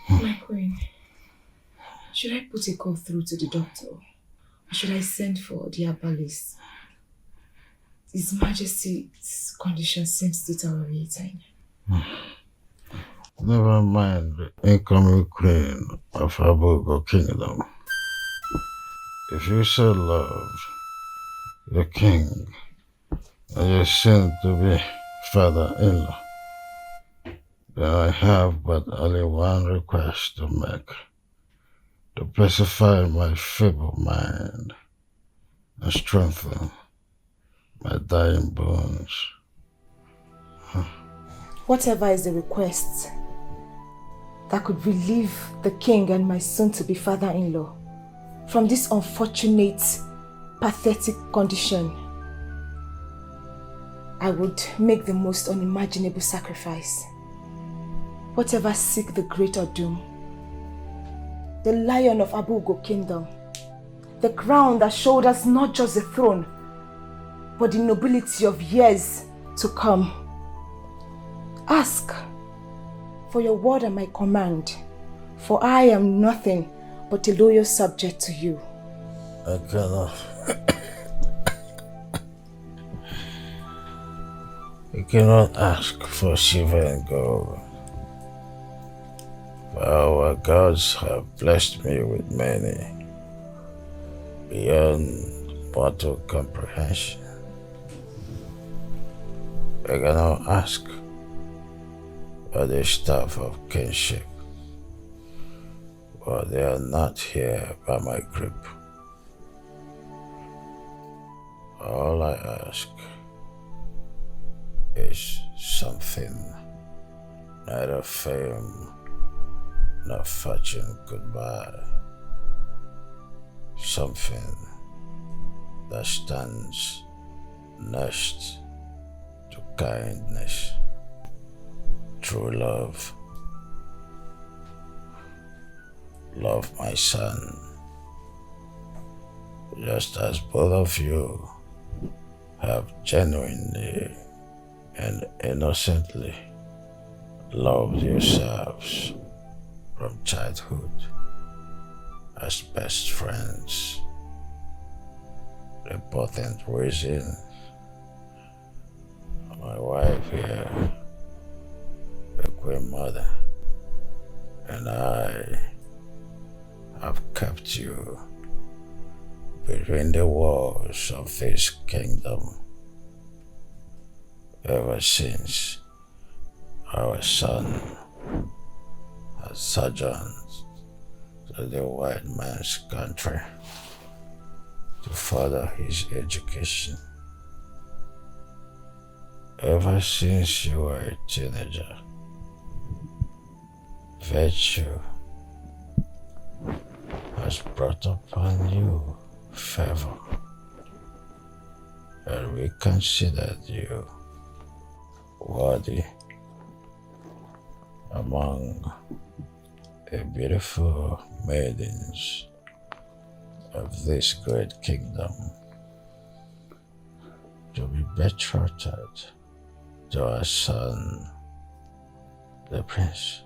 My queen, should I put a call through to the doctor? Or should I send for the herbalist? His Majesty's condition seems deteriorating. Never mind the incoming queen of Abugo Kingdom. If you so love the king and you seem to be father-in-law, then I have but only one request to make, to pacify my feeble mind and strengthen my dying bones. Whatever is the request that could relieve the king and my soon-to-be father-in-law from this unfortunate, pathetic condition, I would make the most unimaginable sacrifice. Whatever seek the greater doom. The lion of Abugo Kingdom, the crown that shoulders not just the throne, but the nobility of years to come. Ask for your word and my command, for I am nothing but a loyal subject to you. I cannot. You cannot ask for silver and gold. For our gods have blessed me with many, beyond mortal comprehension. I cannot ask for the staff of kinship, for they are not here by my grip. All I ask is something neither fame nor fortune could buy. Something that stands next to kindness, true love. Love my son, just as both of you have genuinely and innocently loved yourselves from childhood as best friends. The important reason my wife here, the Queen Mother, and I have kept you between the walls of this kingdom ever since our son has sojourned to the white man's country to further his education. Ever since you were a teenager, virtue has brought upon you favor, and we considered you worthy among the beautiful maidens of this great kingdom to be betrothed to our son, the prince.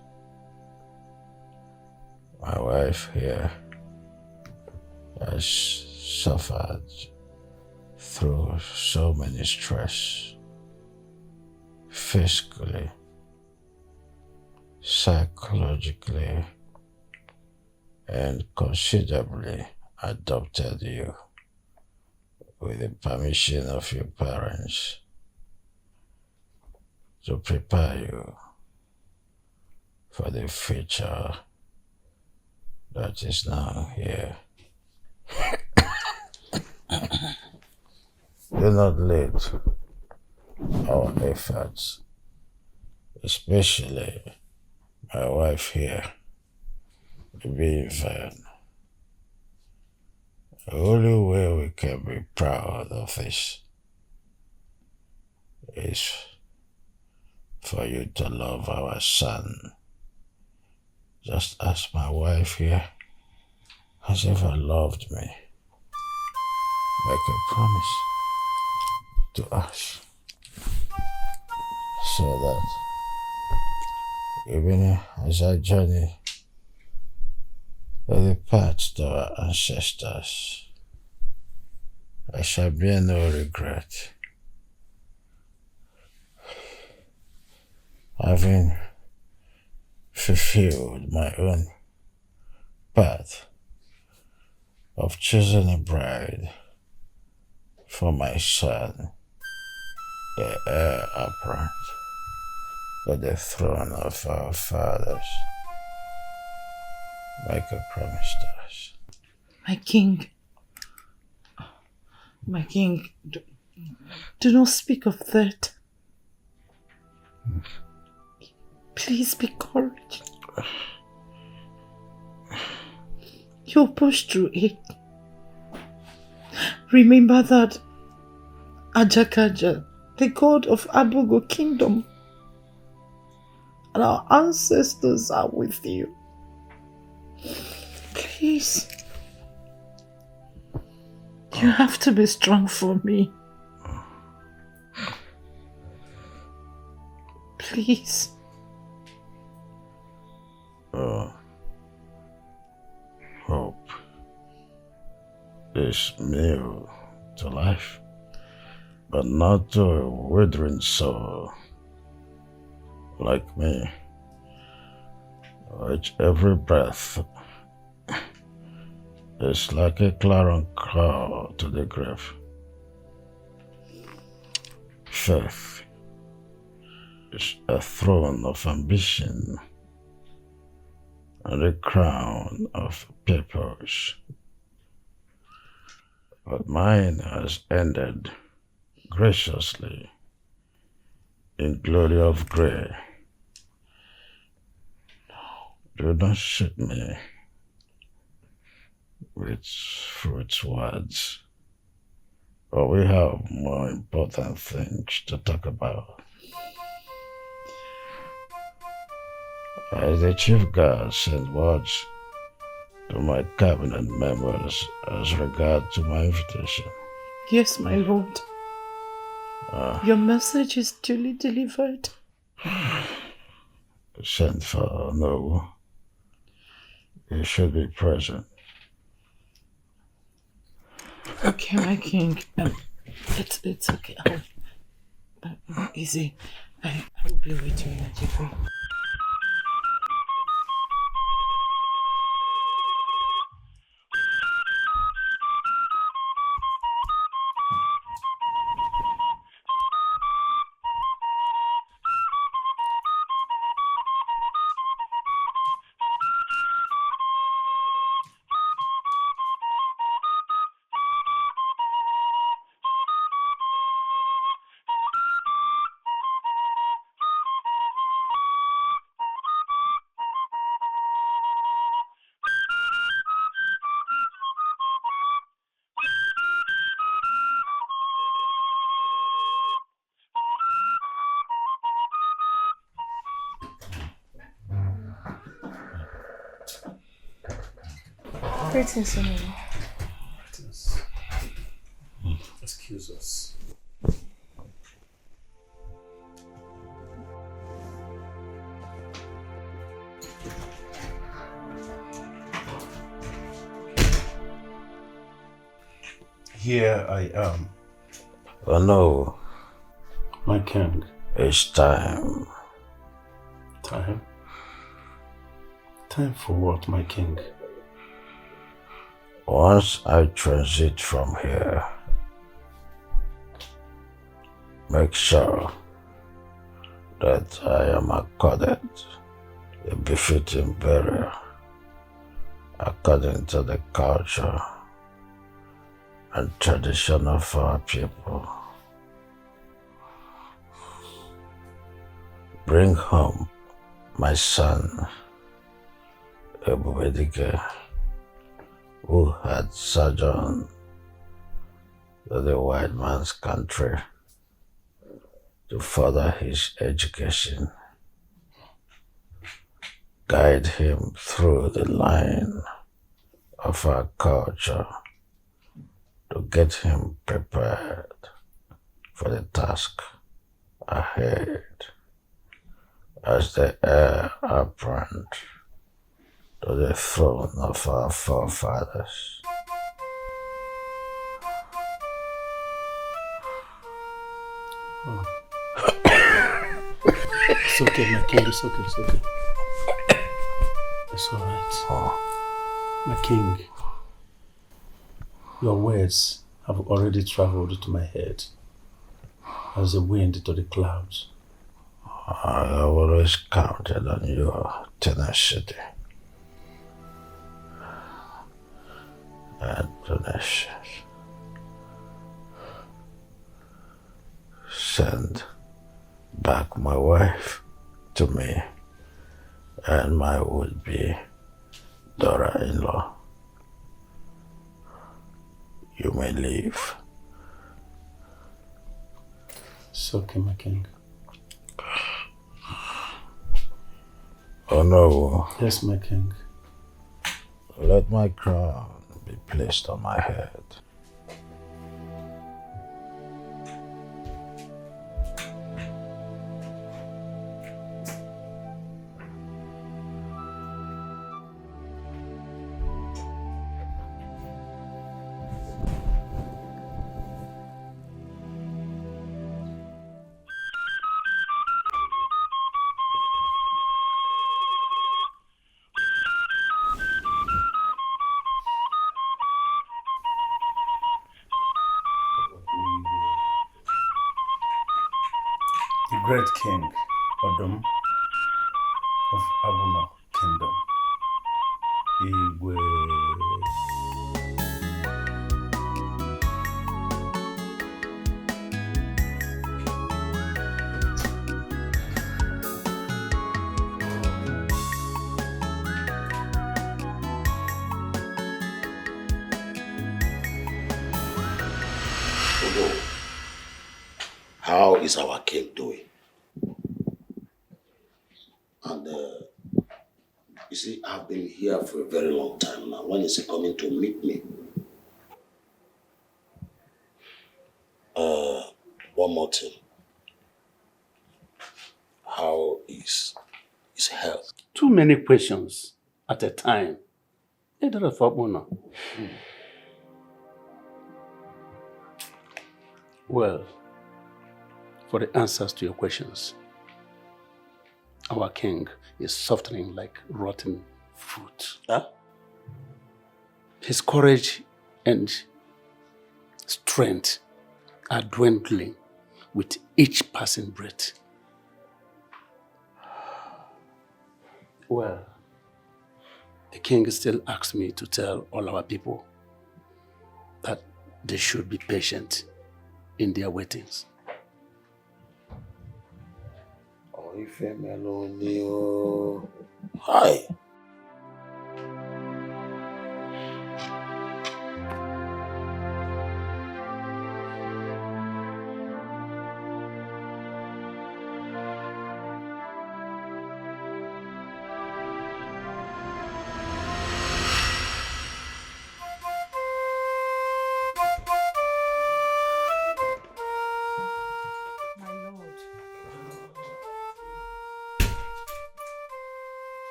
My wife here has suffered through so many stress, physically, psychologically, and considerably adopted you with the permission of your parents to prepare you for the future that is now here. Do not let our efforts, especially my wife here, be in vain. The only way we can be proud of this is for you to love our son, just as my wife here has ever loved me. Make a promise to us so that even as I journey the path to our ancestors, I shall bear no regret, having fulfilled my own path of choosing a bride for my son, the heir apparent to the throne of our fathers, like I promised us. My king, do not speak of that. Please be courage. You'll push through it. Remember that Ajakaja, the god of Abugo kingdom, and our ancestors are with you. Please. You have to be strong for me. Please. Hope is new to life, but not to a withering soul like me, which every breath is like a clarion call to the grave. Faith is a throne of ambition and a crown of purpose. But mine has ended graciously in glory of grey. Do not shoot me with fruits words, but we have more important things to talk about. As the chief guard sent words to my cabinet members as regard to my invitation. Yes, my lord. Your message is duly delivered. Sent for no. You should be present. Okay, my king. It's okay. Easy. I will be waiting in a jiffy. Greetings, Sonny. Greetings. Excuse us. Here I am. Oh no. My king. It's time. Time? Time for what, my king? Once I transit from here, make sure that I am accorded a befitting burial according to the culture and tradition of our people. Bring home my son, Ebubedike, who had sojourned to the white man's country to further his education. Guide him through the line of our culture to get him prepared for the task ahead as the heir apparent to the throne of our forefathers. Oh. It's okay, my king. It's okay. It's okay. It's all right. Oh. My king, your words have already traveled to my head as the wind to the clouds. I have always counted on your tenacity and tenacious. Send back my wife to me and my would-be daughter-in-law. You may leave. It's okay, my king. Oh no. Yes, my king. Let my crown be placed on my head. The great king, Odom of Abuno Kingdom. Igwe. How is our king doing? And you see, I've been here for a very long time now. When is he coming to meet me? One more thing. How is his health? Too many questions at a time. Well, for the answers to your questions, our king is softening like rotten fruit. Huh? His courage and strength are dwindling with each passing breath. Well, the king still asks me to tell all our people that they should be patient in their waitings. Hi.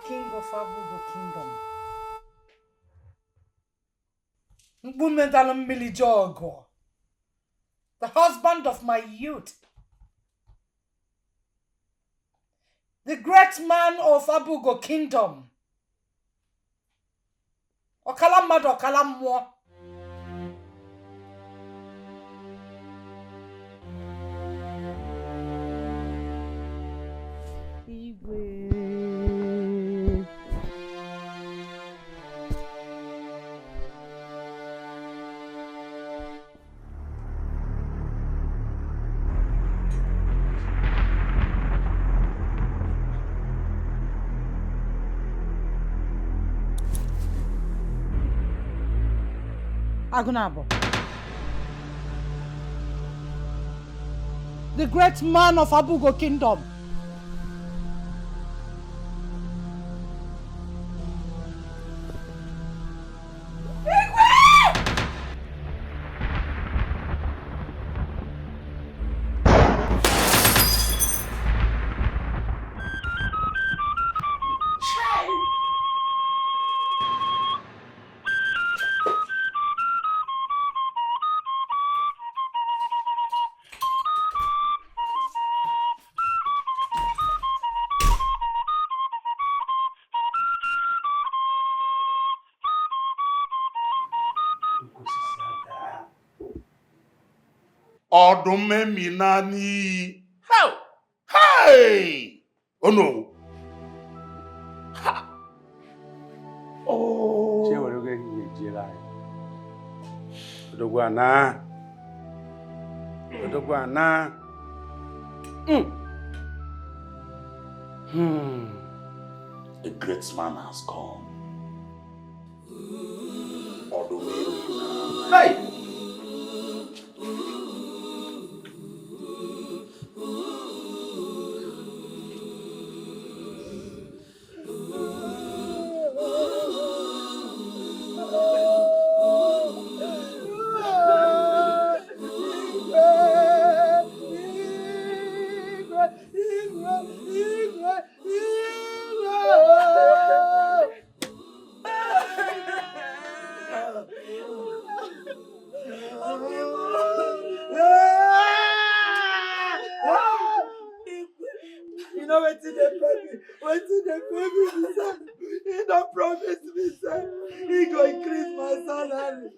King of Abugo Kingdom. Mbumedala Jogo, the husband of my youth, the great man of Abugo Kingdom. Okalamado Okalamwo. Agunabo. The great man of Abugo Kingdom. Odume Minani. How? Hey! Oh no. Ha! Oh. Odogwana. A great man has come. Odume Minani. Hey! You know what's in the baby? What's in the baby, sir? He don't promise me, sir. He go increase my salary.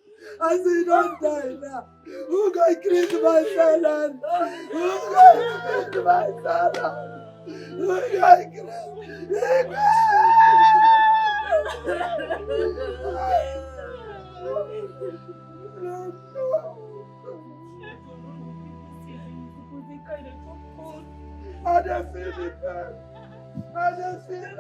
I say he don't die now. Who go increase my salary? Who go increase my salary? Who go increase? I don't feel it, man. I don't feel it.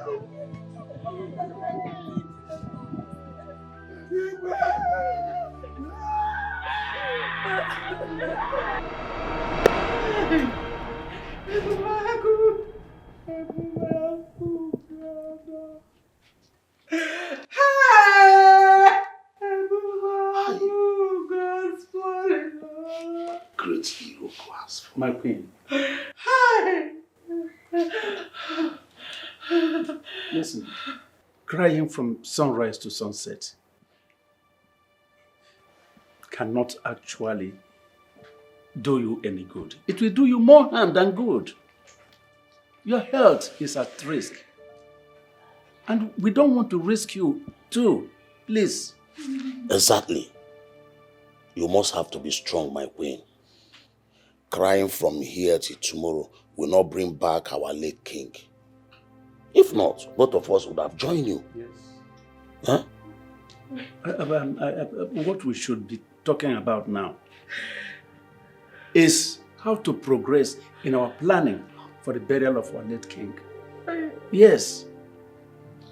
Great hero class. My queen. Listen, crying from sunrise to sunset cannot actually do you any good. It will do you more harm than good. Your health is at risk. And we don't want to risk you too. Please. Exactly. You must have to be strong, my queen. Crying from here till tomorrow will not bring back our late king. If not, both of us would have joined you. Yes. Huh? What we should be talking about now is how to progress in our planning for the burial of our late king. Yes.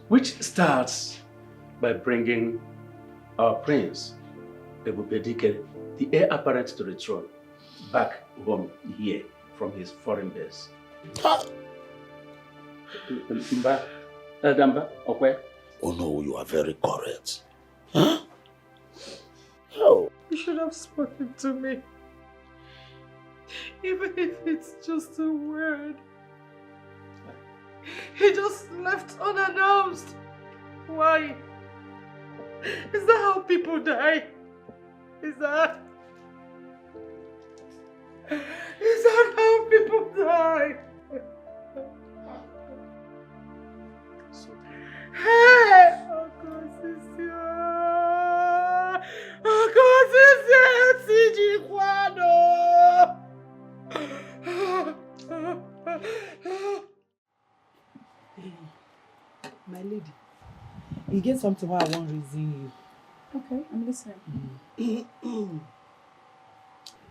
Which starts by bringing our prince, Ebubedike, the heir apparent to the throne, back home here from his foreign base. Oh no, you are very correct. Huh? Oh. You should have spoken to me. Even if it's just a word. He just left unannounced. Why? Is that how people die? Is that how people die? Hey! My lady, you get something why I want reason you. Okay, I'm listening. You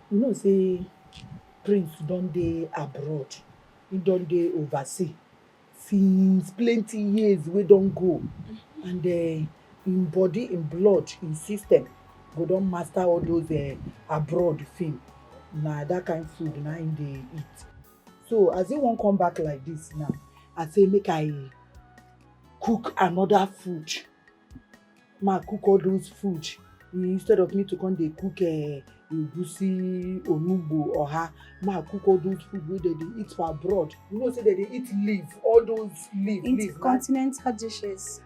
know, say Prince don't dey abroad. He don't dey overseas. Since plenty years we don't go. And in body, in blood, in system, go don't master all those abroad thing. Nah, that kind of food now in they eat. So as he won't come back like this now, I say make I cook another food. Ma cook all those food. Instead of me to come they cook egusi, onugbo, or ma cook all those food where they eat for abroad. You know, say that they eat leaf, all those leaf. Intercontinental dishes.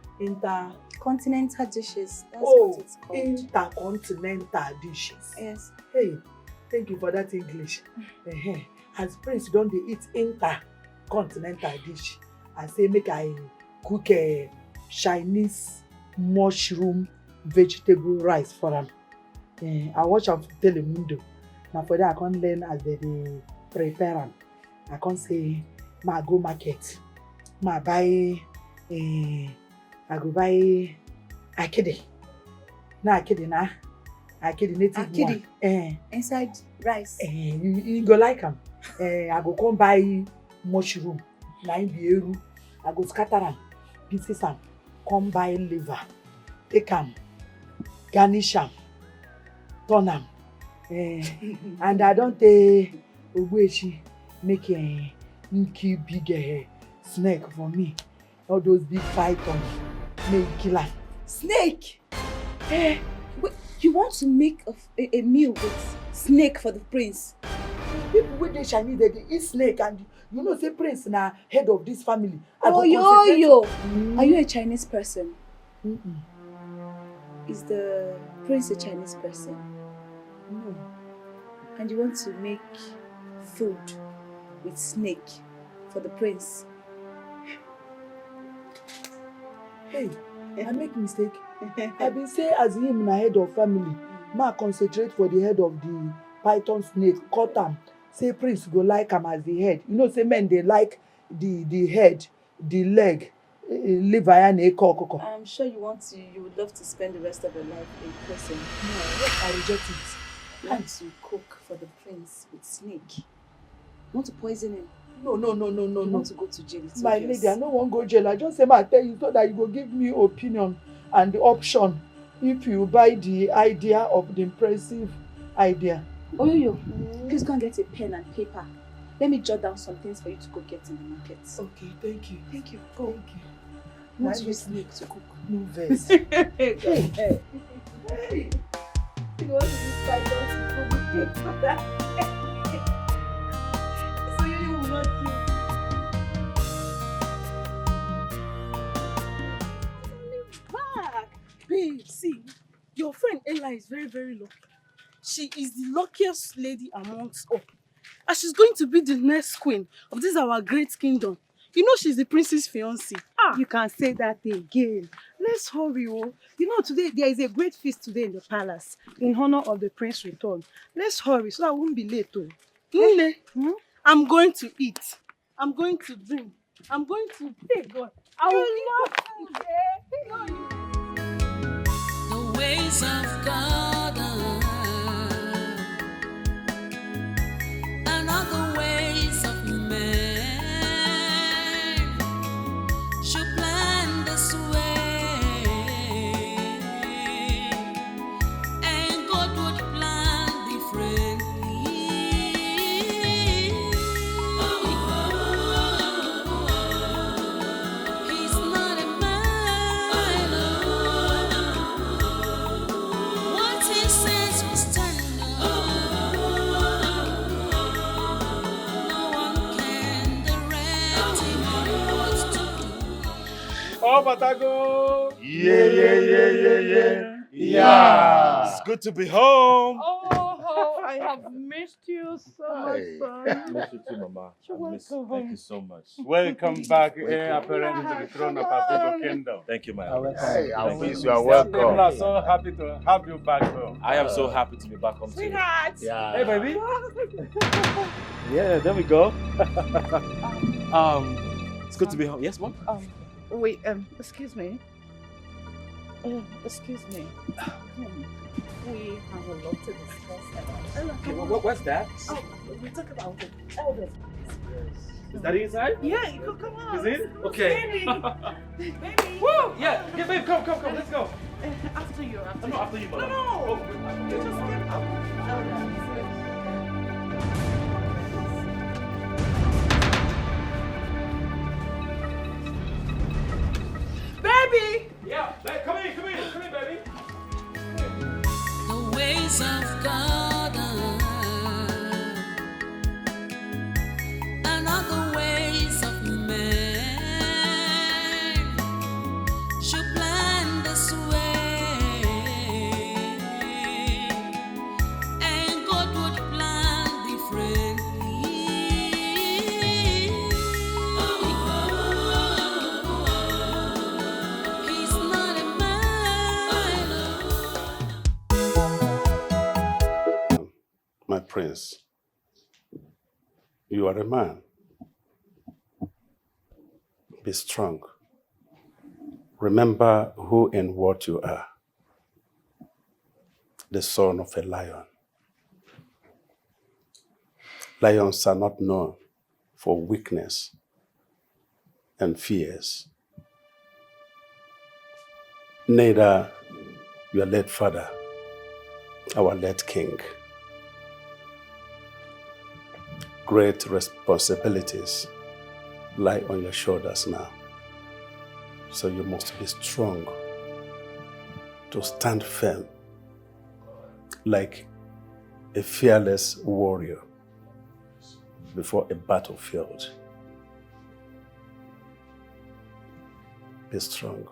Continental dishes. That's what it's called. Intercontinental dishes. Yes. Hey, thank you for that English. As Prince don't they eat intercontinental dish. I say make I cook a Chinese mushroom vegetable rice for him. I watch him for Telemundo. Now for that I can't learn as they prepare am. I can't say ma go market. Ma buy I go buy akidi. Na akidi na. Akidi native Akidi? one. Inside rice. You go like am. I go come buy mushroom. Na im be eru. I go scatter am, pieces am, come buy liver, take am, garnish am, turn am. And I don't take Ogbuechi make a big snake for me. All those big pythons, make kill am. Snake? Wait, you want to make a meal with snake for the prince? People with the Chinese, they eat snake, and you know, say prince na head of this family. Oh, yo. Are you a Chinese person? Is the prince a Chinese person? No. And you want to make food with snake for the prince? Hey, I make mistake. I been say as him na head of family, ma concentrate for the head of the python snake, cut am. Say prince go like am as the head. You know, say men they like the head, the leg, liver and a cock. I'm sure you would love to spend the rest of your life in prison. No, I reject it. You want to cook for the prince with snake? You want to poison him? No. You want to go to jail? It's My obvious. lady, I don't want to go jail. I just say I tell you so that you go give me opinion and the option if you buy the idea of the impressive idea. Oyoyo, please go and get a pen and paper. Let me jot down some things for you to go get in the market. Okay, thank you. Thank you. Go. Thank you. You want to use snake to cook? No verse. Hey. You want to use python to cook? So you will not Back. Babe, see, your friend Ella is very, very lucky. She is the luckiest lady amongst all. And she's going to be the next queen of this our great kingdom. You know she's the prince's fiancée. You can say that again. Let's hurry, oh. You know, today there is a great feast today in the palace in honor of the prince's return. Let's hurry so I won't be late, oh. Nne, I'm going to eat. I'm going to drink. I'm going to take God. I will love you. The ways of God and not the ways of men. Should plan this way, and God would plan differently. He's not a man. What he says will stand. No one can direct him on what to do. Oh, Batago! Yeah. It's good to be home. Oh, I have missed you so much, son. Miss you too, Mama. You're welcome. Thank you so much. Welcome back, apparently, to the throne of our kingdom. Thank you, my Hey, Alvis, you are People are welcome. so happy to have you back home. I am so happy to be back home too. Sweetheart. Yeah. Hey, baby. Yeah, there we go. It's good to be home. Yes, Mom? Wait, excuse me. Excuse me. We have a lot to discuss about. Okay, what's that? Oh, we talk about the elders. Is that inside? Yeah, come on. Is it? Okay. Baby. Woo! Yeah, babe, come, let's go. After you. No, after you, Mama. No. Oh, You just get up. Baby! Yeah, come in, baby. The ways of God and not the ways of men. Should plan this way, and God prince. You are a man. Be strong. Remember who and what you are. The son of a lion. Lions are not known for weakness and fears. Neither your late father, our late king. Great responsibilities lie on your shoulders now. So you must be strong to stand firm like a fearless warrior before a battlefield. Be strong.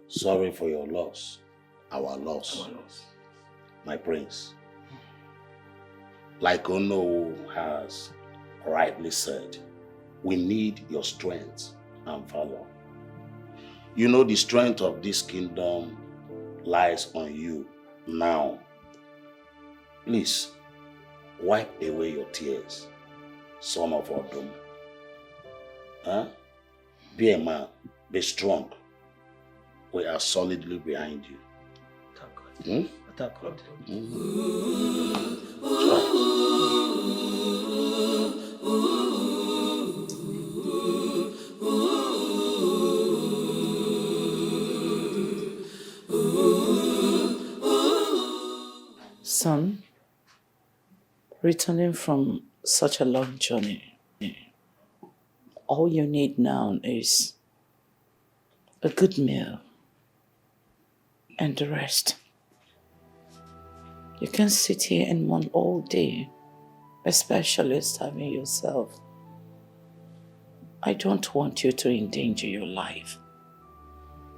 Sorry for your loss, our loss, my prince. Like Ono has rightly said, we need your strength and valor. You know the strength of this kingdom lies on you now. Please, wipe away your tears, son of Odom. Huh? Be a man, be strong. We are solidly behind you. Thank God. Son, returning from such a long journey, all you need now is a good meal and the rest. You can sit here and mourn all day, especially starving yourself. I don't want you to endanger your life.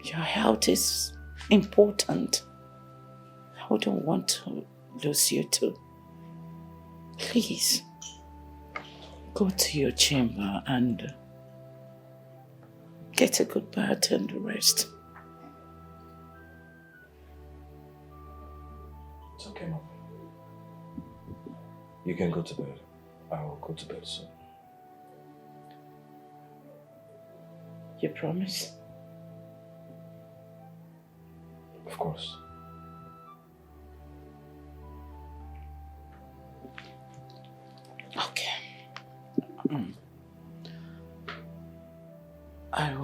Your health is important. I wouldn't want to lose you too. Please, go to your chamber and get a good bath and rest. It's okay, Mom. You can go to bed. I will go to bed soon. You promise? Of course. Okay. I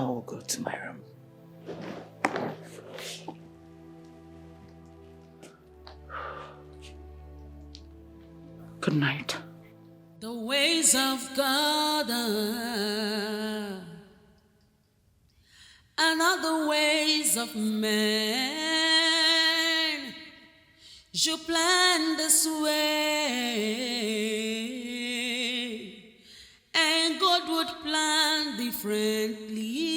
will go to my room. Good night. The ways of God are not the ways of man. You plan this way, and God would plan differently.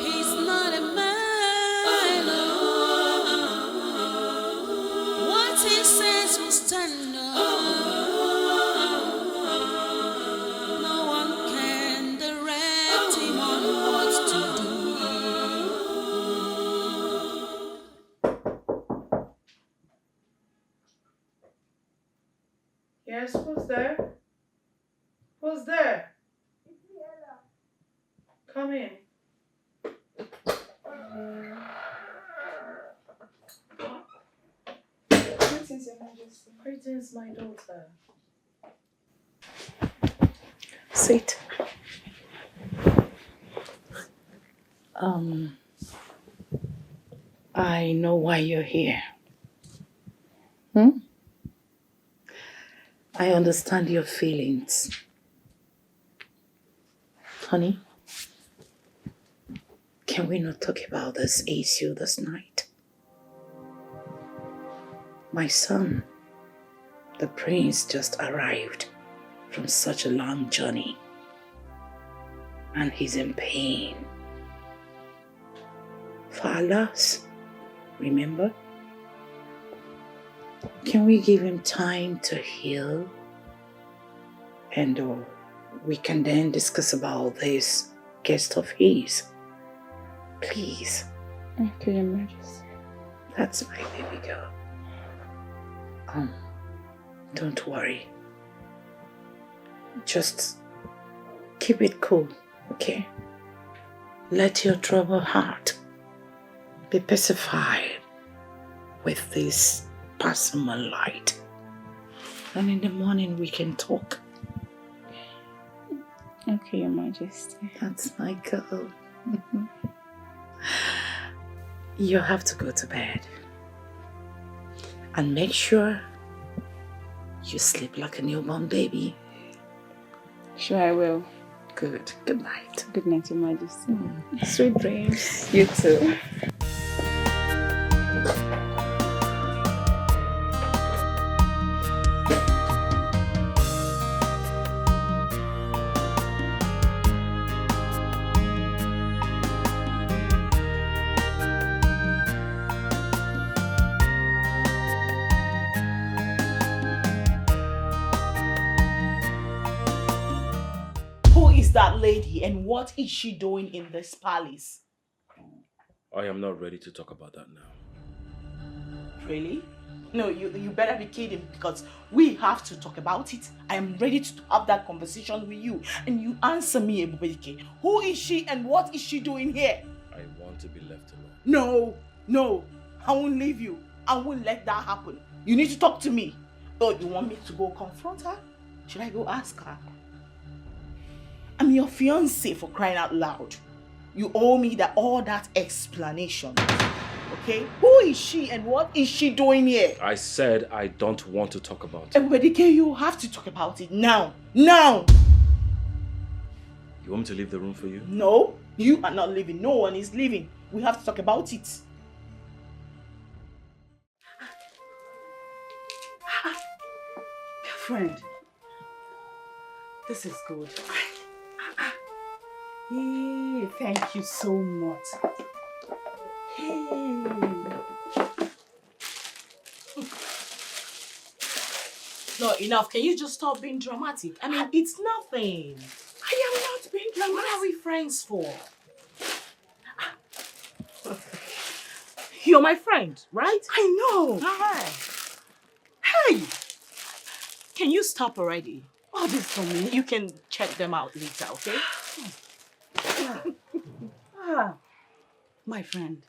He's not a man. What he says will stand up. No one can direct him on what to do. Yes, who's there? Who's there? Come in. Greetings, Your Majesty. Greetings, my daughter. Sit. I know why you're here. I understand your feelings. Honey, can we not talk about this issue this night? My son, the prince, just arrived from such a long journey, and he's in pain. For our loss, remember? Can we give him time to heal? And we can then discuss about this guest of his. Please. Okay, Your Majesty. That's my baby girl. Don't worry. Just keep it cool, okay? Let your troubled heart be pacified with this personal light. And in the morning we can talk. Okay, Your Majesty. That's my girl. You have to go to bed. And make sure you sleep like a newborn baby. Sure, I will. Good. Good night. Good night, Your Majesty. Sweet dreams. You too. Who is that lady and what is she doing in this palace? I am not ready to talk about that now. Really? No, you better be kidding because we have to talk about it. I am ready to have that conversation with you. And you answer me, Ebubedike. Who is she and what is she doing here? I want to be left alone. No. I won't leave you. I won't let that happen. You need to talk to me. Oh, you want me to go confront her? Should I go ask her? I'm your fiancé, for crying out loud. You owe me all that explanation. Okay? Who is she and what is she doing here? I said I don't want to talk about it. Ebubedike, you have to talk about it now. Now! You want me to leave the room for you? No, you are not leaving. No one is leaving. We have to talk about it. Friend, this is good. Hey, thank you so much. Hey. No, enough. Can you just stop being dramatic? I mean, it's nothing. I am not being dramatic. What are we friends for? You're my friend, right? I know. All right. Hey! Can you stop already? Oh, this for me. You can check them out later, okay? My friend,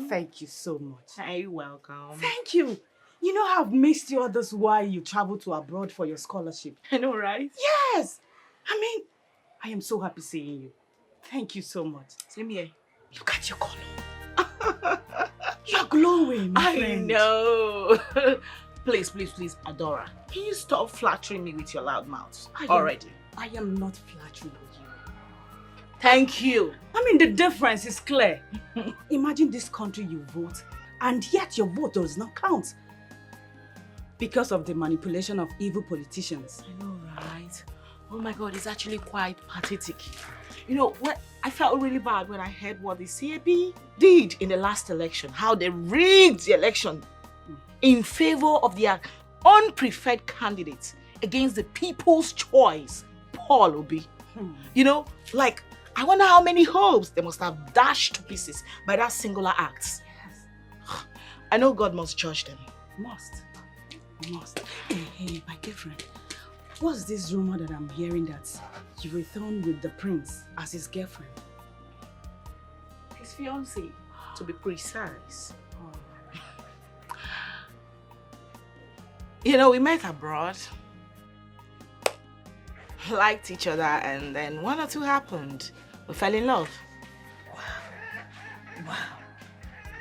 thank you so much. You're welcome. Thank you. You know I've missed you all this while you traveled to abroad for your scholarship. I know, right? Yes. I mean, I am so happy seeing you. Thank you so much. Same here. Look at your color. You're glowing, my friend. I know. Please, Adora. Can you stop flattering me with your loud mouth already? I am not flattering with you. Thank you. I mean, the difference is clear. Imagine this country you vote, and yet your vote does not count. Because of the manipulation of evil politicians. I know, right? Oh my God, it's actually quite pathetic. You know, I felt really bad when I heard what the CAP did in the last election. How they rigged the election in favor of their unpreferred candidate against the people's choice, Paul Obi. You know, like, I wonder how many hopes they must have dashed to pieces by that singular act. Yes. I know God must judge them. Must. Hey, my dear friend, what's this rumor that I'm hearing that you returned with the prince as his girlfriend? His fiancée, to be precise. You know, we met abroad, liked each other, and then one or two happened. We fell in love. Wow.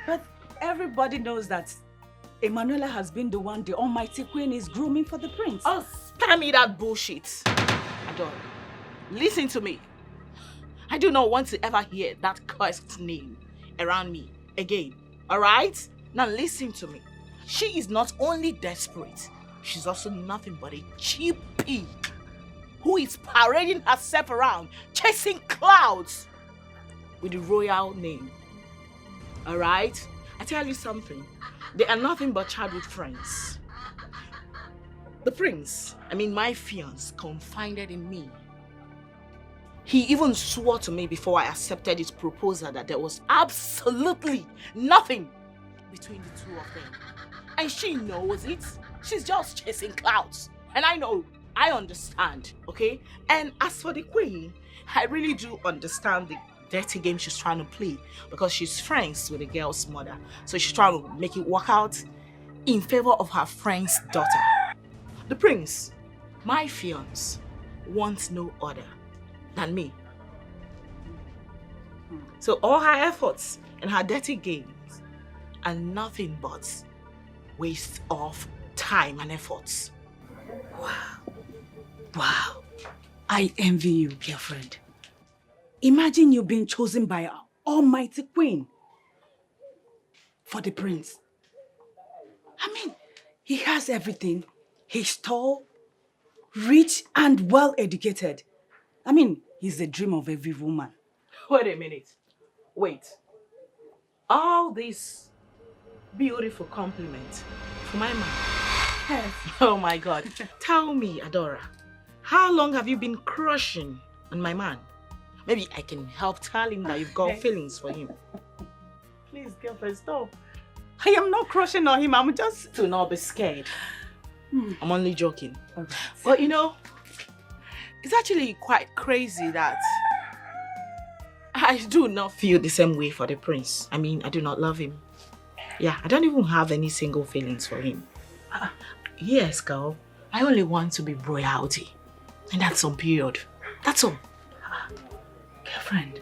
But everybody knows that Emanuela has been the one the almighty queen is grooming for the prince. Oh, spare me that bullshit. Adora, listen to me. I do not want to ever hear that cursed name around me again, alright? Now listen to me. She is not only desperate, she's also nothing but a cheap pig who is parading herself around, chasing clouds with the royal name. Alright? I tell you something, they are nothing but childhood friends. The prince, my fiancé, confided in me He even swore to me before I accepted his proposal that there was absolutely nothing between the two of them. And she knows it. She's just chasing clouds. And I know, I understand, okay? And as for the queen, I really do understand the dirty game she's trying to play because she's friends with the girl's mother. So she's trying to make it work out in favor of her friend's daughter. The prince, my fiancé, wants no other than me. So all her efforts and her dirty games are nothing but waste of time and efforts. Wow. I envy you, girlfriend. Imagine you being chosen by our almighty queen for the prince. I mean, he has everything. He's tall, rich, and well-educated. I mean, he's the dream of every woman. Wait a minute. Wait. All these beautiful compliments for my man. Yes. Oh my God. Tell me, Adora, how long have you been crushing on my man? Maybe I can help tell him that you've got feelings for him. Please, girlfriend, stop. I am not crushing on him. I'm just... Do not be scared. I'm only joking. Right. But you know, it's actually quite crazy that I do not feel the same way for the prince. I mean, I do not love him. Yeah, I don't even have any single feelings for him. Yes, girl. I only want to be royalty. And that's on period. That's all. Girlfriend,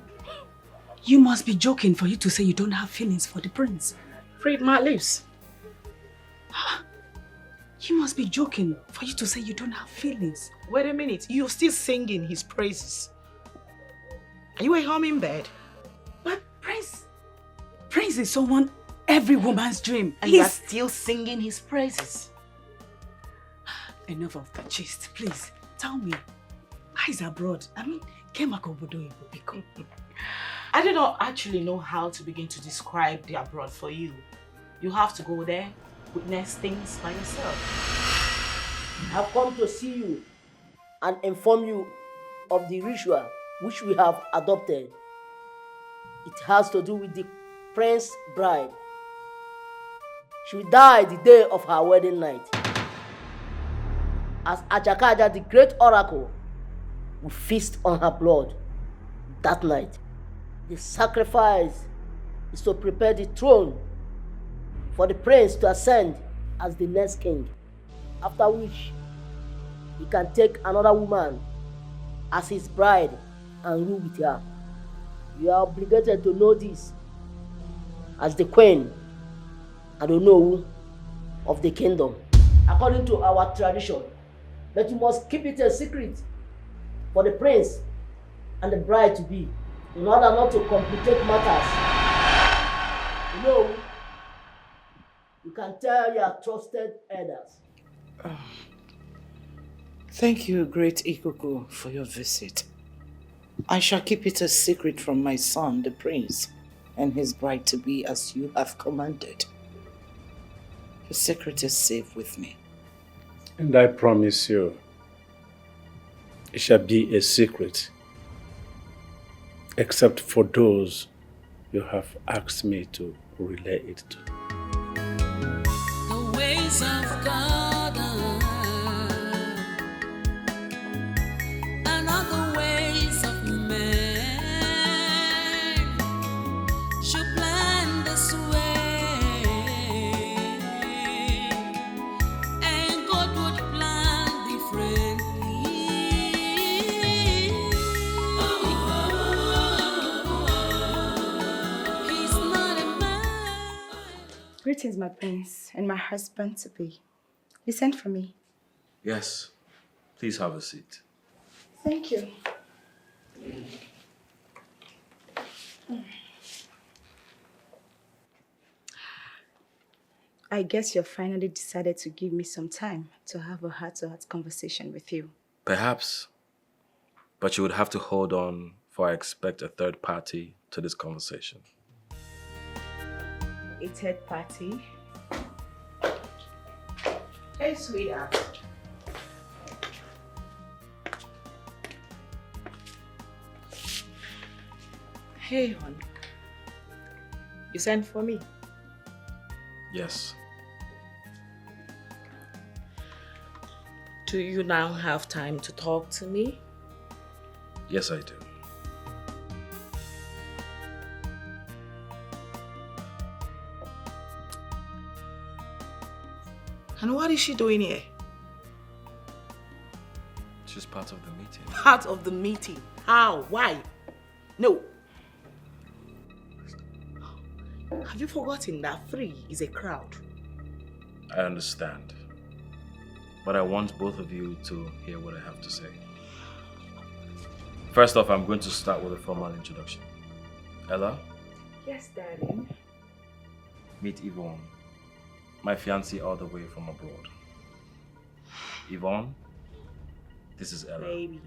you must be joking for you to say you don't have feelings for the prince. Read my lips. You must be joking for you to say you don't have feelings. Wait a minute. You're still singing his praises. Are you a hummingbird? But Prince is someone every woman's dream. And you're still singing his praises. Enough of the gist, please. Tell me, eyes abroad. I mean, I do not actually know how to begin to describe the abroad for you. You have to go there, witness things by yourself. I've come to see you and inform you of the ritual which we have adopted. It has to do with the prince's bride. She will die the day of her wedding night. As Ajakaja, the great oracle, will feast on her blood that night. The sacrifice is to prepare the throne for the prince to ascend as the next king, after which he can take another woman as his bride and rule with her. You are obligated to know this as the queen and Onowu of the kingdom, according to our tradition. But you must keep it a secret for the prince and the bride to be, in order not to complicate matters. You know, you can tell your trusted elders. Thank you, great Ikuku, for your visit. I shall keep it a secret from my son, the prince, and his bride-to-be as you have commanded. The secret is safe with me. And I promise you, it shall be a secret, except for those you have asked me to relay it to. The ways of God and other ways of men should plan this way, and God would plan differently. He's not a man. Greetings, my prince and my husband-to-be. You sent for me. Yes. Please have a seat. Thank you. I guess you've finally decided to give me some time to have a heart-to-heart conversation with you. Perhaps. But you would have to hold on, for I expect a third party to this conversation. A third party? Hey, sweetheart. Hey, hon. You sent for me? Yes. Do you now have time to talk to me? Yes, I do. And what is she doing here? She's part of the meeting. Part of the meeting? How? Why? No. Have you forgotten that 3 is a crowd? I understand. But I want both of you to hear what I have to say. First off, I'm going to start with a formal introduction. Ella? Yes, darling. Meet Yvonne, my fiancée all the way from abroad. Yvonne, this is Ella. Baby.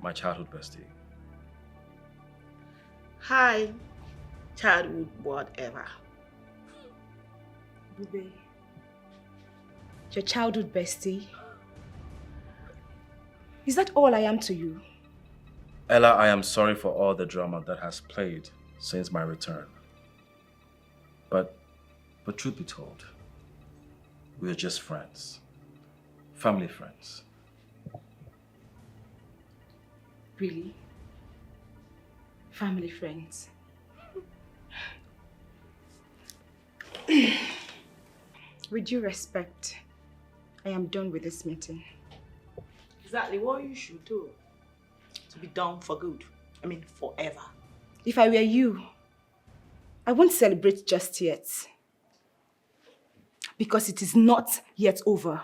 My childhood bestie. Hi, childhood whatever. Bube, your childhood bestie. Is that all I am to you? Ella, I am sorry for all the drama that has played since my return. But truth be told, we are just friends. Family friends. Really? Family friends? With due respect, I am done with this meeting. Exactly what you should do. To be done for good. I mean, forever. If I were you, I won't celebrate just yet. Because it is not yet over.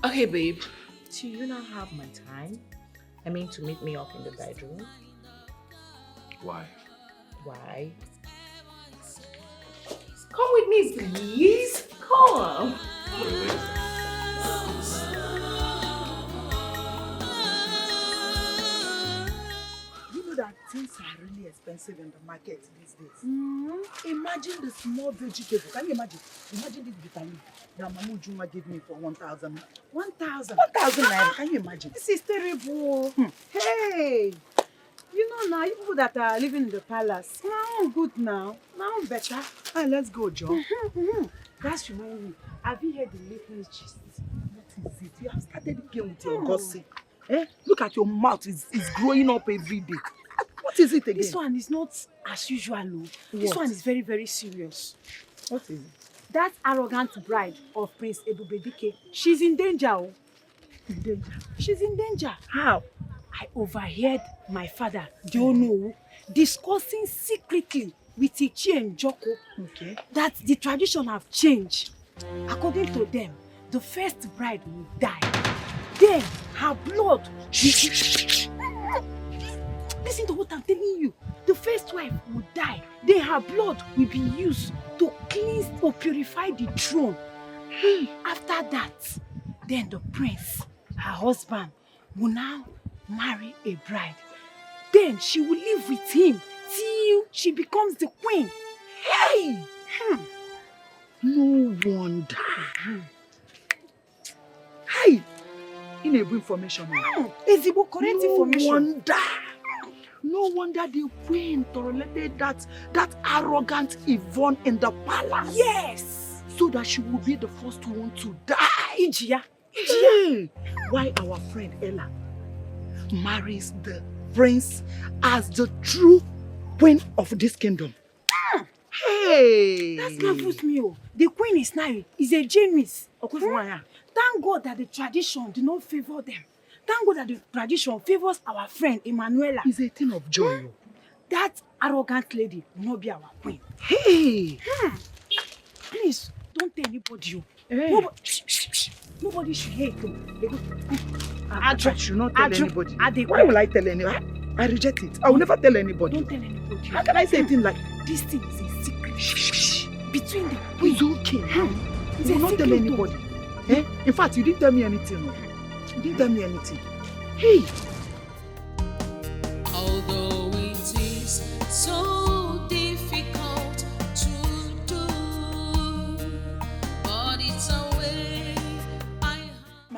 Okay, babe. Do you now have my time? I mean, to meet me up in the bedroom. Why? Why? Come with me, please. Come. You know that things are really expensive in the market these days. Imagine the small vegetable. Can you imagine? Imagine this vitamin that Mamu Juma gave me for 1,000. 1,000? 1,000 naira. Can you imagine? This is terrible. Hey, you know now, you people that are living in the palace, now good now, now better. Hey, let's go, Joe. That reminds me, have you heard the latest gist? What is it? You have started again with your gossip. Eh? Look at your mouth, it's growing up every day. What is it again? This one is not as usual. No. This one is very, very serious. What is it? That arrogant bride of Prince Ebubedike, she's in danger. Oh. In danger? She's in danger. How? I overheard my father, Diono, discussing secretly with Ichi and Joko that the tradition have changed. According to them, the first bride will die. Then her blood. Listen to what I'm telling you. The first wife will die. Then her blood will be used to cleanse or purify the throne. After that, then the prince, her husband, will now marry a bride. Then she will live with him till she becomes the queen. Hey! No wonder. Hey! Inable information. Ezibo correct information. No wonder the queen tolerated that arrogant Yvonne in the palace. Yes! So that she will be the first one to die. Ijia. Hey! Why our friend Ella marries the prince as the true queen of this kingdom. Hey! That's not me. The queen is now is a genius. Thank God that the tradition did not favor them. Thank God that the tradition favors our friend Emanuela. It's a thing of joy. That arrogant lady will not be our queen. Hey! Please, don't tell anybody. Hey. Nobody should hear it. I should not tell anybody. Why will I tell anybody? I reject it. I will never tell anybody. Don't tell anybody. How can I say a thing like this thing is a secret? Between them. It's okay. You will not tell anybody. Eh? In fact, you didn't tell me anything. You didn't tell me anything. Hey! Although it is so difficult to do, but it's a way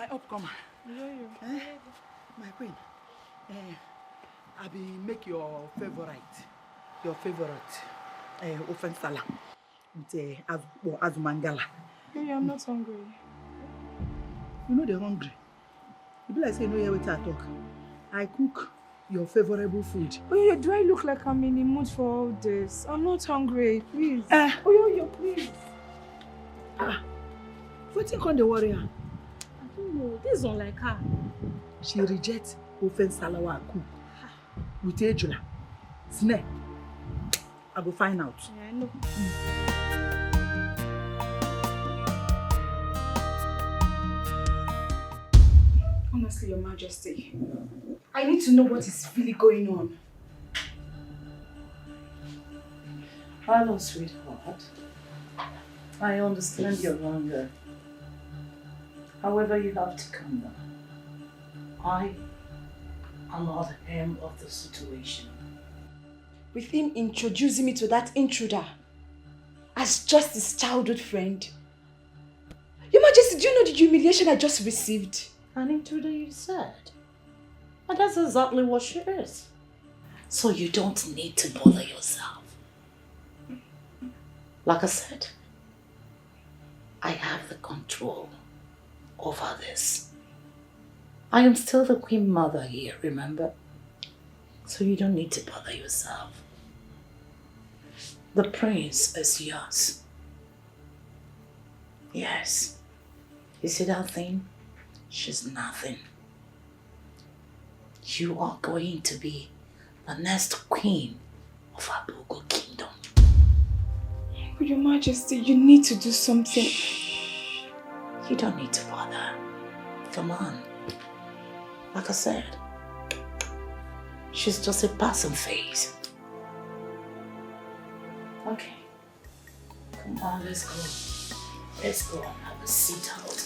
my upcomer. Eh? My queen. I be make your favorite ofen sala with azumangala. Hey, I'm not hungry. You know they're hungry. You be like say you know hear what I talk. I cook your favorable food. Oh, do I look like I'm in the mood for all this? I'm not hungry, please. Oh, please. What you call the warrior? I don't know. This is not like her. She rejects ofen salawa cook with ejula. Snake. I go find out. Yeah, I know. Honestly, Your Majesty, I need to know what is really going on. Hello, sweetheart. I understand your hunger. However, you have to calm down. I am at the helm of the situation. With him introducing me to that intruder as just his childhood friend. Your Majesty, do you know the humiliation I just received? An intruder, you said? And that's exactly what she is. So you don't need to bother yourself. Like I said, I have the control over this. I am still the Queen Mother here, remember? So you don't need to bother yourself. The prince is yours. Yes. You see that thing? She's nothing. You are going to be the next queen of Abugo Kingdom. But Your Majesty, you need to do something. You don't need to bother. Come on. Like I said, she's just a passing phase. Okay. Come on, let's go. Let's go and have a seat out.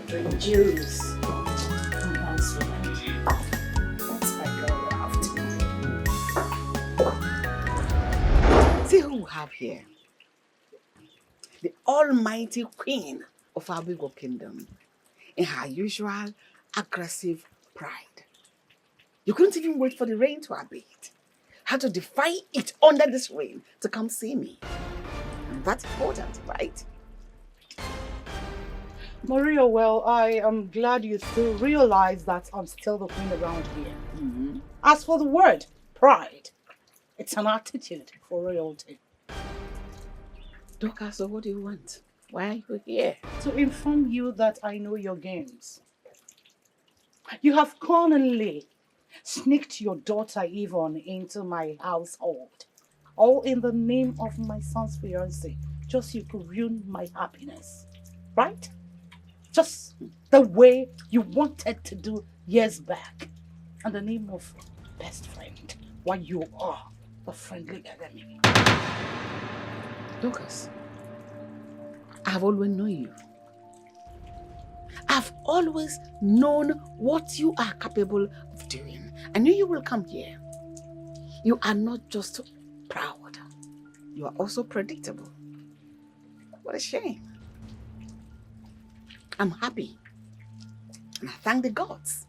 Drink juice. Come on, sweetie. That's my girl after. See who we have here. The almighty queen of Abugo Kingdom in her usual aggressive pride. You couldn't even wait for the rain to abate. Had to defy it under this rain to come see me. And that's important, right? Maria, well, I am glad you still realize that I'm still the queen around here. Mm-hmm. As for the word, pride, it's an attitude for royalty. Doka, so what do you want? Why are you here? To inform you that I know your games. You have cunningly sneaked your daughter Yvonne into my household, all in the name of my son's fiancé, just so you could ruin my happiness, right? Just the way you wanted to do years back, in the name of best friend, while you are the friendly enemy. Dorcas, I've always known you. I've always known what you are capable of doing. I knew you will come here. You are not just proud, you are also predictable. What a shame. I'm happy. And I thank the gods.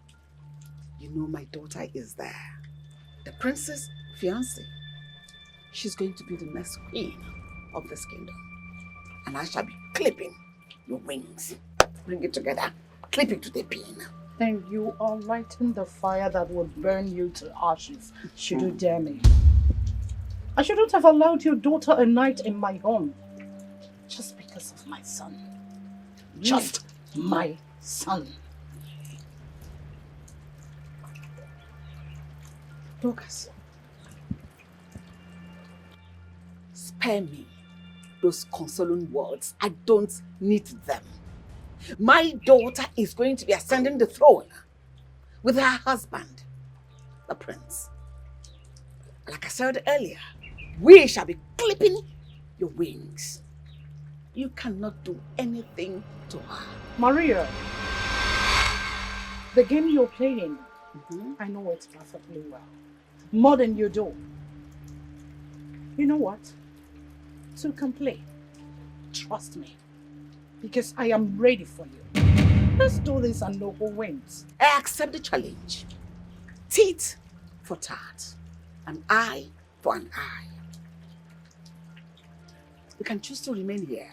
You know my daughter is there. The princess fiancée. She's going to be the next queen of this kingdom. And I shall be clipping your wings. Bring it together. Clip it to the pin. And you are lighting the fire that would burn you to ashes, should you dare me. I shouldn't have allowed your daughter a night in my home. Just because of my son. Just my son. Dorcas, spare me those consoling words. I don't need them. My daughter is going to be ascending the throne with her husband, the prince. Like I said earlier, we shall be clipping your wings. You cannot do anything to her. Maria, the game you're playing, I know it perfectly well. More than you do. You know what? Two can play. Trust me. Because I am ready for you. Let's do this and know who wins. I accept the challenge. Teeth for tat. An eye for an eye. You can choose to remain here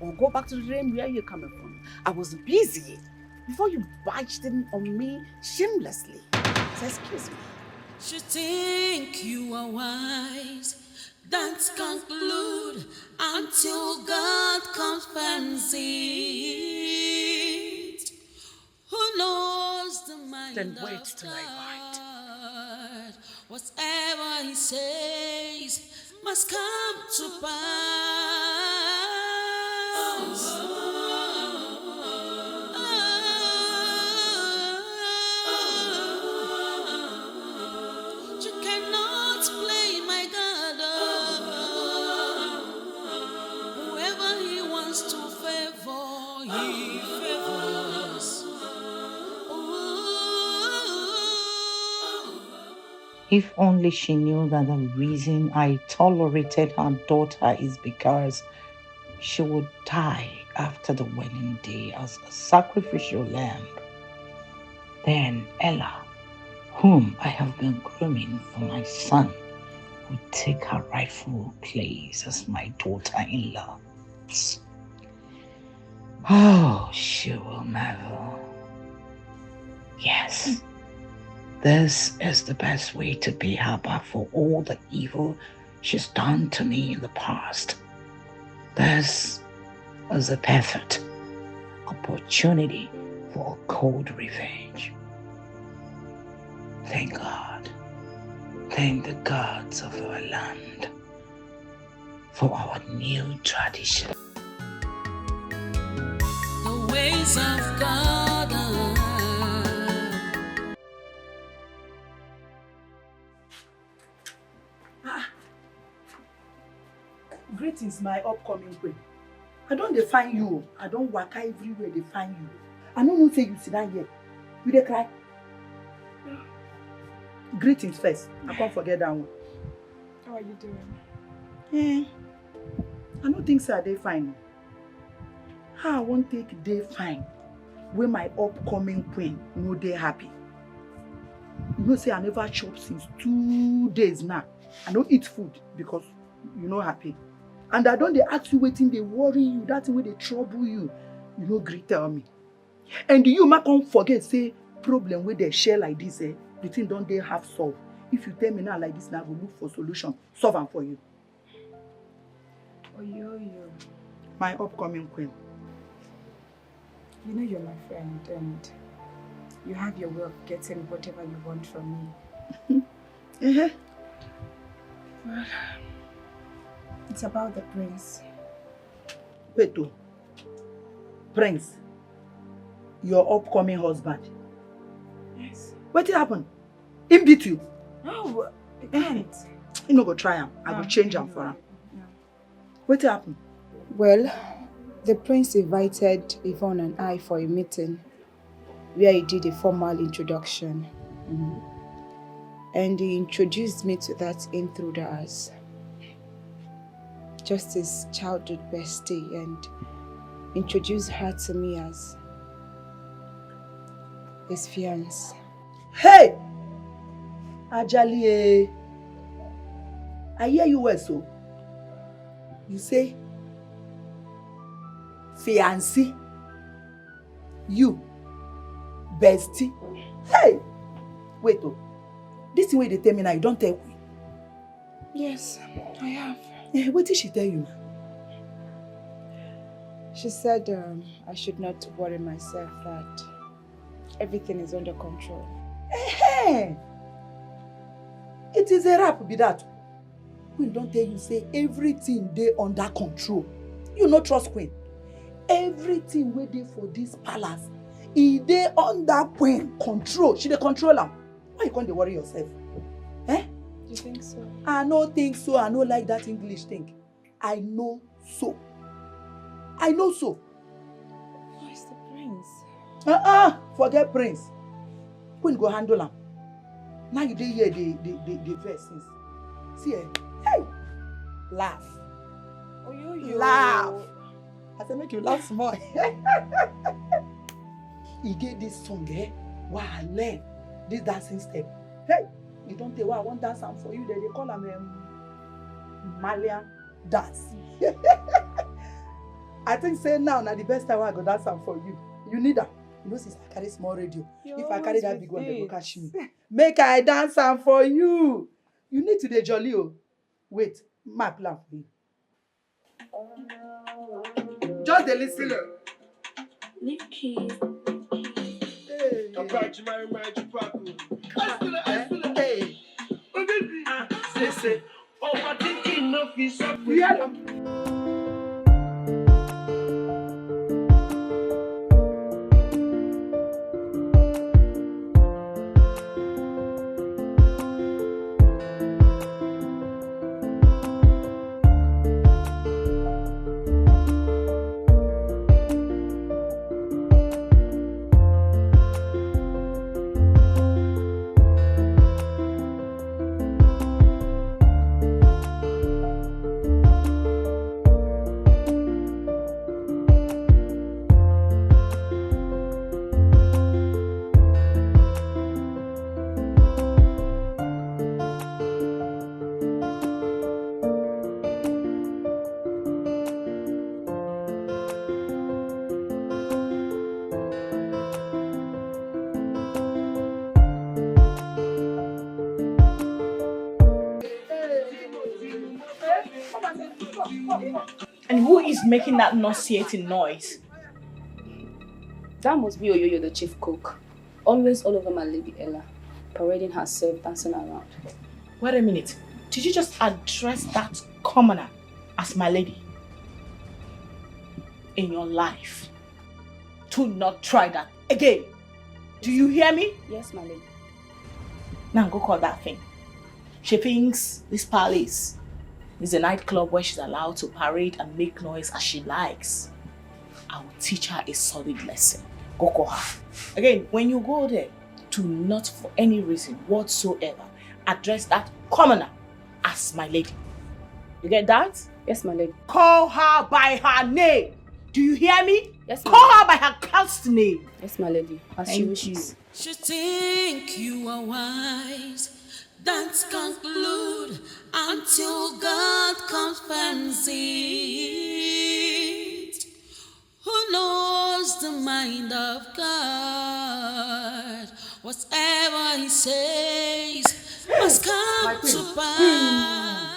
or go back to the realm where you're coming from. I was busy before you barged in on me shamelessly. So excuse me. You think you are wise, don't conclude until God confirms it. Who knows the mind Then wait of till I bite. God? Whatever he says must come to pass. You cannot play my God. Whoever he wants to favor, he favors. If only she knew that the reason I tolerated her daughter is because she would die after the wedding day as a sacrificial lamb. Then Ella, whom I have been grooming for my son, would take her rightful place as my daughter-in-law. Oh, she will marvel. Yes, this is the best way to pay her back for all the evil she's done to me in the past. This is a perfect opportunity for a cold revenge. Thank God. Thank the gods of our land for our new tradition. The ways of God are. Greetings, my upcoming queen. I don't define you. I don't work everywhere they find you. I don't know say you sit down here. You dey cry? Greetings first. I can't forget that one. How are you doing? I don't think so they fine. How I won't take day fine when my upcoming queen no dey happy. You know say I never chop since 2 days now. I don't eat food because you no happy. And I don't they ask you waiting, they worry you, that's way they trouble you. You no gree tell me. And you ma can't forget say problem where they share like this, the thing don't they have solve. If you tell me now like this, now I will look for solution, solve them for you. Oh, yo. My upcoming queen. You know you're my friend and you have your way of getting whatever you want from me. Well, it's about the prince. Wait, oh. Prince, your upcoming husband. Yes. What happened? Him beat you? No, I can't. You no go try him. I go change him for him. No. What happened? Well, the prince invited Yvonne and I for a meeting where he did a formal introduction. And he introduced me to that in through the eyes. Just his childhood bestie, and introduced her to me as his fiancé. Hey! Ajali, I hear you well, so. You say, fiancé, you, bestie. Hey! Wait, oh. This way they tell me now, you don't tell me. Yes, I have. What did she tell you? She said I should not worry myself, that everything is under control. Hey! It is a rap, be that. Queen don't tell you, say everything they under control. You no trust Queen. Everything we dey for this palace, they under Queen control. She dey control am. Why you can't worry yourself? You think so? I no think so. I no like that English thing. I know so. I know so. Where's the prince? Forget prince. Queen go handle him. Now you dey hear the verse since. See, hey, laugh. Oh, yo. Laugh. I said make you laugh small. he get this song, wow, I learn this dancing step. Hey, you don't tell why I want dance am for you. They call him Malian dance. I think say now the best time I go dance am for you. You need that. You know, since I carry small radio, if I carry that big one, they go catch me. Make I dance am for you. You need to dey jolly. Oh. Wait, my plan for you. Just dey listen. Leave keys. Hey. Say, overthinking no fish up. And who is making that nauseating noise? That must be Oyoyo, the chief cook. Always all over my lady Ella, parading herself, dancing around. Wait a minute. Did you just address that commoner as my lady? In your life. Do not try that again. Do you hear me? Yes, my lady. Now go call that thing. She thinks this palace is a nightclub where she's allowed to parade and make noise as she likes. I will teach her a solid lesson. Go call her. Again, when you go there, do not for any reason whatsoever address that commoner as my lady. You get that? Yes, my lady. Call her by her name. Do you hear me? Yes, my Call her by her cursed name. Yes, my lady. As she wishes. You think you are wise. Don't conclude until God confirms it. Who knows the mind of God? Whatever He says must come to pass.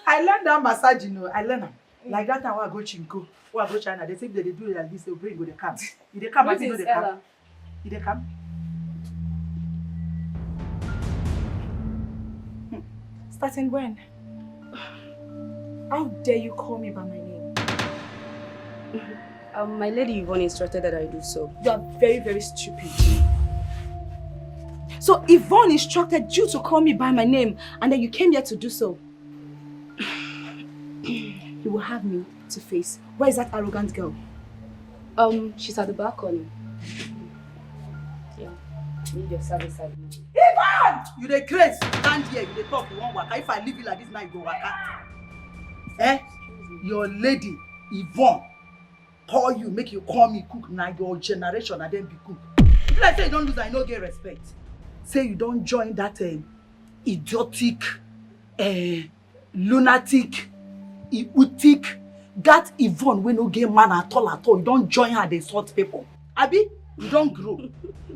I learned that massage, you know. I learned them. Like that time when I go Chinko, when I go China, they say they do it like this, they bring go the camp. If they come, I know they come. If they come. Starting when? How dare you call me by my name? My lady Yvonne instructed that I do so. You are very, very stupid. So Yvonne instructed you to call me by my name and then you came here to do so. You will have me to face. Where is that arrogant girl? She's at the balcony. Yeah. Need your service side. Yvonne! You the craze. Stand here, you the talk, you won't work. If I leave you like this now, you go work. Your lady, Yvonne, call you, make you call me cook. Now your generation and then be cook. If I say you don't lose, I no get respect. Say you don't join that idiotic, lunatic, idiotic, that Yvonne we no get man at all. You don't join her, they sort people. Abi, you don't grow.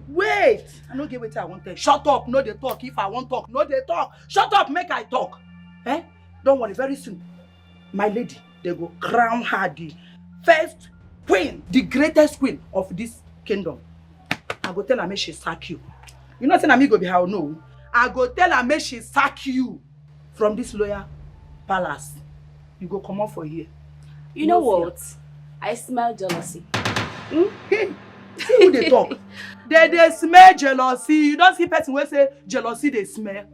Wait, I no get what I want to. Shut up, no they talk. If I want talk, no they talk. Shut up, make I talk. Don't worry, very soon, my lady, they go crown her the first queen, the greatest queen of this kingdom. I go tell her make she sack you. You know, say na me go be how no. I go tell her make she sack you from this loyal palace. You go come out for here. You know what? I smell jealousy. Hey, see who they talk. They smell jealousy. You don't see person wey say jealousy they smell.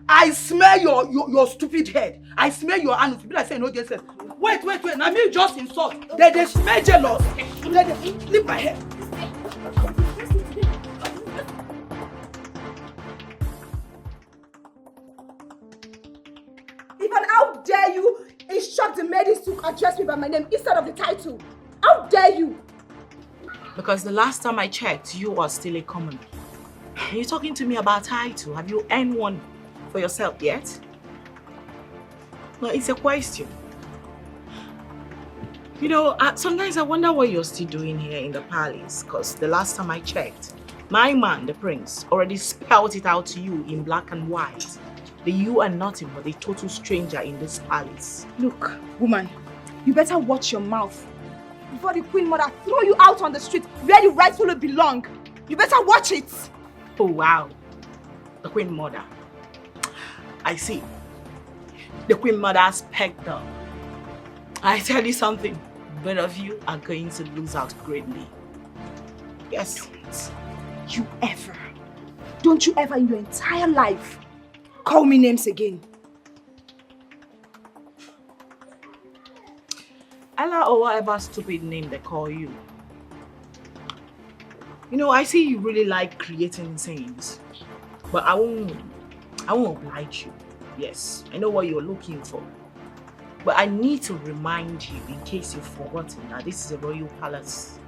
I smell your stupid head. I smell your anus. People like say no get sense. Wait. Now me just insult. They smell jealous. Leave my head. Even how dare you instruct the maidens to address me by my name instead of the title? How dare you? Because the last time I checked, you are still a commoner. You're talking to me about title. Have you earned one for yourself yet? No, it's a question. You know, sometimes I wonder what you're still doing here in the palace. Because the last time I checked, my man, the prince, already spelled it out to you in black and white. That you are nothing but a total stranger in this palace. Look, woman, you better watch your mouth before the Queen Mother throw you out on the street where you rightfully belong. You better watch it. Oh, wow. The Queen Mother. I see. The Queen Mother's pegged up. I tell you something, both of you are going to lose out greatly. Yes. Don't you ever in your entire life call me names again. Ella or whatever stupid name they call you. You know, I see you really like creating scenes, but I won't oblige you. Yes, I know what you're looking for. But I need to remind you, in case you've forgotten, that this is a royal palace.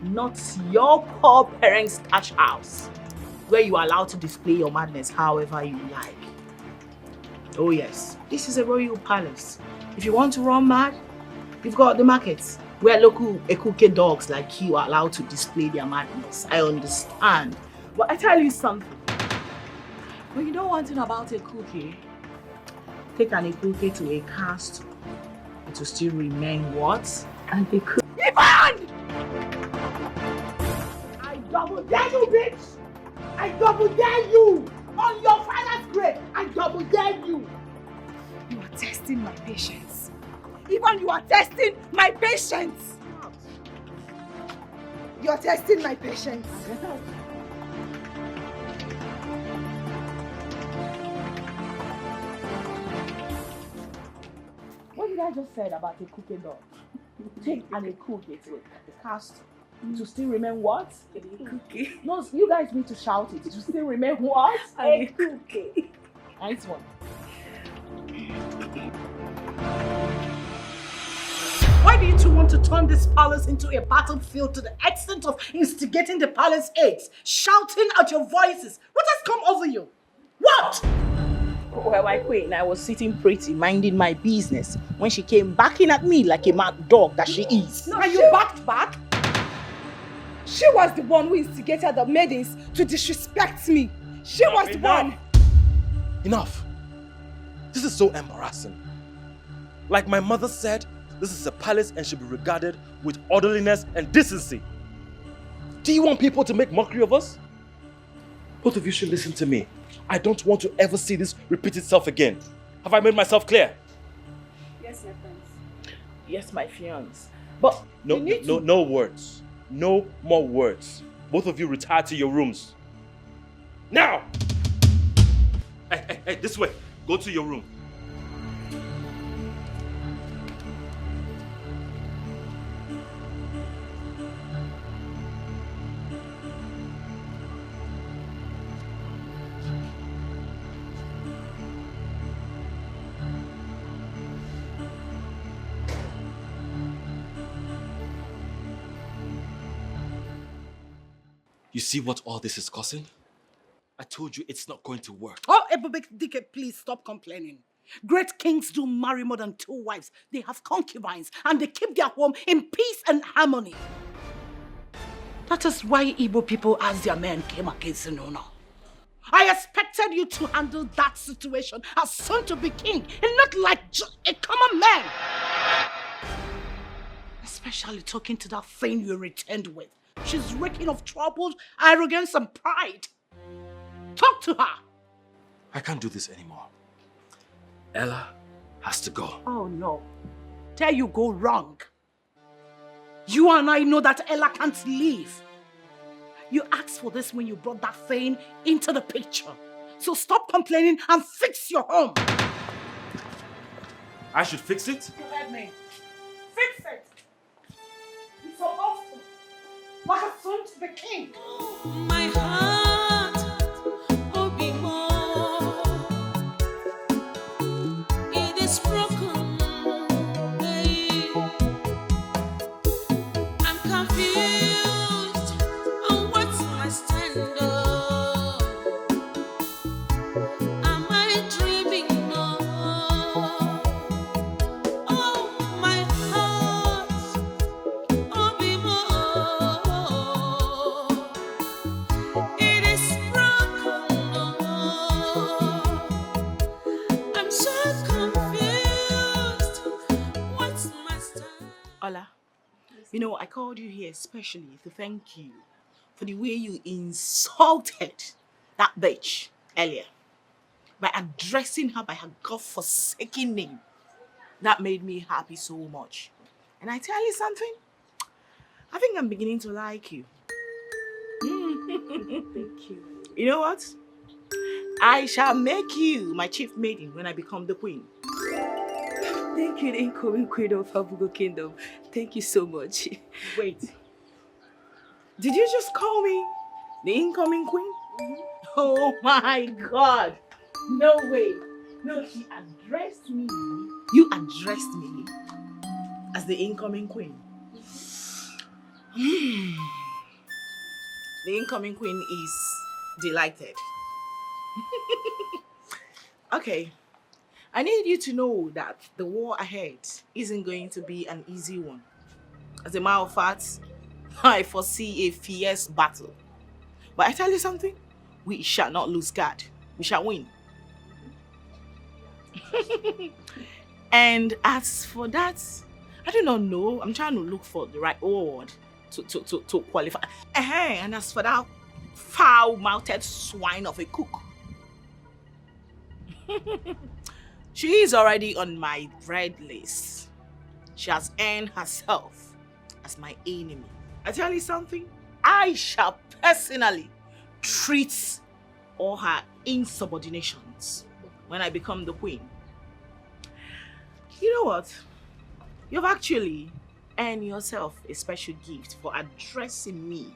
Not your poor parents' cash house, where you are allowed to display your madness however you like. Oh yes, this is a royal palace. If you want to run mad, you've got the markets, where local Ekuke dogs like you are allowed to display their madness. I understand. But I tell you something. When you know one thing about Ekuke, take an Ekuke to a castle, it will still remain what? And they could. Ivan! I double dare you, bitch! I double dare you! On your father's grave, I double dare you! You are testing my patience. Ivan, you are testing my patience! You are testing my patience. What did I just say about a cookie dog? Take an Ekuke to a castle. To still remain what? A cookie. No, you guys need to shout it. To still remain what? A cookie. Nice one. Why do you two want to turn this palace into a battlefield to the extent of instigating the palace aides, shouting out your voices? What has come over you? What? Well, my queen, I was sitting pretty, minding my business, when she came backing at me like a mad dog that she is. No, you backed back? She was the one who instigated the maidens to disrespect me. She was the one. Enough. This is so embarrassing. Like my mother said, this is a palace and should be regarded with orderliness and decency. Do you want people to make mockery of us? Both of you should listen to me. I don't want to ever see this repeat itself again. Have I made myself clear? Yes, my friends. Yes, my fiance. But no words. No more words. Both of you retire to your rooms. Now! Hey, this way. Go to your room. You see what all this is causing? I told you it's not going to work. Oh, Ebubedike, please stop complaining. Great kings do marry more than 2 wives. They have concubines and they keep their home in peace and harmony. That is why Igbo people, as their men, came against Sinona. I expected you to handle that situation as soon to be king and not like just a common man. Especially talking to that thing you returned with. She's reeking of trouble, arrogance, and pride. Talk to her. I can't do this anymore. Ella has to go. Oh no. There you go wrong. You and I know that Ella can't leave. You asked for this when you brought that thing into the picture. So stop complaining and fix your home. I should fix it? You heard me. Fix it. You're supposed to. Like a son to the king. My heart, Obi Mo, it is broken. I'm confused. You know, I called you here especially to thank you for the way you insulted that bitch earlier by addressing her by her godforsaken name. That made me happy so much. And I tell you something, I think I'm beginning to like you. Thank you. You know what? I shall make you my chief maiden when I become the queen. Thank you, the incoming queen of Abugo Kingdom. Thank you so much. Wait. Did you just call me the incoming queen? Oh my God. No way. No, she addressed me. You addressed me as the incoming queen. The incoming queen is delighted. Okay. I need you to know that the war ahead isn't going to be an easy one. As a matter of fact, I foresee a fierce battle. But I tell you something, we shall not lose guard. We shall win. And as for that, I do not know. I'm trying to look for the right word to qualify. And as for that foul-mouthed swine of a cook, she is already on my red list. She has earned herself as my enemy. I tell you something, I shall personally treat all her insubordinations when I become the queen. You know what? You've actually earned yourself a special gift for addressing me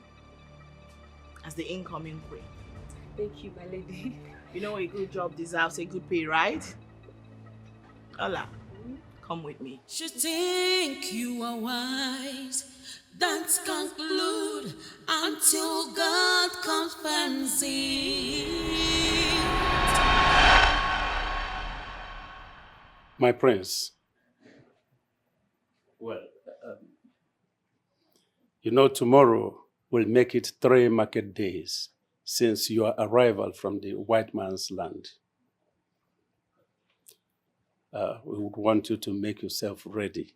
as the incoming queen. Thank you, my lady. You know a good job deserves a good pay, right? Ola, come with me. Should think you are wise. Don't conclude until God confirms it. My prince. Well, you know, tomorrow will make it 3 market days since your arrival from the white man's land. We would want you to make yourself ready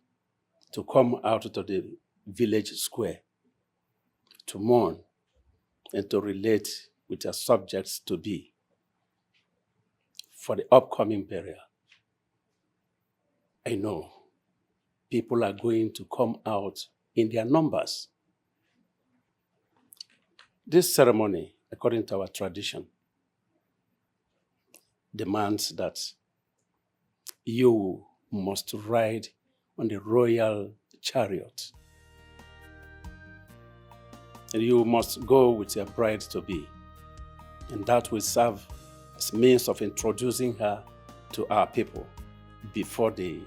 to come out to the village square to mourn and to relate with your subjects to be for the upcoming burial. I know people are going to come out in their numbers. This ceremony, according to our tradition, demands that you must ride on the royal chariot. And you must go with your bride-to-be. And that will serve as means of introducing her to our people before the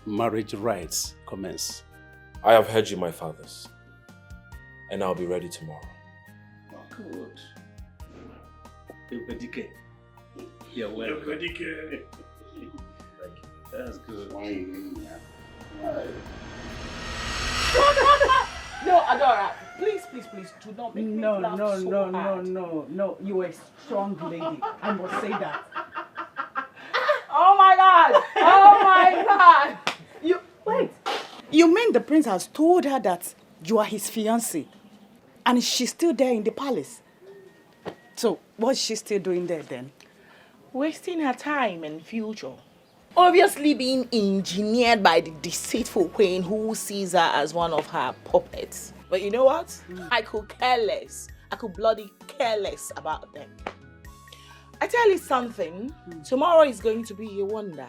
marriage rites commence. I have heard you, my fathers, and I'll be ready tomorrow. Good. You're welcome. That's good. No, Adora, please, do not make me laugh so hard. No. You are a strong lady. I must say that. Oh my God! Oh my God! Wait. You mean the prince has told her that you are his fiancée, and she's still there in the palace? So what's she still doing there then? Wasting her time and future. Obviously being engineered by the deceitful queen who sees her as one of her puppets. But you know what? I could care less. I could bloody care less about them. I tell you something, tomorrow is going to be a wonder.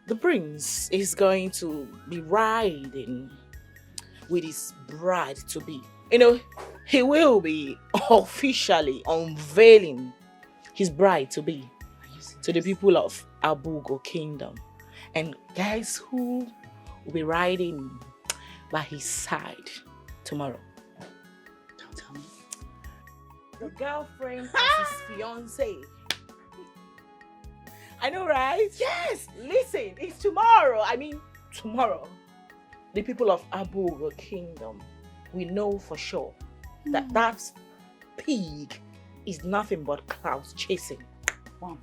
The prince is going to be riding with his bride-to-be. You know, he will be officially unveiling his bride-to-be to the people of Abugo Kingdom. And guys who will be riding by his side tomorrow? Don't tell me. The girlfriend of his fiancé. I know, right? Yes! Listen, it's tomorrow. I mean, tomorrow. The people of Abugo Kingdom, we know for sure that that pig is nothing but cloud chasing. Mom.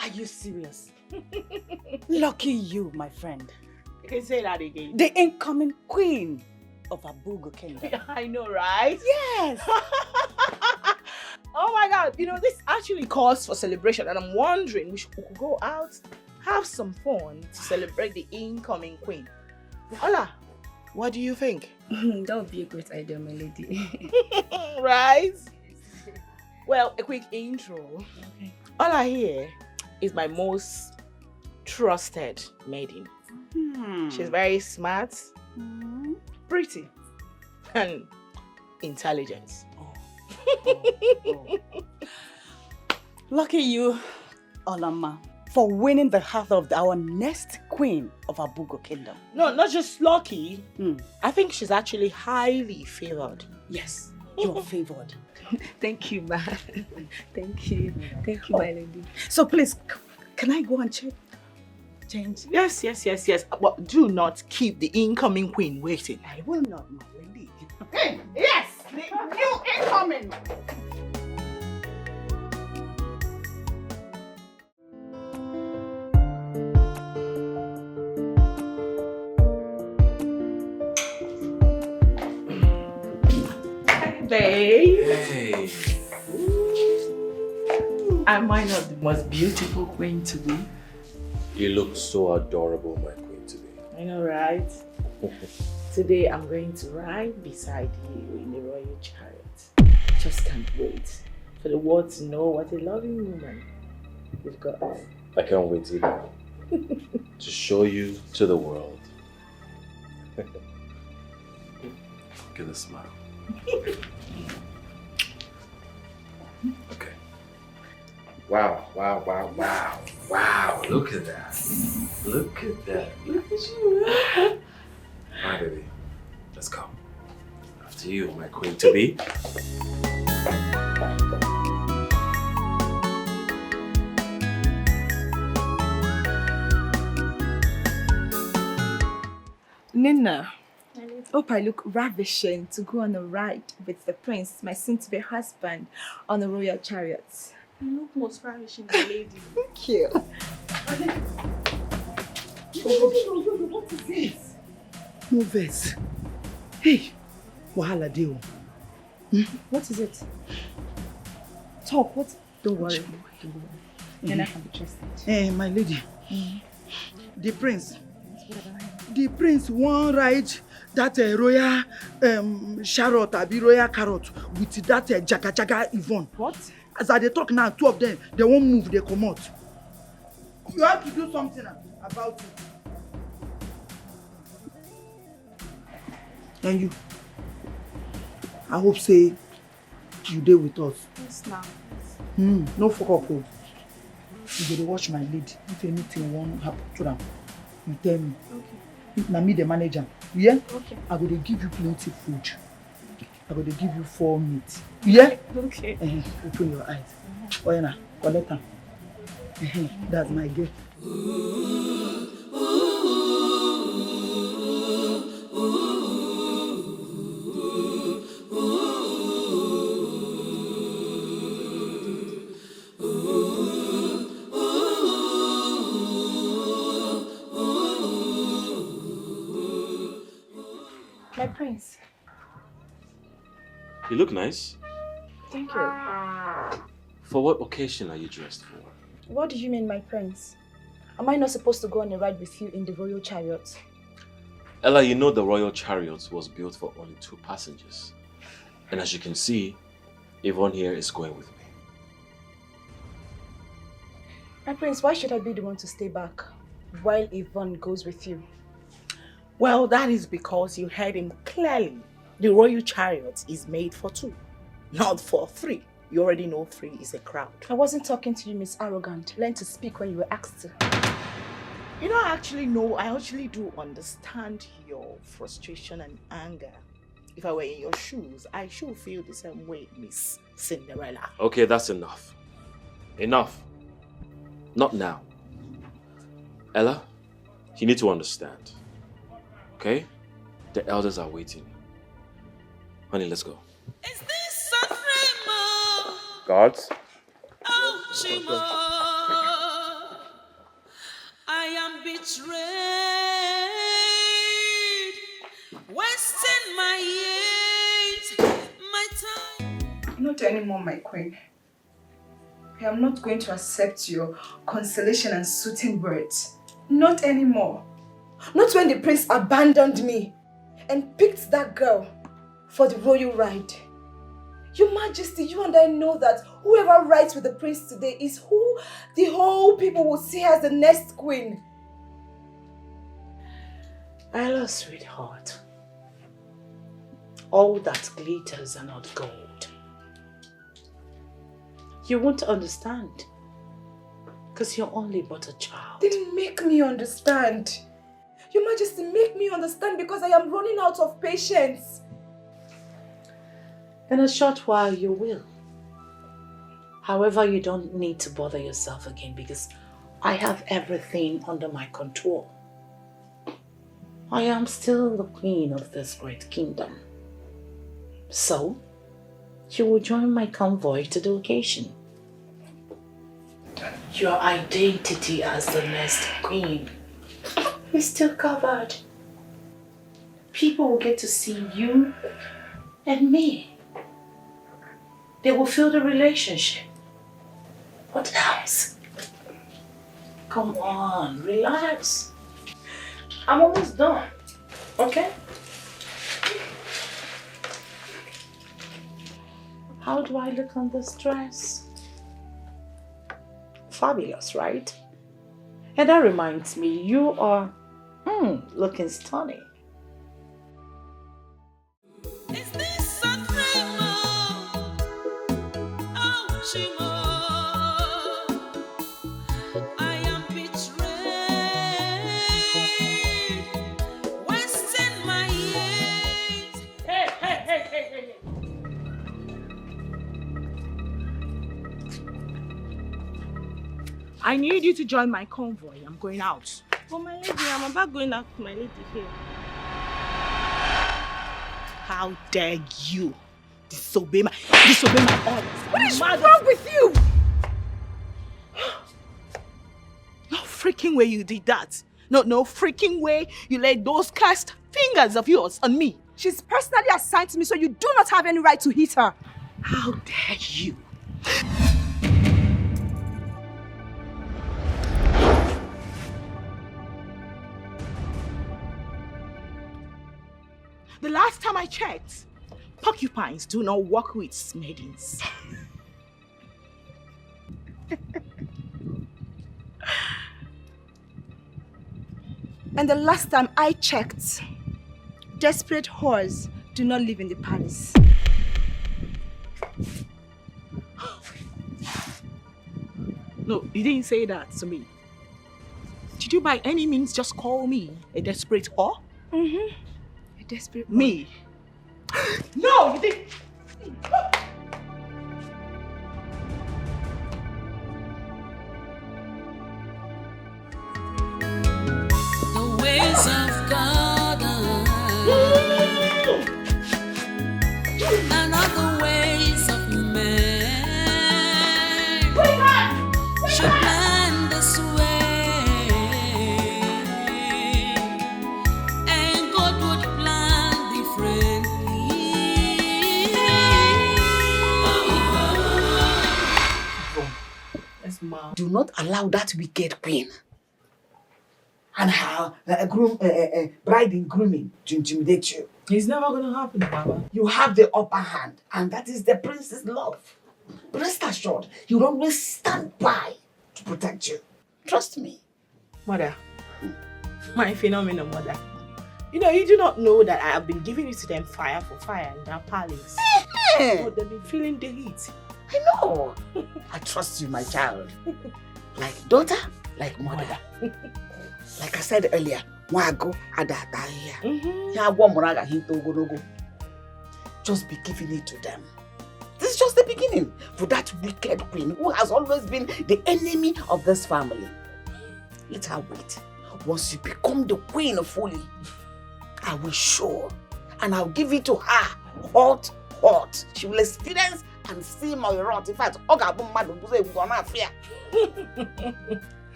Are you serious? Lucky you, my friend. Okay, say that again. The incoming queen of Abugo Kingdom. I know, right? Yes. Oh my God, this actually calls for celebration, and I'm wondering we could go out, have some fun to celebrate the incoming queen. Ola, what do you think? That would be a great idea, my lady. Right? Well, a quick intro. Okay. Ola here is my most trusted maiden. She's very smart, pretty, and intelligent. Lucky you, Olama, for winning the heart of our next queen of Abugo Kingdom. No, not just lucky. I think she's actually highly favored. Yes, you are favored. Thank you, ma. Thank you. Thank you, my lady. So please, can I go and change? Yes. But do not keep the incoming queen waiting. I will not, my lady. Hey, yes, the new incoming. Babe. Hey. Am I not the most beautiful queen to be? You look so adorable, my queen to be. I know, right? Today I'm going to ride beside you in the royal chariot. Just can't wait for the world to know what a loving woman you've got. I can't wait either to show you to the world. Give a smile. Okay. Wow. Look at that. Look at you. Alright, baby. Let's go. After you, my queen to be. Nina, hope I look ravishing to go on a ride with the prince, my soon-to-be husband, on a royal chariot. You look most ravishing, my lady. Thank you. What is this? No vex. Hey, wahala dey o. What is it? Talk, what? Don't worry. Nina can be trusted. My lady. The prince wan ride that royal chariot abi royal carrot with that jaga Yvonne. What? As I dey talk now, two of them, they won't move, they come out. You have to do something about it. And you, I hope say you dey with us. Yes, now. No fuck up. You go dey watch my lead. If anything won't happen to them, you tell me. Okay. If na me the manager, you hear? Okay. I go dey give you plenty food. I go dey give you 4 meat. You hear? Okay. Open your eyes. Oyana, collect am. That's my girl. My prince. You look nice. Thank you. For what occasion are you dressed for? What do you mean, my prince? Am I not supposed to go on a ride with you in the royal chariot? Ella, you know the royal chariot was built for only 2 passengers. And as you can see, Yvonne here is going with me. My prince, why should I be the one to stay back while Yvonne goes with you? Well, that is because you heard him clearly. The royal chariot is made for 2, not for 3. You already know 3 is a crowd. I wasn't talking to you, Miss Arrogant. Learn to speak when you were asked to. You know, I actually do understand your frustration and anger. If I were in your shoes, I should feel the same way, Miss Cinderella. Okay, that's enough. Enough. Not now. Ella, you need to understand. Okay? The elders are waiting. Honey, let's go. Is this a dream? Guards? Oh, Shimo, I am betrayed. Not anymore, my queen. I am not going to accept your consolation and soothing words. Not anymore. Not when the prince abandoned me and picked that girl for the royal ride. Your Majesty, you and I know that whoever rides with the prince today is who the whole people will see as the next queen. Ella, sweetheart, all that glitters are not gold. You won't understand, because you're only but a child. Then make me understand. Your Majesty, make me understand because I am running out of patience. In a short while, you will. However, you don't need to bother yourself again because I have everything under my control. I am still the queen of this great kingdom. So, you will join my convoy to the occasion. Your identity as the next queen is still covered. People will get to see you and me. They will feel the relationship. What else? Come on, relax. I'm almost done, okay? How do I look on this dress? Fabulous, right? And that reminds me, you are looking stunning. Is this a dream? Oh, Chimo, I am betrayed, wasting my years. Hey. I need you to join my convoy. I'm going out. But my lady, I'm about going out with my lady here. How dare you disobey my orders? What is wrong with you? No freaking way you did that. No freaking way you laid those cursed fingers of yours on me. She's personally assigned to me, so you do not have any right to hit her. How dare you? The last time I checked, porcupines do not walk with maidens. And the last time I checked, desperate whores do not live in the palace. No, you didn't say that to me. Did you by any means just call me a desperate whore? Mm-hmm. A desperate whore. Me? No, you didn't. The ways of God and other ways of man should plan this way, and God would plan differently. Yes, ma. Do not allow that wicked queen and her bride in grooming to intimidate you. It's never gonna happen, Baba. You have the upper hand, and that is the prince's love. Rest assured, he will always stand by to protect you. Trust me. Mother, my phenomenal mother. You know, you do not know that I have been giving it to them fire for fire in that palace. But they've been feeling the heat. I know. I trust you, my child. Like daughter, like mother. Like I said earlier, just be giving it to them. This is just the beginning for that wicked queen who has always been the enemy of this family. Let her wait. Once you become the queen fully, I will show and I'll give it to her hot. She will experience and see my wrath. In fact, I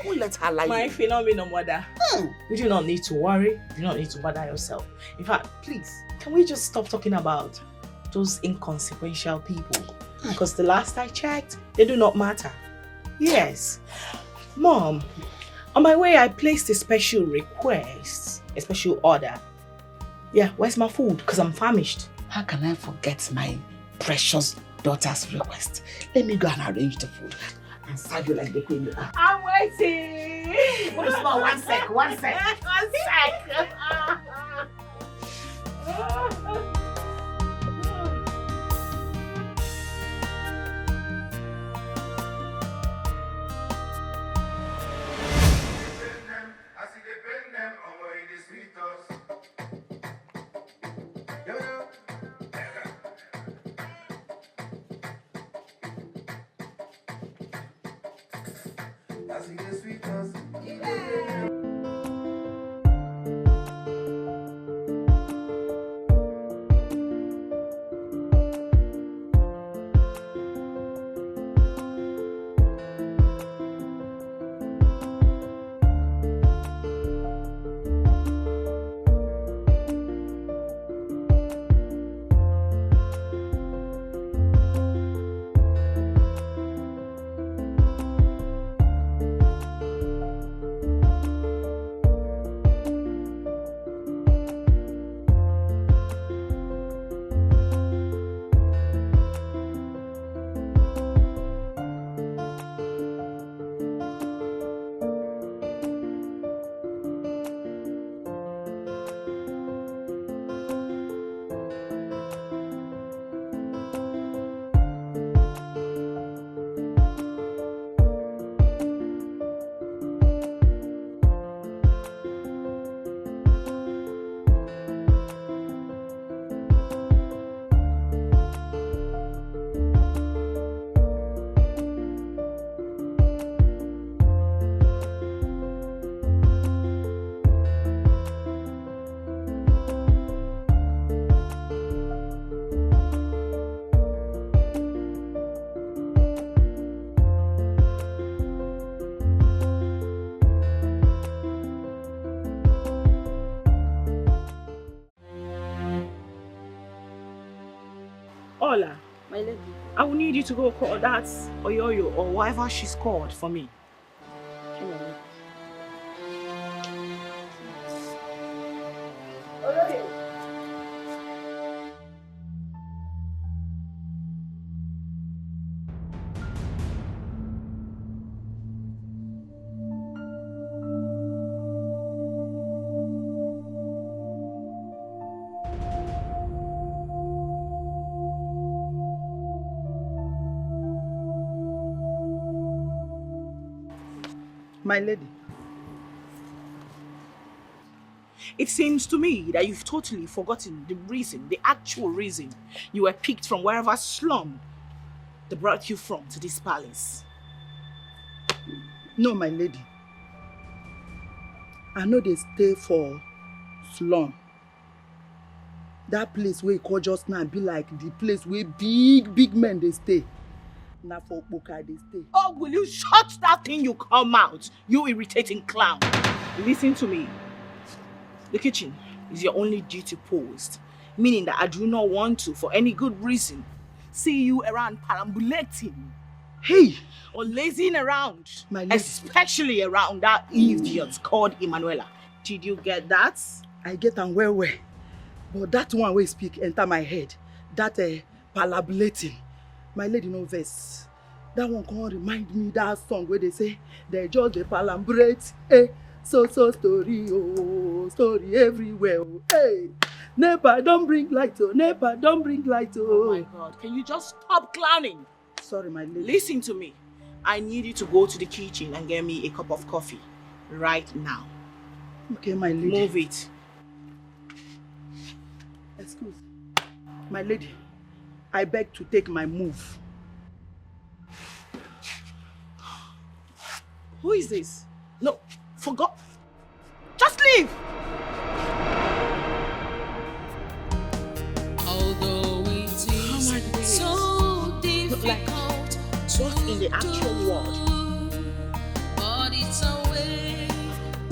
won't let her lie. My phenomenal mother. You do not need to worry. You do not need to bother yourself. In fact, please, can we just stop talking about those inconsequential people. Because the last I checked, they do not matter. Yes. Mom, on my way I placed a special request, a special order. Yeah, where's my food? Because I'm famished. How can I forget my precious daughter's request? Let me go and arrange the food and serve you like the queen you are. I'm waiting. What is small? One sec. One sec. Ola, my lady, I will need you to go call that Oyoyo or whatever she's called for me. My lady. It seems to me that you've totally forgotten the reason, the actual reason you were picked from wherever slum they brought you from to this palace. No, my lady. I know they stay for slum. That place where you call just now be like the place where big men they stay. Now for Boka they stay. Oh, will you shut that thing you come out, you irritating clown? Listen to me. The kitchen is your only duty post, meaning that I do not want to, for any good reason, see you around perambulating. Hey! Or lazing around, my especially around that idiot called Emanuela. Did you get that? I get am well. But that one way speak enter my head. That perambulating. My lady no verse. That one can remind me that song where they say they just the perambulate. So story, oh, story everywhere. Oh. Hey, Nepa don't bring light, oh, Nepa don't bring light, oh. Oh my God, can you just stop clowning? Sorry, my lady. Listen to me. I need you to go to the kitchen and get me a cup of coffee right now. Okay, my lady. Move it. Excuse. My lady, I beg to take my move. Who is this? No, forgot. Just leave! Although it is so difficult to in the actual world. But it's a way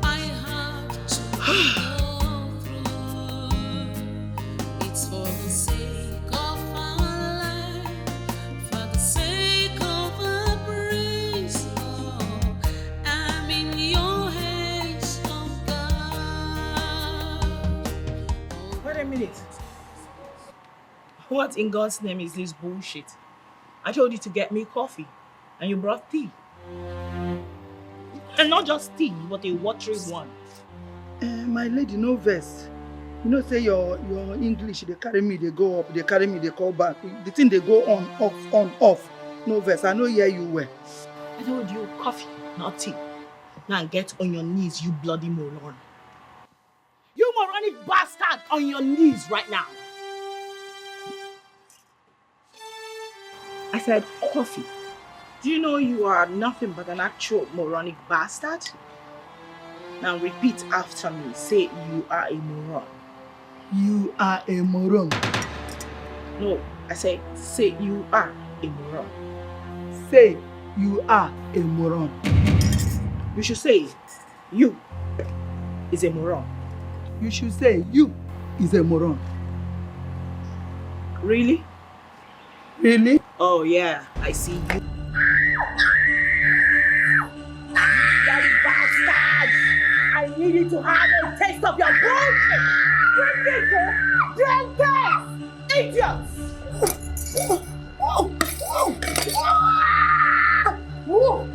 I have to go through. It's for the sake of What in God's name is this bullshit? I told you to get me coffee, and you brought tea. And not just tea, but a watery one. My lady, no verse. You know, say your English, they carry me, they go up, they carry me, they call back. The thing they go on, off. No verse. I know here you were. I told you coffee, not tea. Now get on your knees, you bloody moron. You moronic bastard, on your knees right now. I said coffee. Do you know you are nothing but an actual moronic bastard? Now repeat after me. Say you are a moron. You are a moron. No, I say you are a moron. Say you are a moron. You should say you is a moron. You should say you is a moron. Really? Really? Oh yeah, I see you. Bloody bastards! I need you to have a taste of your bullshit! Drink it! Idiots!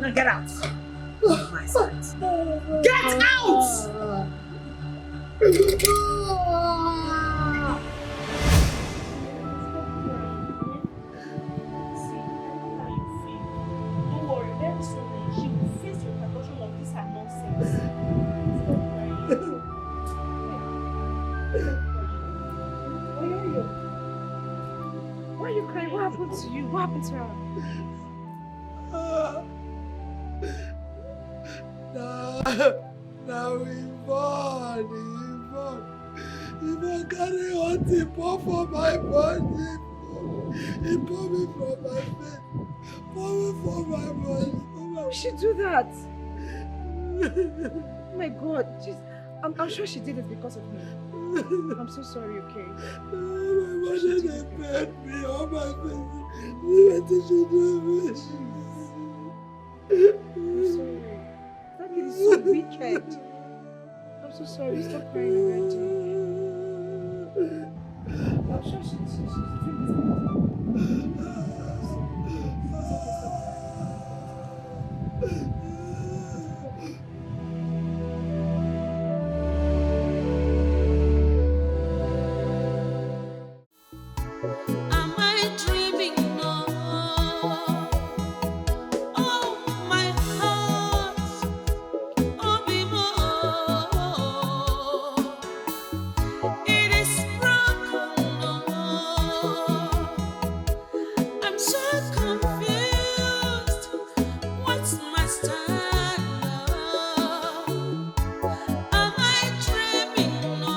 Now get out! Of my sight. Get out! Don't worry, very soon she will face your repercussion of this and nonsense. Why are you crying? What happened to you? What happened to her? Now we born. Carry on the pour for my body. He pour me from my face. Pour me from my body. Why she do that? Oh my God, I'm sure she did it because of me. I'm so sorry, okay? My mother, they paid me all my face. What did she do me? I'm sorry. That kid is so wicked. I'm so sorry. Stop crying already. I'm sure she's doing this. Am I dreaming now? Oh, my heart, oh, be more. It is broken now. I'm so confused. What's my stand now? Am I dreaming now?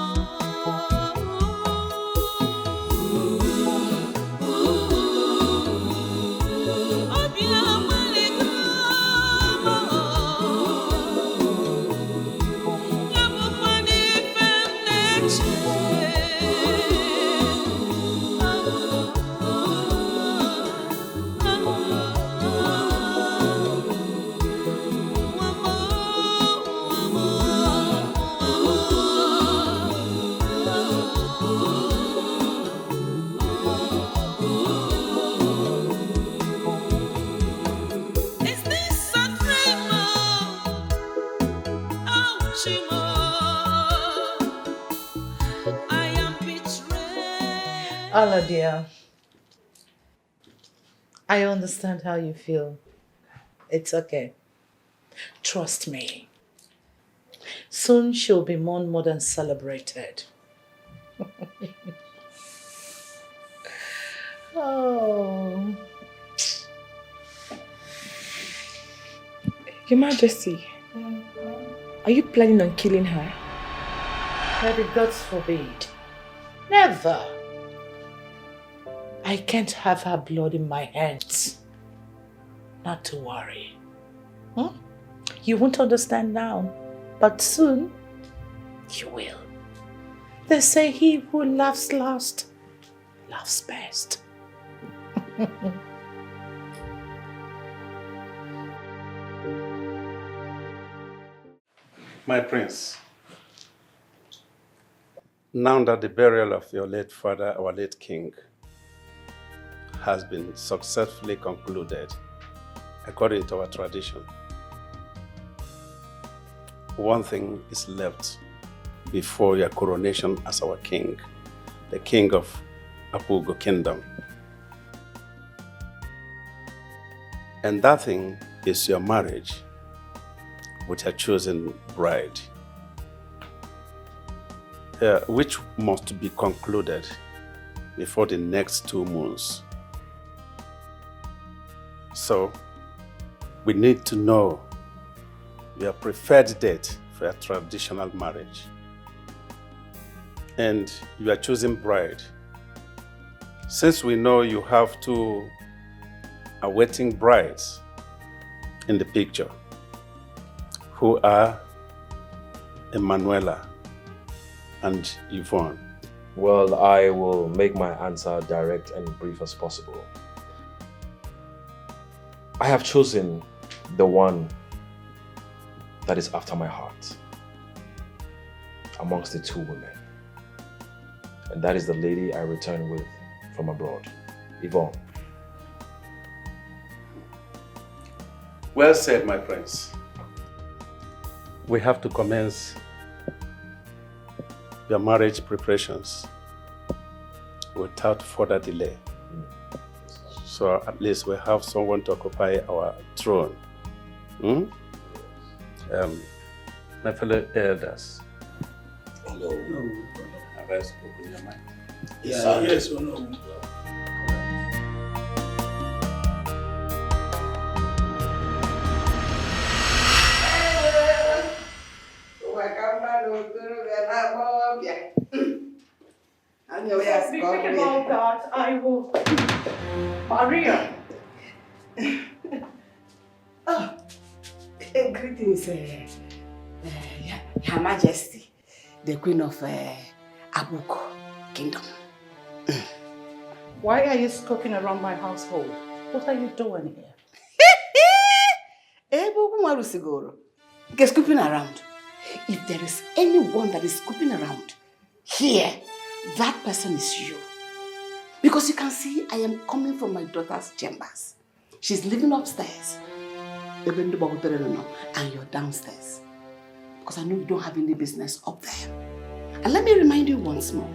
Is this a dream? Oh, Chimo, I am betrayed. Allah dear, I understand how you feel. It's okay. Trust me. Soon she'll be more than celebrated. Oh. Your Majesty, are you planning on killing her? May the gods forbid. Never. I can't have her blood in my hands. Not to worry. You won't understand now, but soon you will. They say he who laughs last laughs best. My prince, now that the burial of your late father, our late king, has been successfully concluded according to our tradition, one thing is left before your coronation as our king, the king of Abugo Kingdom. And that thing is your marriage with your chosen bride, which must be concluded before the next 2 moons. So, we need to know your preferred date for a traditional marriage and your chosen bride. Since we know you have 2 awaiting brides in the picture, who are Emanuela and Yvonne. Well, I will make my answer direct and brief as possible. I have chosen the one that is after my heart amongst the 2 women. And that is the lady I returned with from abroad, Yvonne. Well said, my friends. We have to commence your marriage preparations without further delay. So at least we have someone to occupy our throne. My fellow elders. Hello. Have I spoken your mind? Yes, no. Be quick about that. I will. Maria. Greetings, Her Majesty, the Queen of Abuko Kingdom. Why are you scoping around my household? What are you doing here? Scooping around. If there is anyone that is scooping around here, that person is you. Because you can see I am coming from my daughter's chambers. She's living upstairs. And you're downstairs. Because I know you don't have any business up there. And let me remind you once more.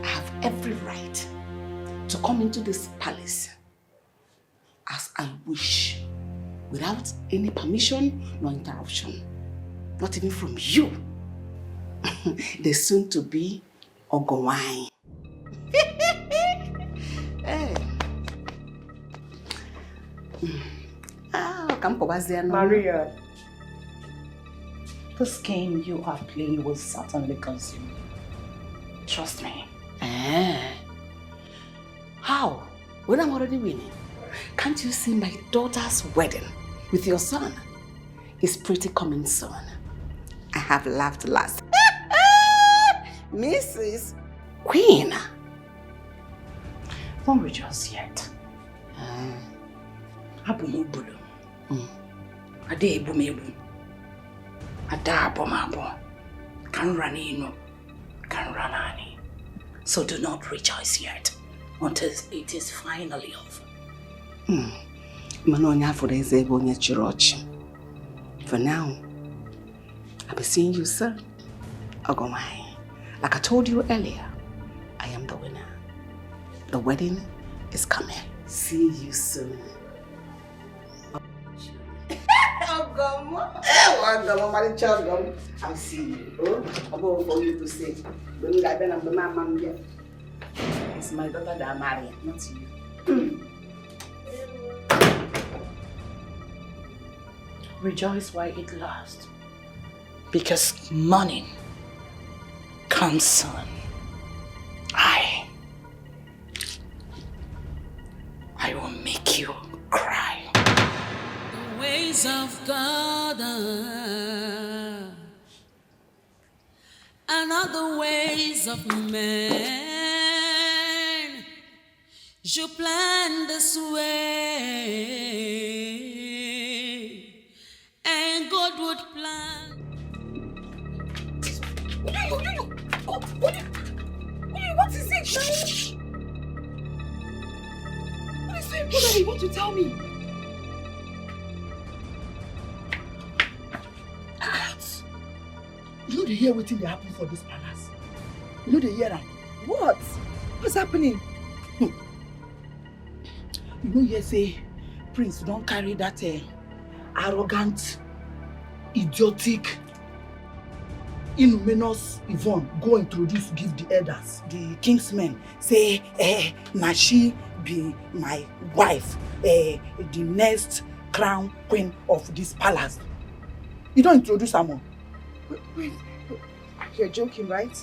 I have every right to come into this palace as I wish, without any permission nor interruption. Not even from you. The soon-to-be Ogowai. Hey. Maria, this game you are playing will certainly consume you. Trust me. How? When I'm already winning? Can't you see my daughter's wedding with your son is pretty coming soon? I have laughed last. Mrs. Queen. Don't rejoice yet. So do not rejoice yet until it is finally over. For now, I'll be seeing you, sir. Ogomai. Like I told you earlier, I am the winner. The wedding is coming. See you soon. I'll see you. I'm going for you to say. It's my daughter that I'm marrying, not you. Rejoice while it lasts. Because morning comes soon. I will make you cry. The ways of God are not the ways of man. You plan this way, and God would plan. What is it now? What are you want to tell me? You know they hear wetin dey happen for this palace? You know they hear am? What? What's happening? You know here say Prince don carry that arrogant, idiotic, inhumanous Yvonne go introduce give the elders, the king's men. Say na she be my wife, the next crown queen of this palace. You don't introduce am. Wait, you're joking, right?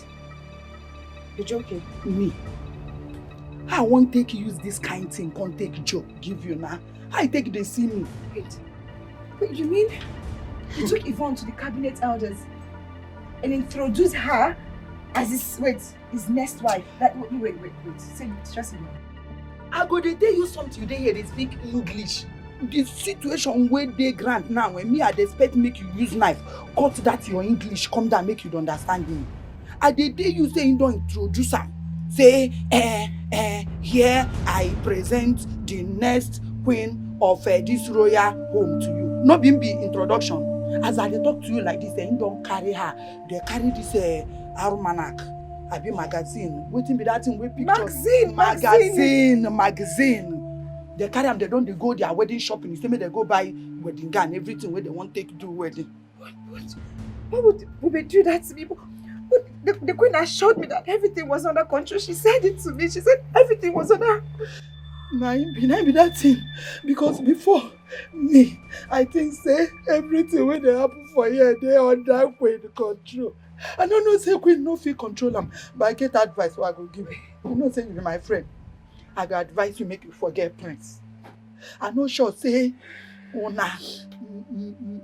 You're joking? Me? I won't take use this kind thing, can't take joke, give you now. I take they see me. Wait, you mean you took Yvonne to the cabinet elders and introduced her as his next wife? Wait. Say, trust me. I go they tell you something, you dey hear they speak English. The situation where they grant now, when me I dey expect make you use knife, cut that your English, come down, make you understand me. I dey you say you don't introduce am. Say, here I present the next queen of this royal home to you. No be introduction. As I dey talk to you like this, you don't carry her. They carry this almanac. I be magazine. Waiting be that thing with pictures. Magazine. They carry them, they go their wedding shopping. Instead, they go buy wedding gown, everything where they want to take do wedding. Why would they do that to me? But the queen assured me that everything was under control. She said it to me. She said everything was under. Nah, be that thing. Because before me, I think say everything when they happen for here, they under queen control. I don't know say queen no fit control them, but I get advice what I go give you. You know say you be my friend. I go advise you make you forget Prince. I no sure say una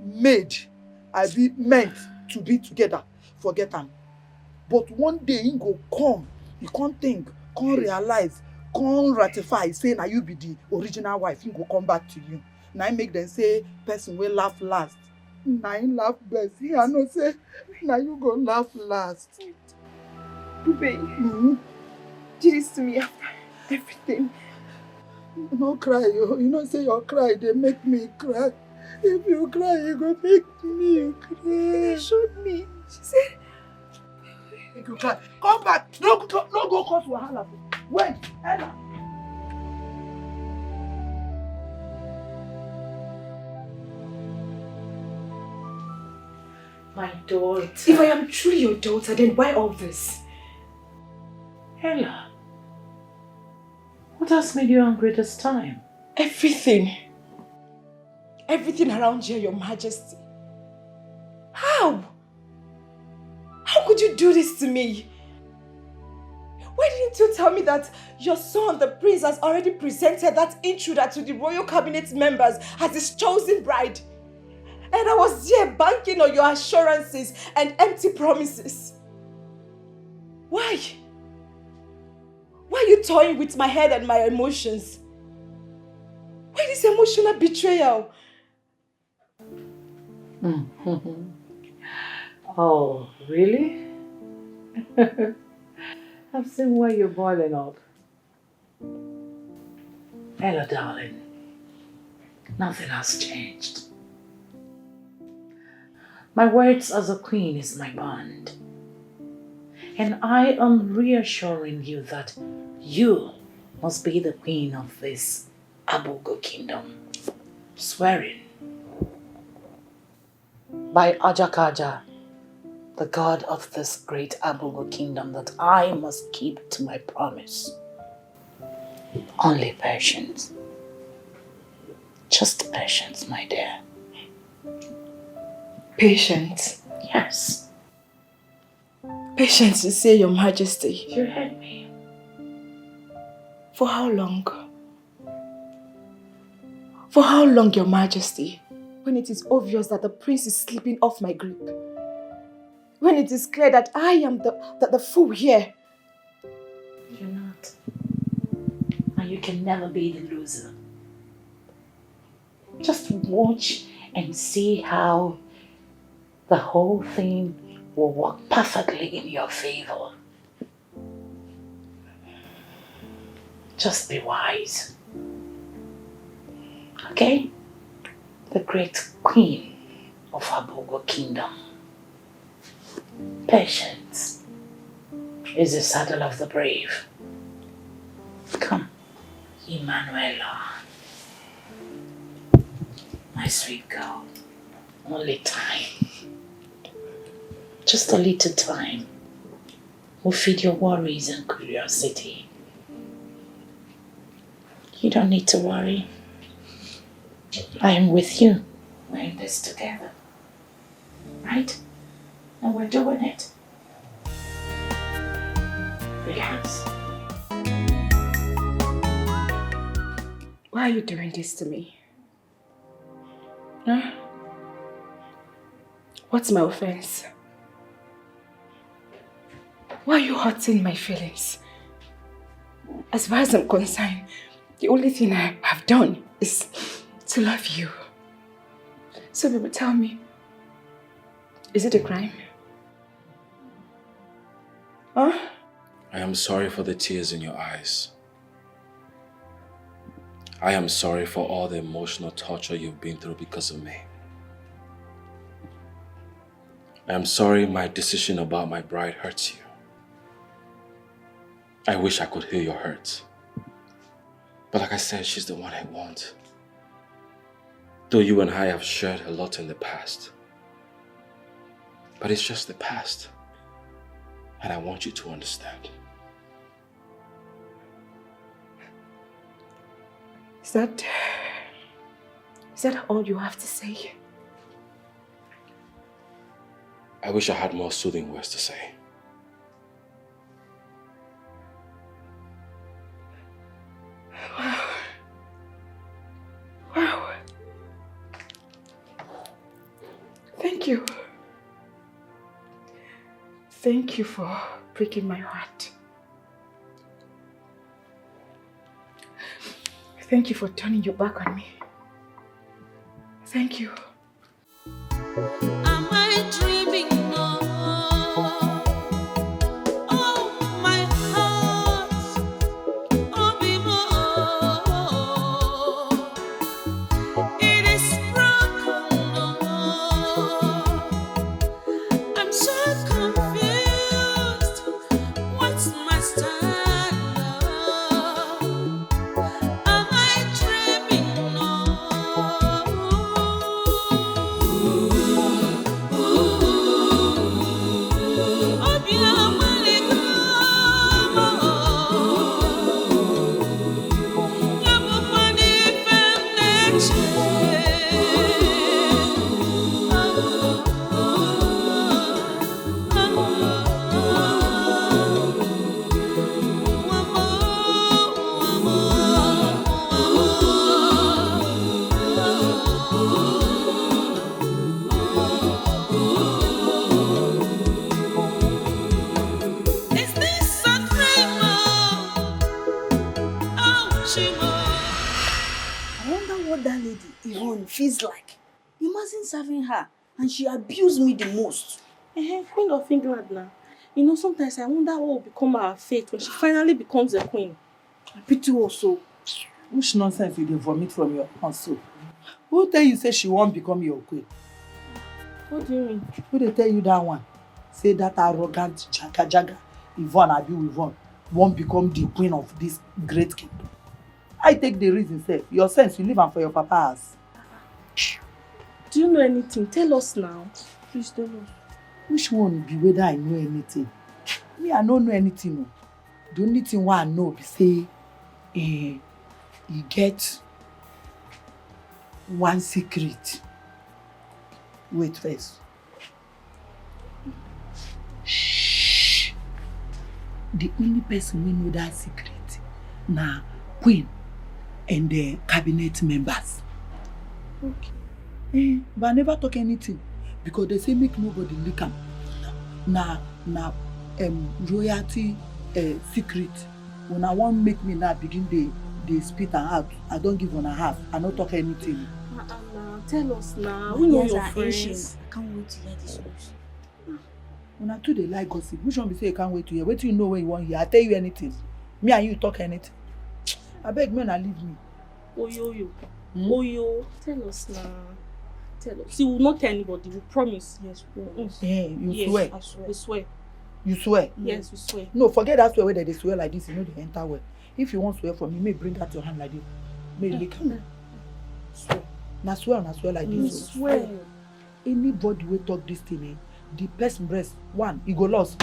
made I be meant to be together. Forget am. But one day he go come, he can't think, can't realize, can't ratify, say now you be the original wife, he go come back to you. Now make them say person will laugh last. Now he laugh best. He I know say now you go laugh last. Bube, do this to me after everything. No cry, you know say your cry, they make me cry. If you cry, you go make me cry. She showed me. She said, make you cry. Come back. No go cause wahala. Wait, Ella. My daughter. If I am truly your daughter, then why all this? Ella, what has made you angry this time? Everything. Everything around here, Your Majesty. How? How could you do this to me? Why didn't you tell me that your son, the prince, has already presented that intruder to the royal cabinet members as his chosen bride? And I was here banking on your assurances and empty promises. Why? Why are you toying with my head and my emotions? Why this emotional betrayal? Oh, really? I've seen why you're boiling up. Ella, darling, nothing has changed. My words as a queen is my bond. And I am reassuring you that you must be the queen of this Abugo kingdom. Swearing by Ajakaja, the god of this great Abugo kingdom, that I must keep to my promise. Only patience. Just patience, my dear. Patience? Yes. Patience, you say, Your Majesty. You heard me. For how long? For how long, Your Majesty? When it is obvious that the prince is slipping off my grip. When it is clear that I am the fool here. You're not. And you can never be the loser. Just watch and see how the whole thing will work perfectly in your favor. Just be wise. Okay? The great queen of Abogo Kingdom. Patience is the saddle of the brave. Come, Emanuela. My sweet girl. Only time. Just a little time will feed your worries and curiosity. You don't need to worry. I am with you. We're in this together. Right? And we're doing it. Relax. Why are you doing this to me? Huh? What's my offense? Why are you hurting my feelings? As far as I'm concerned, the only thing I have done is to love you. So baby, tell me, is it a crime? Huh? I am sorry for the tears in your eyes. I am sorry for all the emotional torture you've been through because of me. I am sorry my decision about my bride hurts you. I wish I could heal your hurt. But like I said, she's the one I want. Though you and I have shared a lot in the past. But it's just the past. And I want you to understand. Is that all you have to say? I wish I had more soothing words to say. Wow. Thank you. Thank you for breaking my heart. Thank you for turning your back on me. Thank you. Am I dreaming now? Oh, my heart, oh, be more. It is broken now. I'm so confused. What's my stand now? Am I dreaming now? I wonder what that lady, Yvonne, feels like. Imagine serving her and she abused me the most. Queen of England now. You know, sometimes I wonder what will become her fate when she finally becomes a queen. I pity also. Which nonsense you dey vomit from your mouth so? Who tell you say she won't become your queen? What do you mean? Who dey tell you that one? Say that arrogant jaga Yvonne Abi Yvonne won't become the queen of this great kingdom. I take the reason, say your sense you leave am for your papa house. Do you know anything? Tell us now. Please tell us. Which one be whether I know anything? Me, I don't know anything. No. The only thing I know be say, he get one secret. Wait first. Shh. The only person who know that secret na Queen and the cabinet members. Okay. But I never talk anything because they say make nobody leak am. Na royalty secret. When I want make me now begin they spit and out. I don't give on a half. I don't talk anything. Tell us now. We know your friends. I can't wait to hear this news. When I too they like gossip, which one be say you can't wait to hear? Wait till you know when you want hear. I tell you anything. Me and you talk anything. I beg men and leave me. Oh yo. Oyo, tell us now. Tell us. See, we will not tell anybody. We promise. Yes, we will. You swear? I swear. We swear. You swear? Yes, we swear. No, forget that swear where they swear like this, you know they enter well. If you want swear from me, may bring out your hand like this. May lick am. Swear. Now swear like this. Swear. Anybody will talk this thing, the person breast, one, he go lost.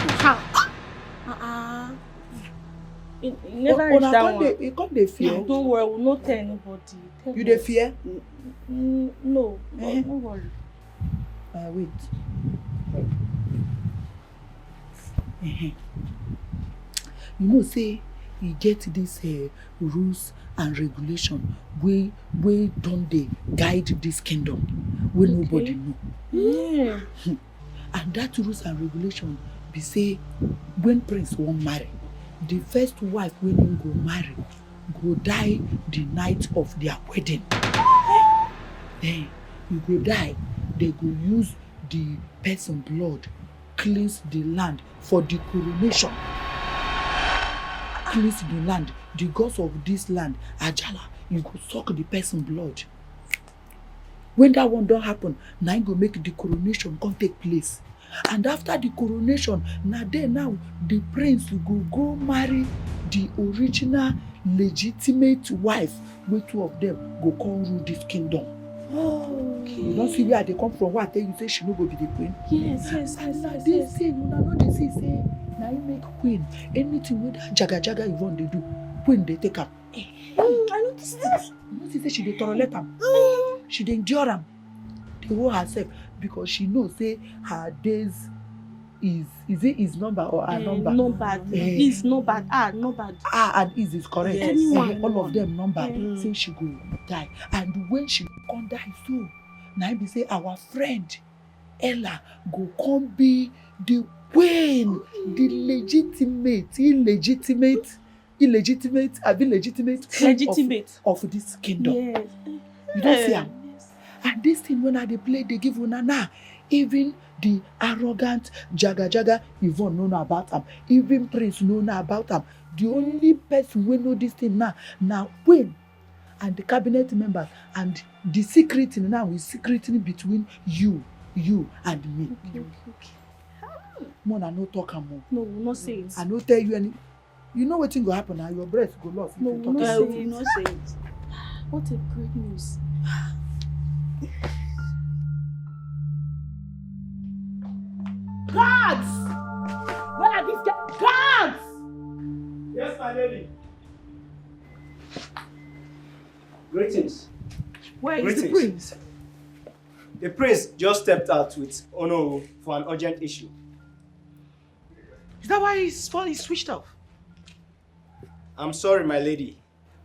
It never reach that one. You come dey fear. Don't worry, we'll not tell anybody. You dey fear? No, don't worry. Wait. You know, say you get this rules and regulation wey don dey guide this kingdom wey nobody know. Yeah. And that rules and regulation be say when prince wan marry, the first wife wey him go marry go die the night of their wedding. Then you go die, they go use the person blood cleanse the land for the coronation. Cleanse the land, the gods of this land, Ajala, you go suck the person blood. When that one don't happen, now you go make the coronation come take place. And after the coronation, now the prince will go marry the original legitimate wife, where two of them go come rule this kingdom. Okay. You don't see where they come from. What I tell you, say she no go be the queen. Yes. This thing, you know they see say now you make queen. Anything with that jaga Yvonne they do, queen they take up. I noticed this. You know say she dey tolerate am. She dey endure am. Dey hold herself because she knows say her days is it his number or her number? No bad. Is no bad. No bad. And is correct. Yes. Anyone. All of them number. Say she go die. And when she come die so, now be say our friend Ella go come be the queen, the illegitimate queen of this kingdom. Yes. You don't see am? Yes. And this thing when they play, they give una now. Even the arrogant jaga Yvonne know about them. Even Prince know about them. The only person who know this thing now queen and the cabinet members, and the secret now is secret between you and me. Okay. Mona no talk am more. No, we'll not say it. I no tell you any. You know what thing go happen now? Your breast go lost. No, we'll not say it. What a great news. Guards! Where are these guards? Yes, my lady. Greetings. Where is the prince? The prince just stepped out with Ono for an urgent issue. Is that why his phone is switched off? I'm sorry, my lady.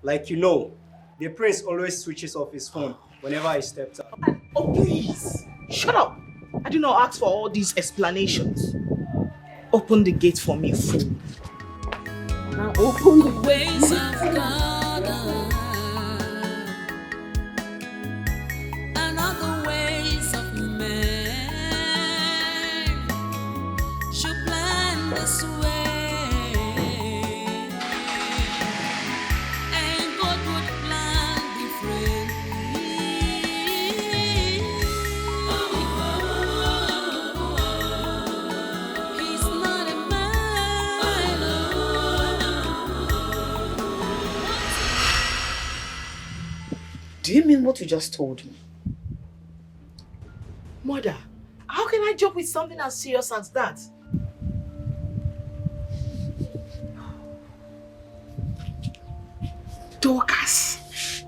Like you know, the prince always switches off his phone whenever he steps out. Oh, please! Shut up! I did not ask for all these explanations. Open the gate for me, fool. Now open the ways of God and not the ways of man should plan this way, and God would plan differently. He's not a man. Do you mean what you just told me? Mother, How can I joke with something as serious as that? Dorcas,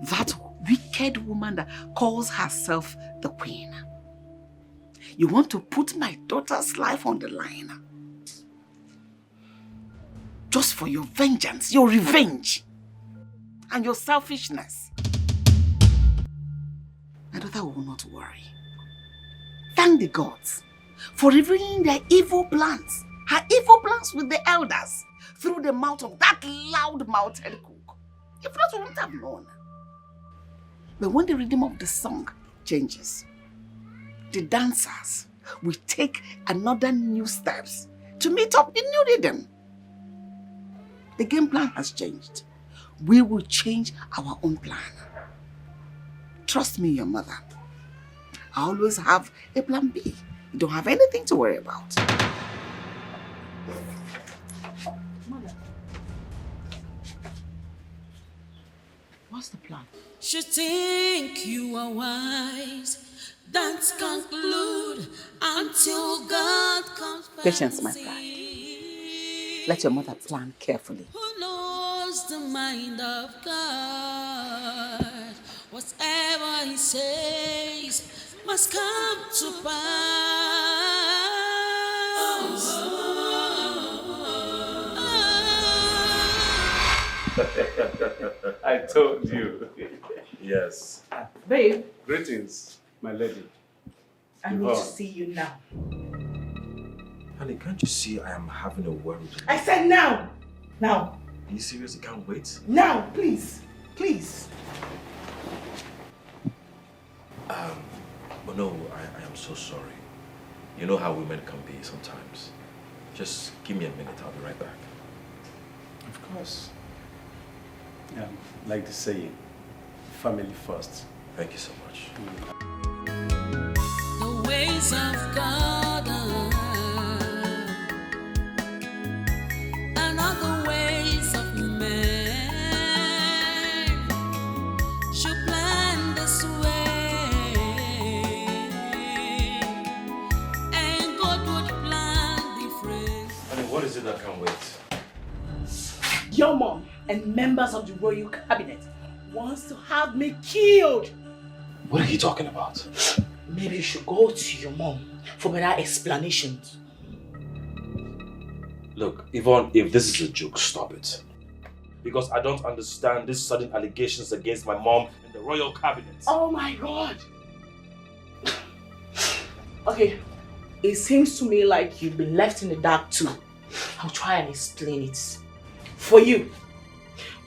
that wicked woman that calls herself the queen. You want to put my daughter's life on the line? Just for your vengeance, your revenge, and your selfishness. My daughter will not worry. Thank the gods for revealing their evil plans, her evil plans with the elders, through the mouth of that loud-mouthed cook. If not, we wouldn't have known. But when the rhythm of the song changes, the dancers will take another new steps to meet up the new rhythm. The game plan has changed. we will change our own plan. Trust me, your mother. I always have a plan B. You don't have anything to worry about. Mother. What's the plan? Should think you are wise. Don't conclude until God comes. Patience, my friend. Let your mother plan carefully. Who knows the mind of God? Whatever He says must come to pass. I told you. Yes. Babe. Greetings, my lady. I need to see you now. Honey, can't you see I am having a worried day? I said now! Now! Are you serious? You can't wait? Now, please! Please! But no, I am so sorry. You know how women can be sometimes. Just give me a minute, I'll be right back. Of course. Yeah, like the saying, family first. Thank you so much. The ways of God are not the ways of man. Should plan this way, and God would plan different. Honey, what is it that can't wait? Your mom and members of the royal cabinet wants to have me killed. What are you talking about? Maybe you should go to your mom for better explanations. Look, Yvonne, if this is a joke, stop it. Because I don't understand these sudden allegations against my mom in the royal cabinet. Oh my God! Okay, it seems to me like you've been left in the dark too. I'll try and explain it. For you,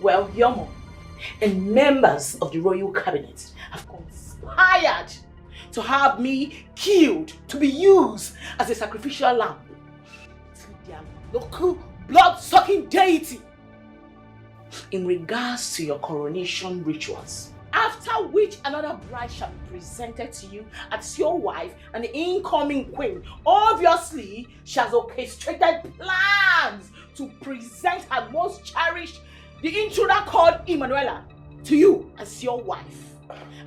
well, your mom and members of the royal cabinet have conspired to have me killed to be used as a sacrificial lamb to their local blood-sucking deity in regards to your coronation rituals. After which another bride shall be presented to you as your wife, and the incoming queen obviously she has orchestrated plans to present her most cherished, the intruder called Emanuela, to you as your wife.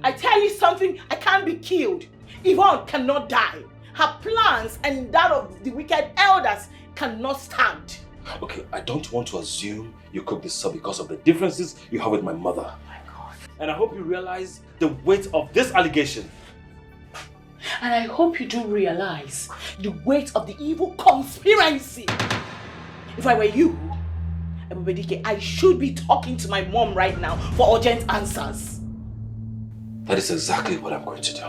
I tell you something, I can't be killed. Yvonne cannot die. Her plans and that of the wicked elders cannot stand. Okay, I don't want to assume you cooked this up because of the differences you have with my mother. Oh my God. And I hope you realize the weight of this allegation. And I hope you do realize the weight of the evil conspiracy. If I were you, I should be talking to my mom right now for urgent answers. That is exactly what I'm going to do.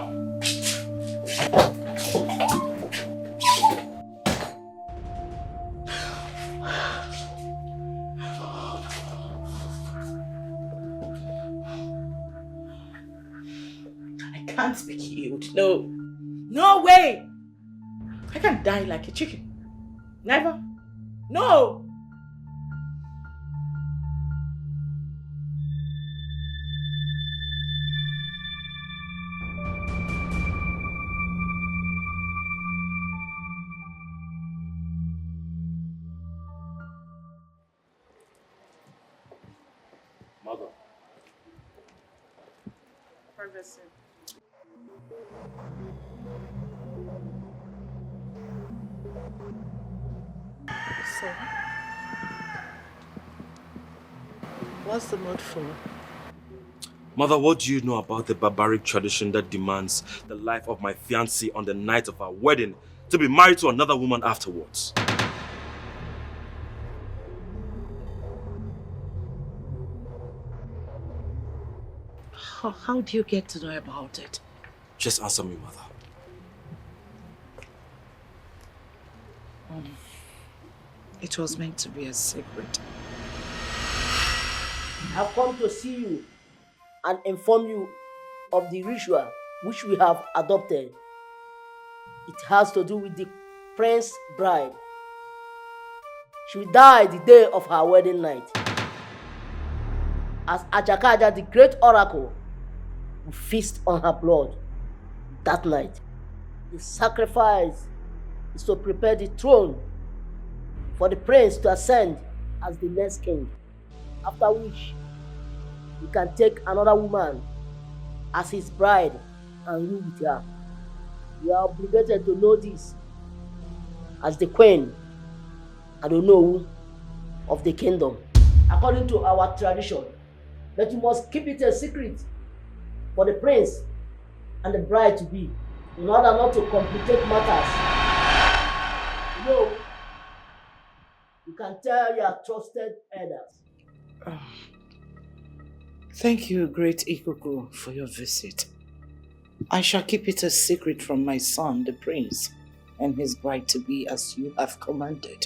I can't be killed. No. No way! I can't die like a chicken. Never. No! Mother. Privacy. So, what's the mood for? Mother, what do you know about the barbaric tradition that demands the life of my fiancé on the night of our wedding to be married to another woman afterwards? How do you get to know about it? Just answer me, Mother. It was meant to be a secret. I've come to see you and inform you of the ritual which we have adopted. It has to do with the prince bride. She will die the day of her wedding night. as Ajakaja, the great oracle, will feast on her blood that night. The sacrifice is to prepare the throne for the prince to ascend as the next king, after which he can take another woman as his bride and rule with her. You are obligated to know this as the queen and Onowu of the kingdom, according to our tradition. But you must keep it a secret for the prince and the bride to be, in order not to complicate matters. You can tell your trusted elders. Thank you, great Ikuku, for your visit. I shall keep it a secret from my son, the prince, and his bride-to-be, as you have commanded.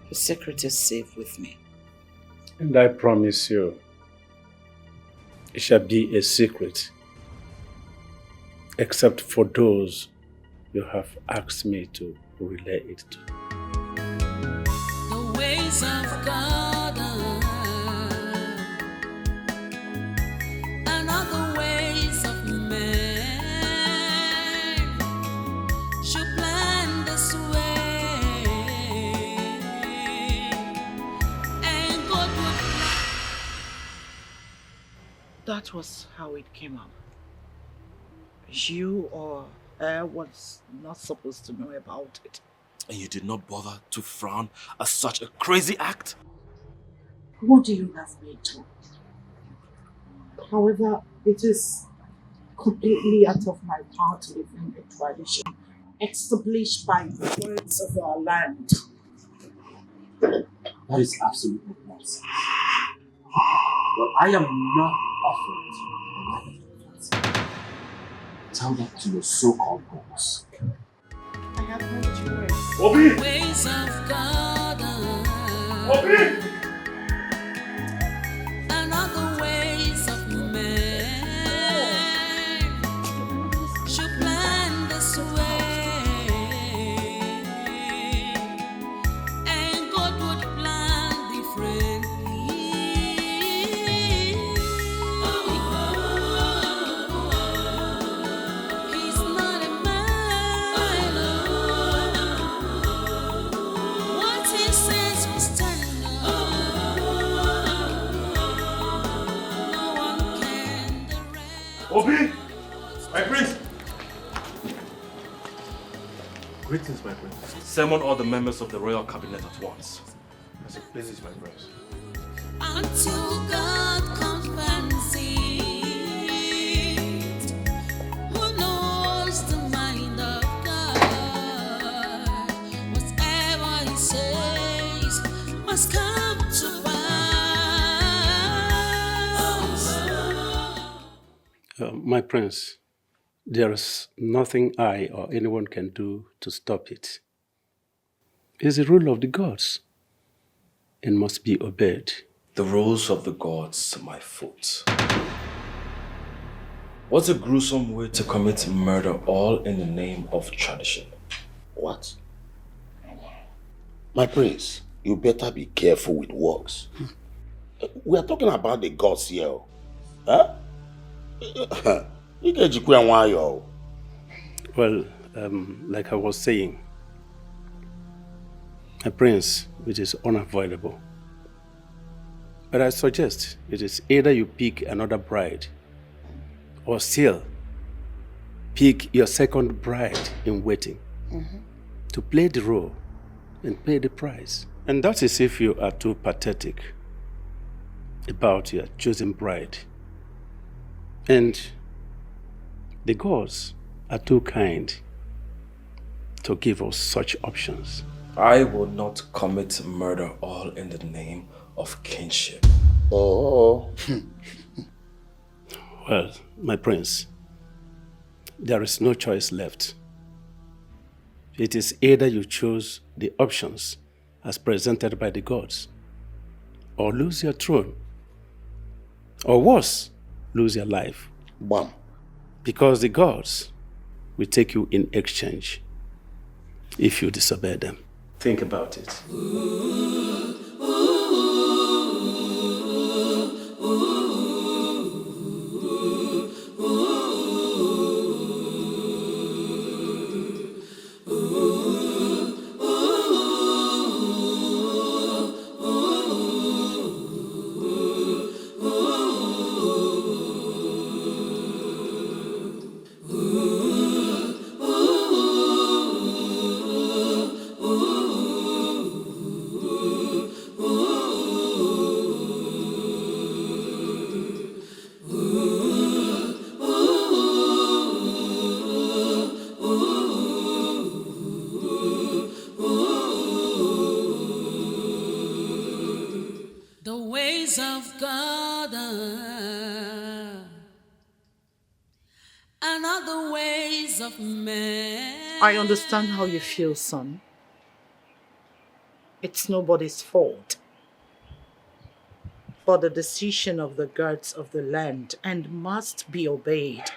The secret is safe with me. And I promise you, it shall be a secret, except for those you have asked me to relay it to. The ways of God and not the ways of men should plan this way, and God would. That was how it came up. You or I was not supposed to know about it. And you did not bother to frown at such a crazy act? What do you have me to? However, it is completely out of my power to defend a tradition established by the words of our land. That is absolutely nonsense. But I am not offering to. Tell that to your so-called gods. I have no choice. Obi! Ways of God Obi! and not the ways of men should plan this way, and God would plan differently. He's not a man. What he says will stand. No one can direct. Obi! My prince! Greetings, my prince. Summon all the members of the royal cabinet at once. As it pleases, my prince. Until God comes fancy, who knows the mind of God? Whatever he says must come to pass. My prince, there is nothing I or anyone can do to stop it. It's the rule of the gods and must be obeyed. The rules of the gods, my foot. What's a gruesome way to commit murder all in the name of tradition? What? My prince, you better be careful with words. We are talking about the gods here. Huh? Well, like I was saying, my prince, it is unavoidable. But I suggest it is either you pick another bride, or still pick your second bride in waiting to play the role and pay the price. And that is if you are too pathetic about your chosen bride. And the gods are too kind to give us such options. I will not commit murder all in the name of kinship. Oh. Well, my prince, there is no choice left. It is either you choose the options as presented by the gods, or lose your throne, or worse, lose your life. Bam. Because the gods will take you in exchange if you disobey them. Think about it. God and not the ways of men. I understand how you feel, son. It's nobody's fault. But the decision of the gods of the land and must be obeyed.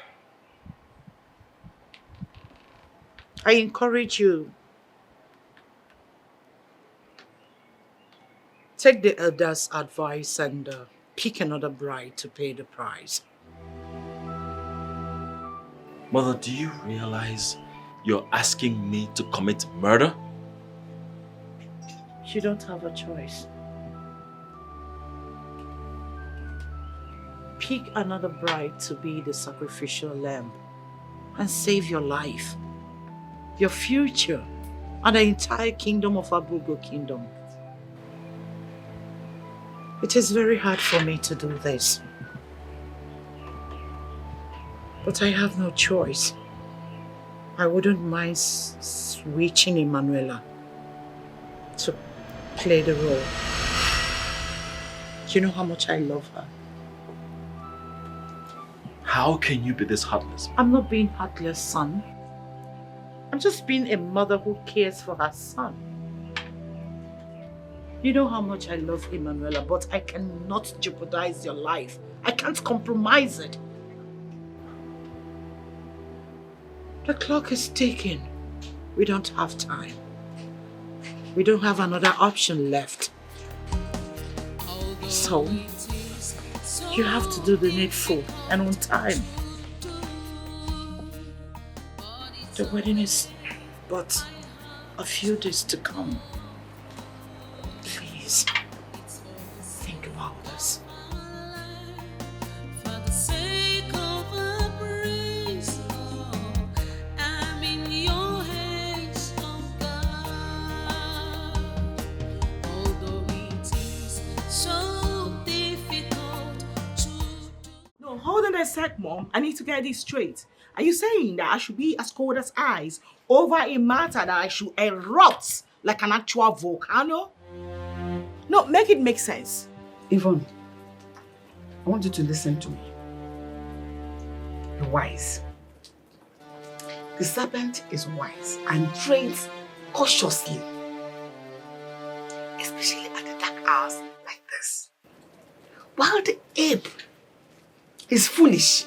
I encourage you, take the elders' advice and pick another bride to pay the price. Mother, do you realize you're asking me to commit murder? You don't have a choice. Pick another bride to be the sacrificial lamb and save your life, your future, and the entire kingdom of Abugo Kingdom. It is very hard for me to do this, but I have no choice. I wouldn't mind switching Emanuela to play the role. You know how much I love her. How can you be this heartless? I'm not being heartless, son. I'm just being a mother who cares for her son. You know how much I love Emanuela, but I cannot jeopardize your life. I can't compromise it. The clock is ticking. We don't have time. We don't have another option left. So, you have to do the needful and on time. The wedding is but a few days to come. Please, think about this. For the sake of a praise, Lord, I'm in your hands, oh God. Although it is so difficult to No, hold on a sec, Mom. I need to get this straight. Are you saying that I should be as cold as ice over a matter that I should erupt like an actual volcano? No, make it make sense. Yvonne, I want you to listen to me. You're wise. The serpent is wise and treads cautiously, especially at the dark hours like this. While the ape is foolish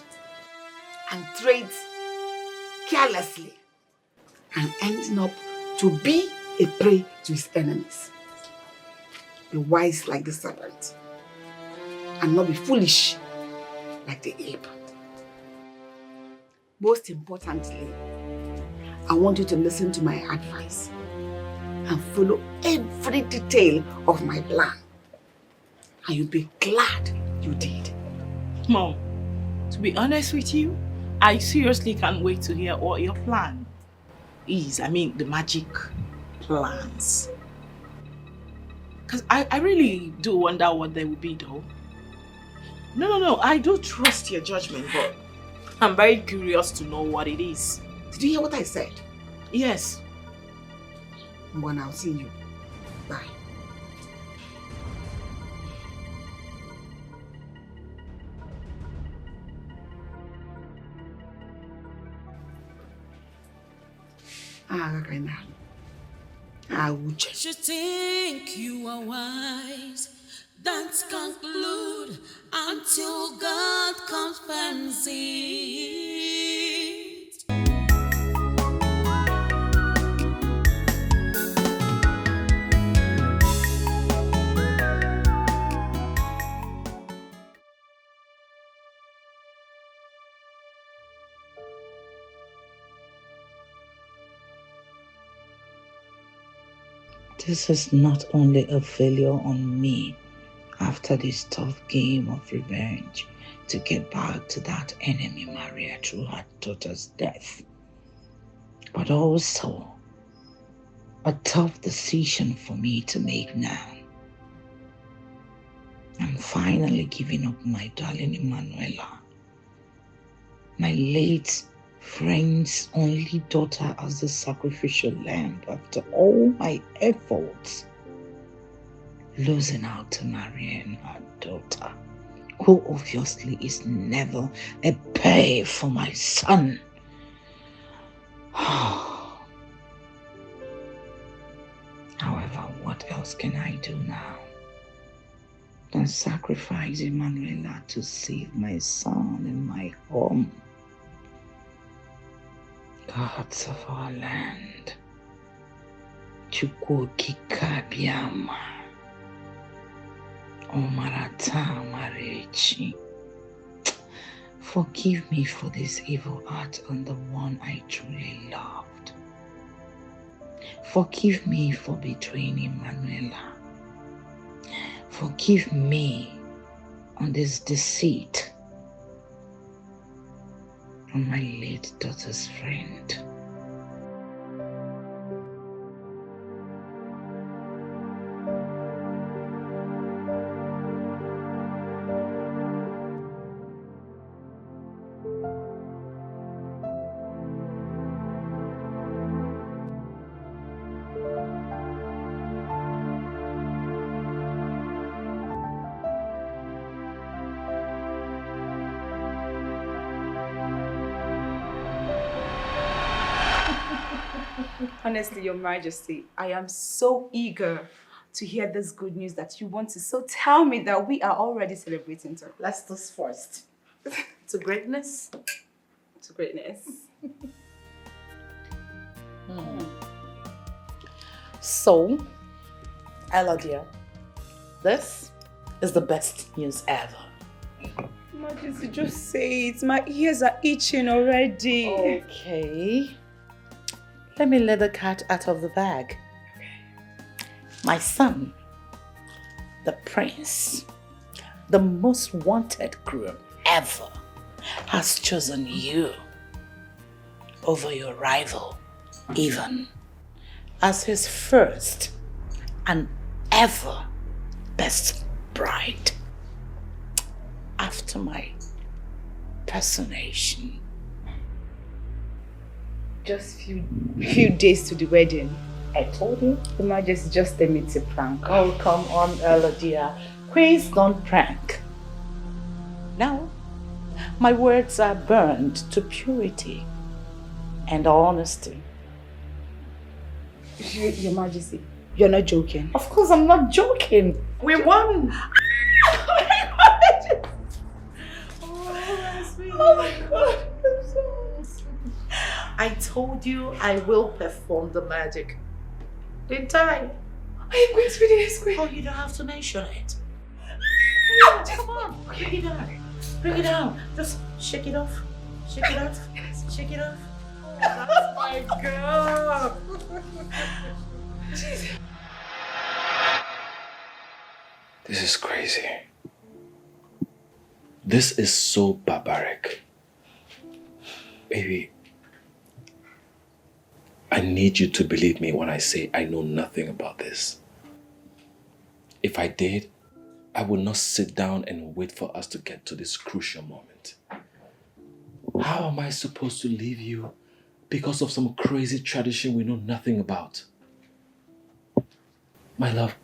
and trades carelessly and ending up to be a prey to his enemies. Be wise like the serpent and not be foolish like the ape. Most importantly, I want you to listen to my advice and follow every detail of my plan. And you'll be glad you did. Mom, to be honest with you, I seriously can't wait to hear what your plan is. I mean, the magic plans. Because I really do wonder what they will be, though. No, I do trust your judgment, but I'm very curious to know what it is. Did you hear what I said? Yes. Well, I'll see you. Bye. You think you are wise, don't conclude until God confirms it. This is not only a failure on me after this tough game of revenge to get back to that enemy Maria through her daughter's death, but also a tough decision for me to make now. I'm finally giving up my darling Emanuela, my late friend's only daughter, as the sacrificial lamb after all my efforts, losing out to Maria and her daughter. who obviously is never a pay for my son. However, what else can I do now than sacrifice Emanuela to save my son and my home? Gods of our land, Chukwokikabiama, Omarata Marechi, forgive me for this evil act on the one I truly loved. Forgive me for betraying Emanuela. Forgive me on this deceit on my late daughter's friend. Honestly, Your Majesty, I am so eager to hear this good news that you want to. So tell me that we are already celebrating. So let's toast first. To greatness. To greatness. So, Ella dear, this is the best news ever. Majesty, just say it. My ears are itching already. Okay. Let me let the cat out of the bag. My son, the prince, the most wanted groom ever, has chosen you over your rival, even as his first and ever best bride. After my personation. Just few days to the wedding. I told you, the Majesty just a meeting prank. Oh, come on, Ella dear. Queens don't prank. Now, my words are burned to purity and honesty. Your Majesty, you're not joking. Of course, I'm not joking. We won. Oh my God. I told you I will perform the magic. Didn't I? I am going to be the next queen. Oh, you don't have to mention it. Come on, bring it down. Bring it down. Just shake it off. Shake it off. Shake it off. Oh, that's my girl. This is crazy. This is so barbaric. Baby, I need you to believe me when I say I know nothing about this. If I did, I would not sit down and wait for us to get to this crucial moment. How am I supposed to leave you because of some crazy tradition we know nothing about? My love,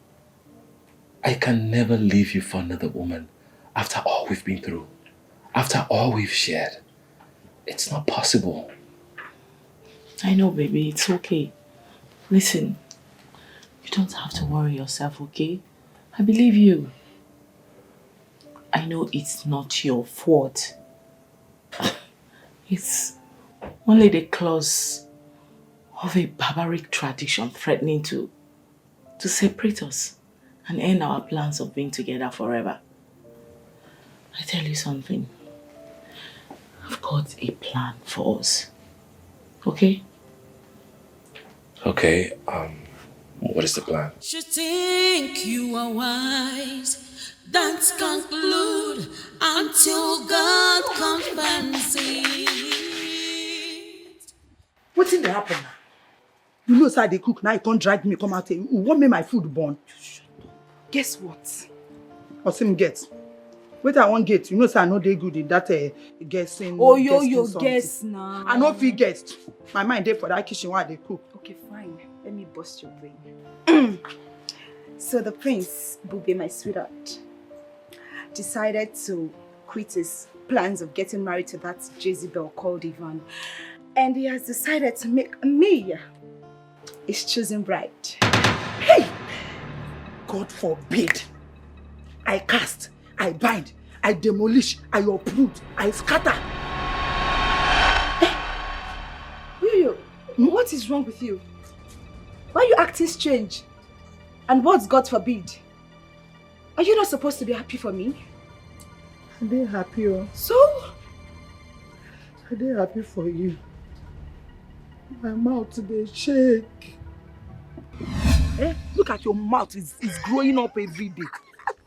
I can never leave you for another woman after all we've been through, after all we've shared. It's not possible. I know, baby. It's okay. Listen, you don't have to worry yourself, okay? I believe you. I know it's not your fault. It's only the clause of a barbaric tradition threatening to separate us and end our plans of being together forever. I tell you something. I've got a plan for us. Okay? Okay, what is the plan? You think you are wise, don't conclude until God comes and sees. What's in the happen now? You know, sir, they cook now. You can't drag me, come out here. You want me my food burn? Guess what? What's him get? Wait, I won't get. You know, sir, I know they good in that guessing. Oh, guessing yo, guess now. I know if he guessed. My mind there for that kitchen while they cook. Okay, fine. Let me bust your brain. So the prince will be my sweetheart. decided to quit his plans of getting married to that Jezebel called Ivan. And he has decided to make me his chosen bride. Hey! God forbid. I cast, I bind, I demolish, I uproot, I scatter. Yo, what is wrong with you? Why are you acting strange? And what's God forbid? Are you not supposed to be happy for me? I dey happy, oh. So? I dey happy for you. My mouth dey shake. Look at your mouth, it's growing up every day.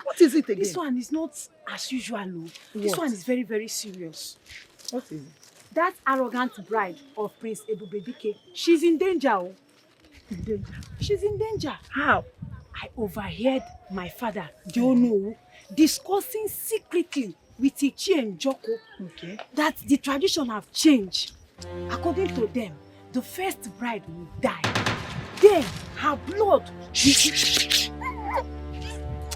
What is it again? This one is not as usual, oh. This What? one is very, very serious. What is it? That arrogant bride of Prince Ebubedike, she's in danger, oh. In danger? She's in danger. How? I overheard my father, Diono, discussing secretly with Ichi and Joko that the tradition have changed. According to them, the first bride will die. Then her blood.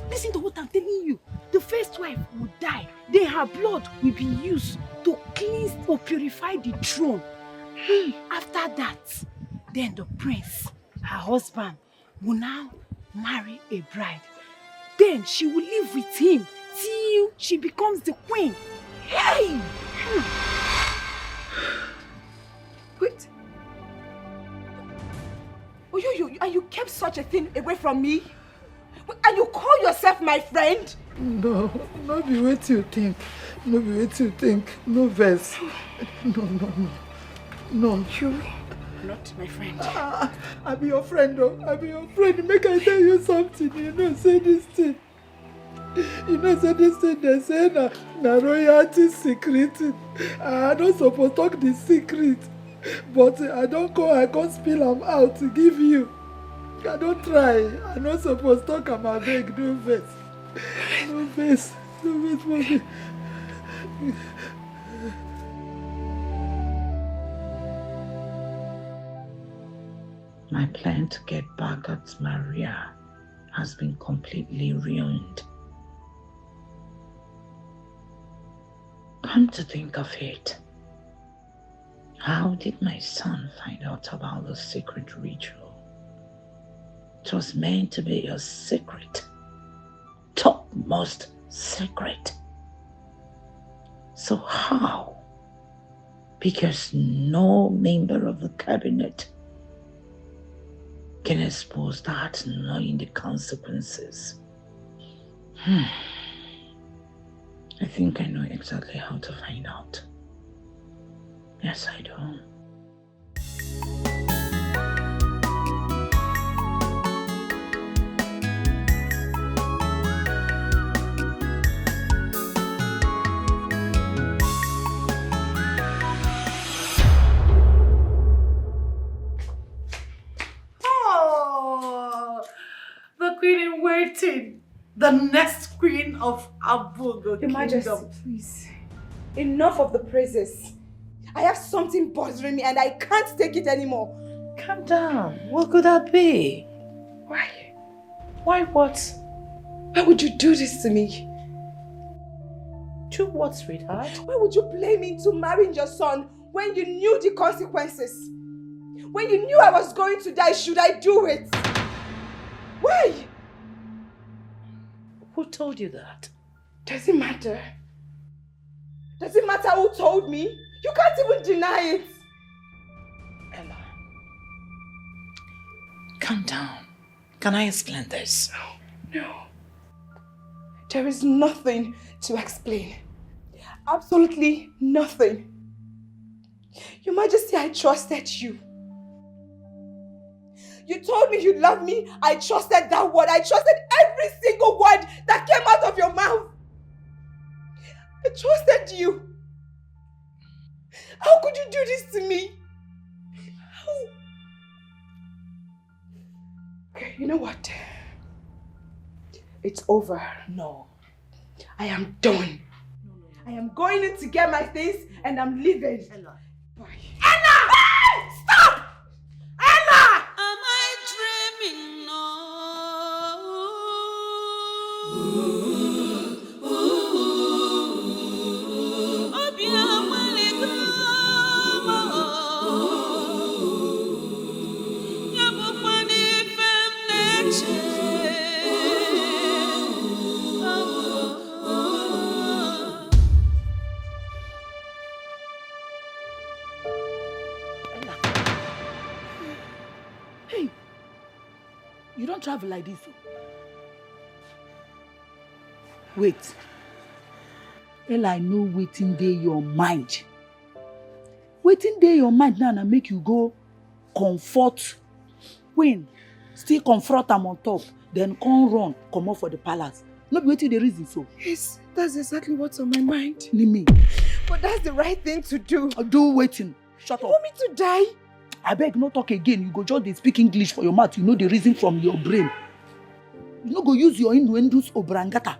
Listen to what I'm telling you. The first wife will die. Then her blood will be used to cleanse or purify the throne. After that, then the prince, her husband, will now marry a bride. Then she will live with him till she becomes the queen. Hey! Wait. Oh, you kept such a thing away from me? And you call yourself my friend? No, not be what you think. No be what you think. No verse. No. You not my friend. I be your friend, though. I be your friend. Make I tell you something. You know, say this thing. You know, say this thing. They say na royalty secret. I don't suppose talk the secret, but I can't spill them out to give you. I don't try. I not supposed to talk about beg. No verse. No verse. No verse for me. My plan to get back at Maria has been completely ruined. Come to think of it, how did my son find out about the secret ritual? It was meant to be a secret, topmost secret. So how? Because no member of the cabinet can expose that knowing the consequences. I think I know exactly how to find out. Yes, I do. Oh, the queen in waiting. The next queen of Abugo Your Majesty, Kingdom. please. Enough of the praises. I have something bothering me and I can't take it anymore. Calm down. What could that be? Why? Why what? Why would you do this to me? Do what, sweetheart? Why would you blame me into marrying your son when you knew the consequences? When you knew I was going to die, should I do it? Why? Who told you that? Does it matter? Does it matter who told me? You can't even deny it. Ella, calm down. Can I explain this? No. There is nothing to explain. Absolutely nothing. Your Majesty, I trusted you. You told me you loved me. I trusted that word. I trusted every single word that came out of your mouth. I trusted you. How could you do this to me? How? Okay, you know what? It's over. No. I am done. I am going in to get my things and I'm leaving. Ella. Bye. Ella! Stop! Ella! Am I dreaming? No. don't travel like this. Wait. Ella, I know waiting dey your mind. Waiting dey your mind now and make you go comfort Queen. Still confront am on top. Then come run, come out for the palace. No be waiting the reason so. Yes, that's exactly what's on my mind. Nimi. But that's the right thing to do. Do waiting. Shut up. You want me to die? I beg, no talk again. You go just dey speak English for your mouth. You know the reason from your brain. You no go use your innuendos obrangata.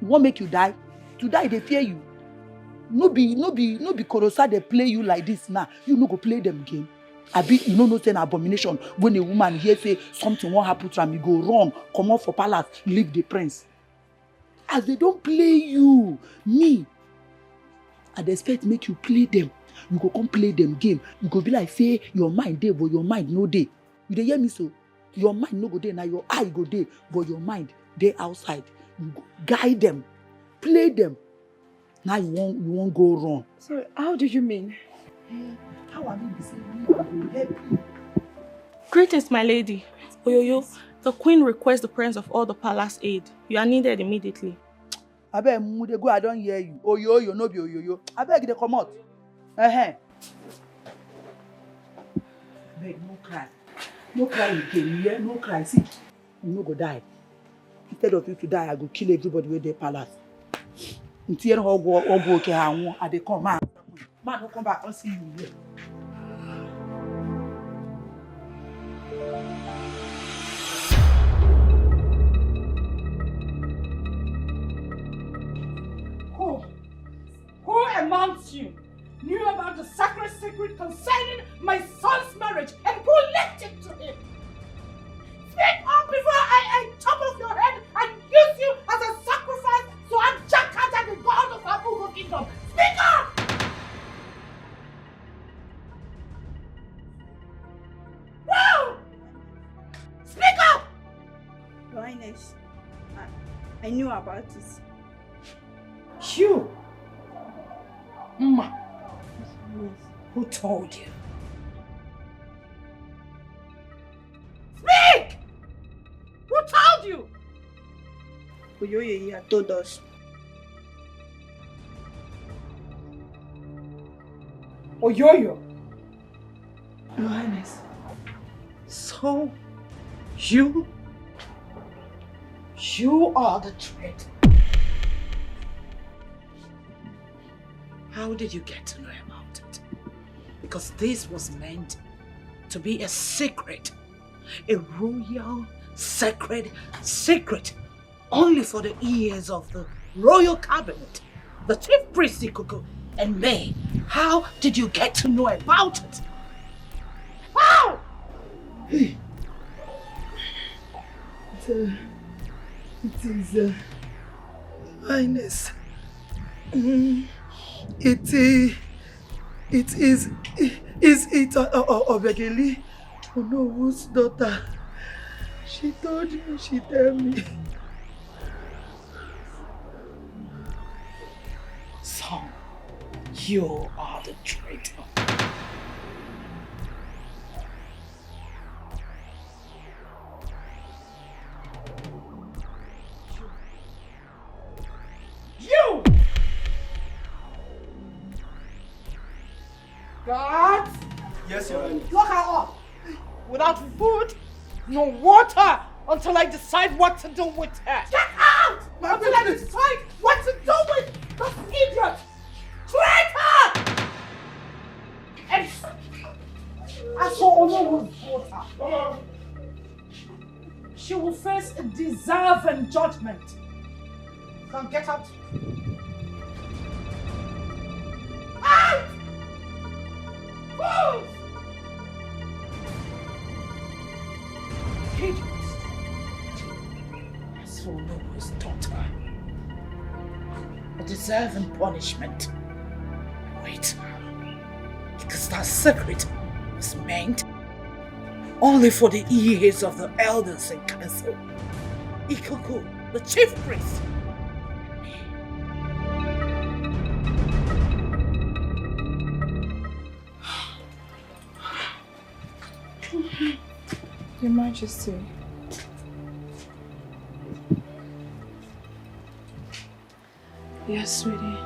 You want make you die? To die, they fear you. No be Korosa they play you like this now. You no go play them game. Abi, you know an abomination. When a woman here say something won't happen to him, you go run, come out for palace, leave the prince. As they don't play you, me, I expect make you play them. You go come play them game. You go be like say your mind there, but your mind no day. You dey hear me so? Your mind no go there, now your eye go there, but your mind they outside. You go guide them, play them. Now you won't go wrong. So how do you mean? How I mean this? I will help you. Greetings, my lady. Oyoyo, the queen requests the presence of all the palace aid. You are needed immediately. I beg, Mude go, I don't hear you. Oyoyo, no be oyoyo. I beg, they come out. I beg, no cry. No cry again, yeah? No cry. See, you no go die. Instead of you to die, I go kill everybody with their palace. Until you go okay, I dey come, man. Man, don't come back, I'll see you here. Who amongst you knew about the sacred secret concerning my son's marriage and who left it to him? Speak up before I chop off your head and use you as a sacrifice to Ajakata, the god of Abugo kingdom. Speak up! Wow! Speak up! Your Highness, I knew about it. You! Ma! Who told you? Speak! Who told you? Oyoye told us. Oyoyo? Your Highness. So, you are the traitor. How did you get to know about it? Because this was meant to be a secret, a royal, sacred secret, only for the ears of the royal cabinet, the chief priest Ikuku, and me. How did you get to know about it? How? It is, Highness. It is Obegeli, Onowo's daughter. She told me, she tell me. So, you are the traitor. You! God! Yes, Your Highness. Lock her up! Without food, no water, until I decide what to do with her. Get out! Until I decide what to do with this idiot! Traitor! And as for Onowo's daughter, she will face a deserving judgment. Now get out. Out! Fools! Idiots! As for Onowo's daughter, a deserving punishment. Wait, because that secret was meant only for the ears of the elders in council. Ikuku, the chief priest. Your Majesty. Yes, sweetie.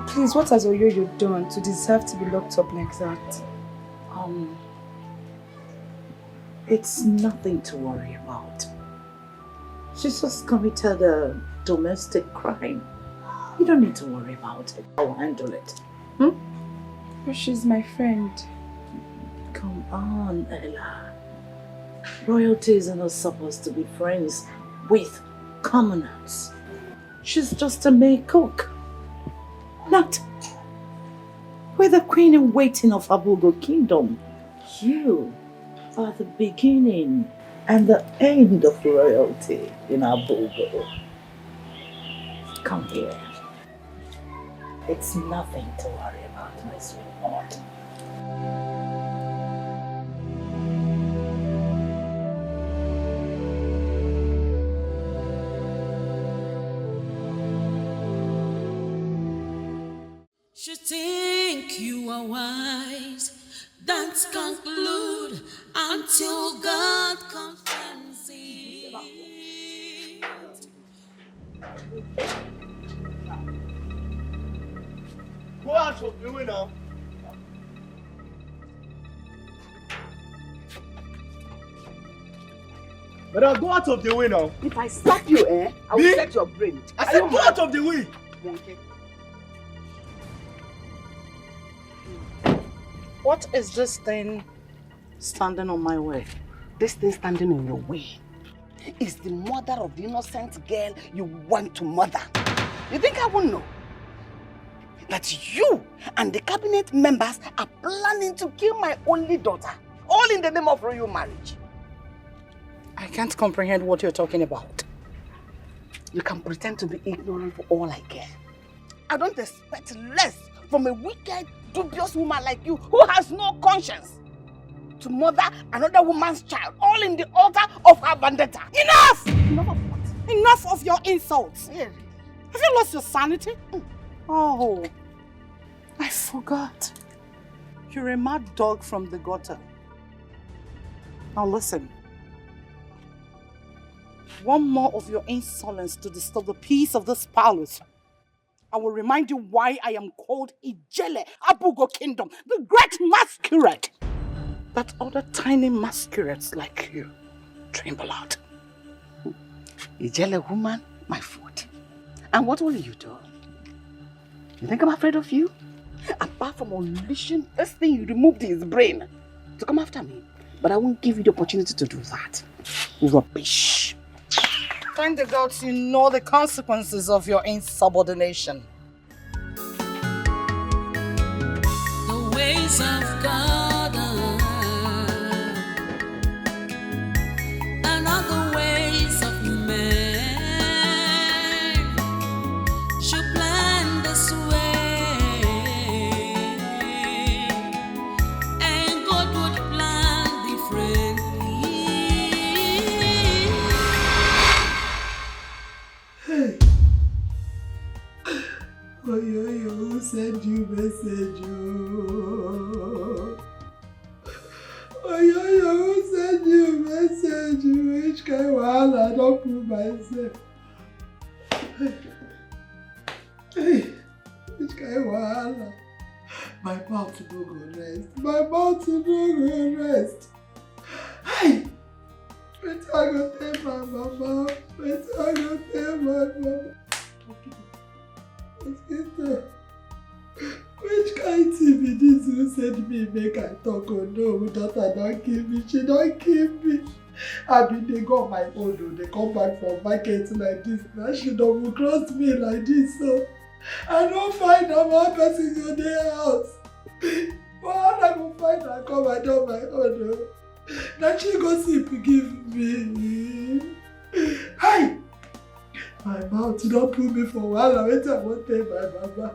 Please, what has Oyoyo done to deserve to be locked up like that? It's nothing to worry about. She's just committed a domestic crime. You don't need to worry about it. I'll handle it. But she's my friend. Come on, Ella. Royalties are not supposed to be friends with commoners. She's just a maid cook. Not with the queen in waiting of Abugo Kingdom. You are the beginning and the end of royalty in Abugo. Come here. It's nothing to worry about, my sweetheart. You think you are wise, don't conclude until God confirms it. Go out of the way now. But I'll go out of the way now. If I slap you, I will set your brain. I said go out of the way. Monkey. What is this thing standing on my way? This thing standing in your way is the mother of the innocent girl you want to murder. You think I won't know? That you and the cabinet members are planning to kill my only daughter, all in the name of royal marriage. I can't comprehend what you're talking about. You can pretend to be ignorant for all I care. I don't expect less from a wicked, dubious woman like you who has no conscience to murder another woman's child, all in the altar of her vendetta. Enough! Enough of what? Enough of your insults. Yeah. Have you lost your sanity? Oh, I forgot. You're a mad dog from the gutter. Now listen. One more of your insolence to disturb the peace of this palace. I will remind you why I am called Ijele Abugo Kingdom, the great masquerade. That other tiny masquerades like you tremble out. Ijele woman, my foot. And what will you do? You think I'm afraid of you? Apart from unleashing this thing you removed his brain to come after me. But I won't give you the opportunity to do that. Rubbish. Thank the gods you know the consequences of your insubordination. The ways of God are not the ways of men. Should plan this way, and God would plan differently. Oyoyo, who sent you message? Oyoyo, who sent you message? Which kind of I don't prove myself. Which kind of wahala? My mouth no go rest. My mouth no go rest. Hey! Wait till I go tell my mama. Wait till I go tell my mama. Which kind thing be this who send me make I talk? Oh no, daughter don't kill me, she don't kill me. I been they go on my own, oh, they come back from market like this. Now she don't cross me like this, so I don't find a one person in their house. But how I go find her come I do my own, oh. Now she go see give me. Hi! My mouth don't put me for a while. I wait till I won't tell my mama.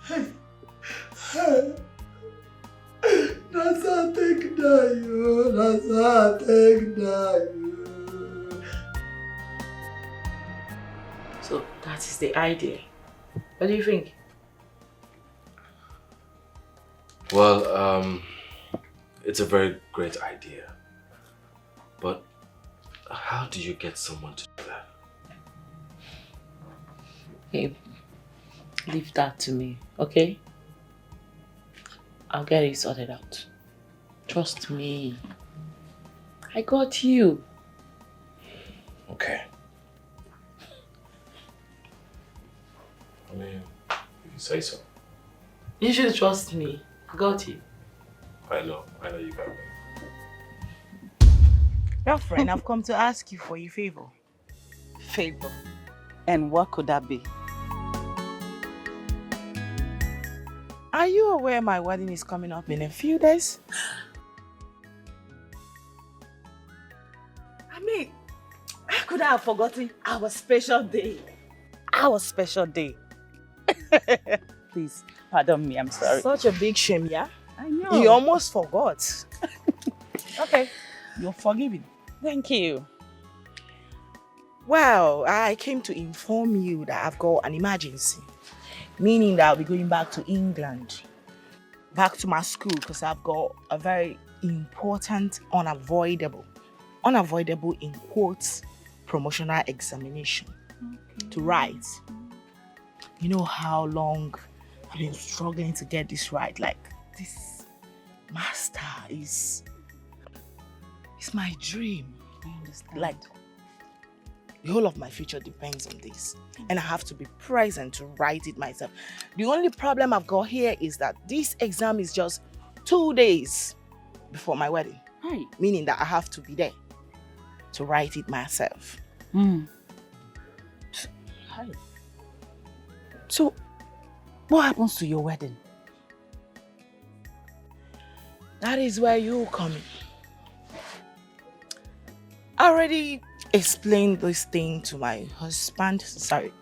Hey. Hey. That's how I take die, yo. That's how I take die, yo. So that is the idea. What do you think? it's a very great idea. But how do you get someone to do that? Hey, leave that to me, okay? I'll get it sorted out. Trust me. I got you. Okay. I mean, if you say so. You should trust me. I got you. I know you got me. Girlfriend, I've come to ask you for a favor. Favor. And what could that be? Are you aware my wedding is coming up in a few days? I mean, how could I have forgotten our special day? Our special day. Please, pardon me, I'm sorry. Such a big shame, yeah? I know. You almost forgot. Okay, you're forgiven. Thank you. Well, I came to inform you that I've got an emergency. Meaning that I'll be going back to England. Back to my school because I've got a very important, unavoidable in quotes, promotional examination to write. You know how long I've been struggling to get this right. Like, this master is my dream. I understand. Like, the whole of my future depends on this. And I have to be present to write it myself. The only problem I've got here is that this exam is just 2 days before my wedding. Right. Meaning that I have to be there to write it myself. Hi. So, what happens to your wedding? That is where you come in. I already explained this thing to my husband. Sorry,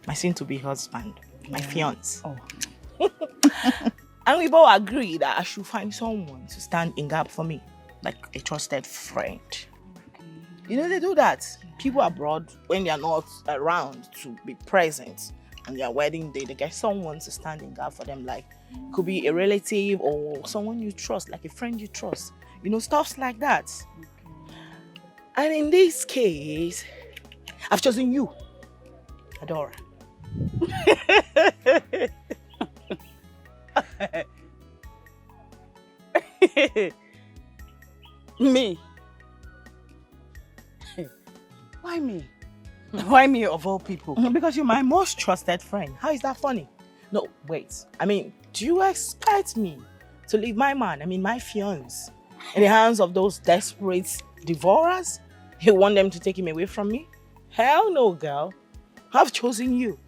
my soon-to-be husband, my fiance. Oh. And we both agreed that I should find someone to stand in gap for me, like a trusted friend. You know, they do that. People abroad, when they are not around to be present on their wedding day, they get someone to stand in gap for them. Like, it could be a relative or someone you trust, like a friend you trust. You know, stuffs like that. And in this case, I've chosen you, Adora. Me? Why me? Why me of all people? Because you're my most trusted friend. How is that funny? No, wait. I mean, do you expect me to leave my man, my fiance, in the hands of those desperate devourers? You want them to take him away from me? Hell no, girl. I've chosen you.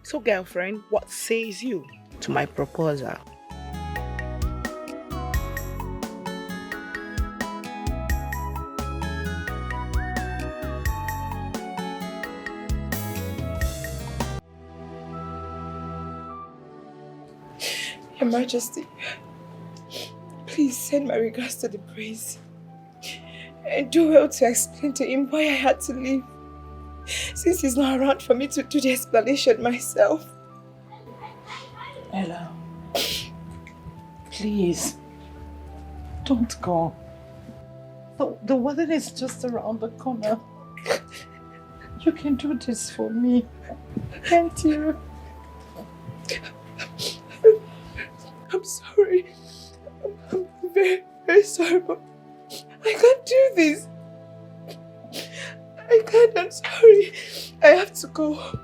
So, girlfriend, what says you to my proposal? Your Majesty, please send my regards to the prince. And do well to explain to him why I had to leave, since he's not around for me to do the explanation myself. Ella, please, don't go. The wedding is just around the corner. You can do this for me, can't you? I'm sorry. I'm very, very sorry, but I can't do this. I can't, I'm sorry. I have to go. I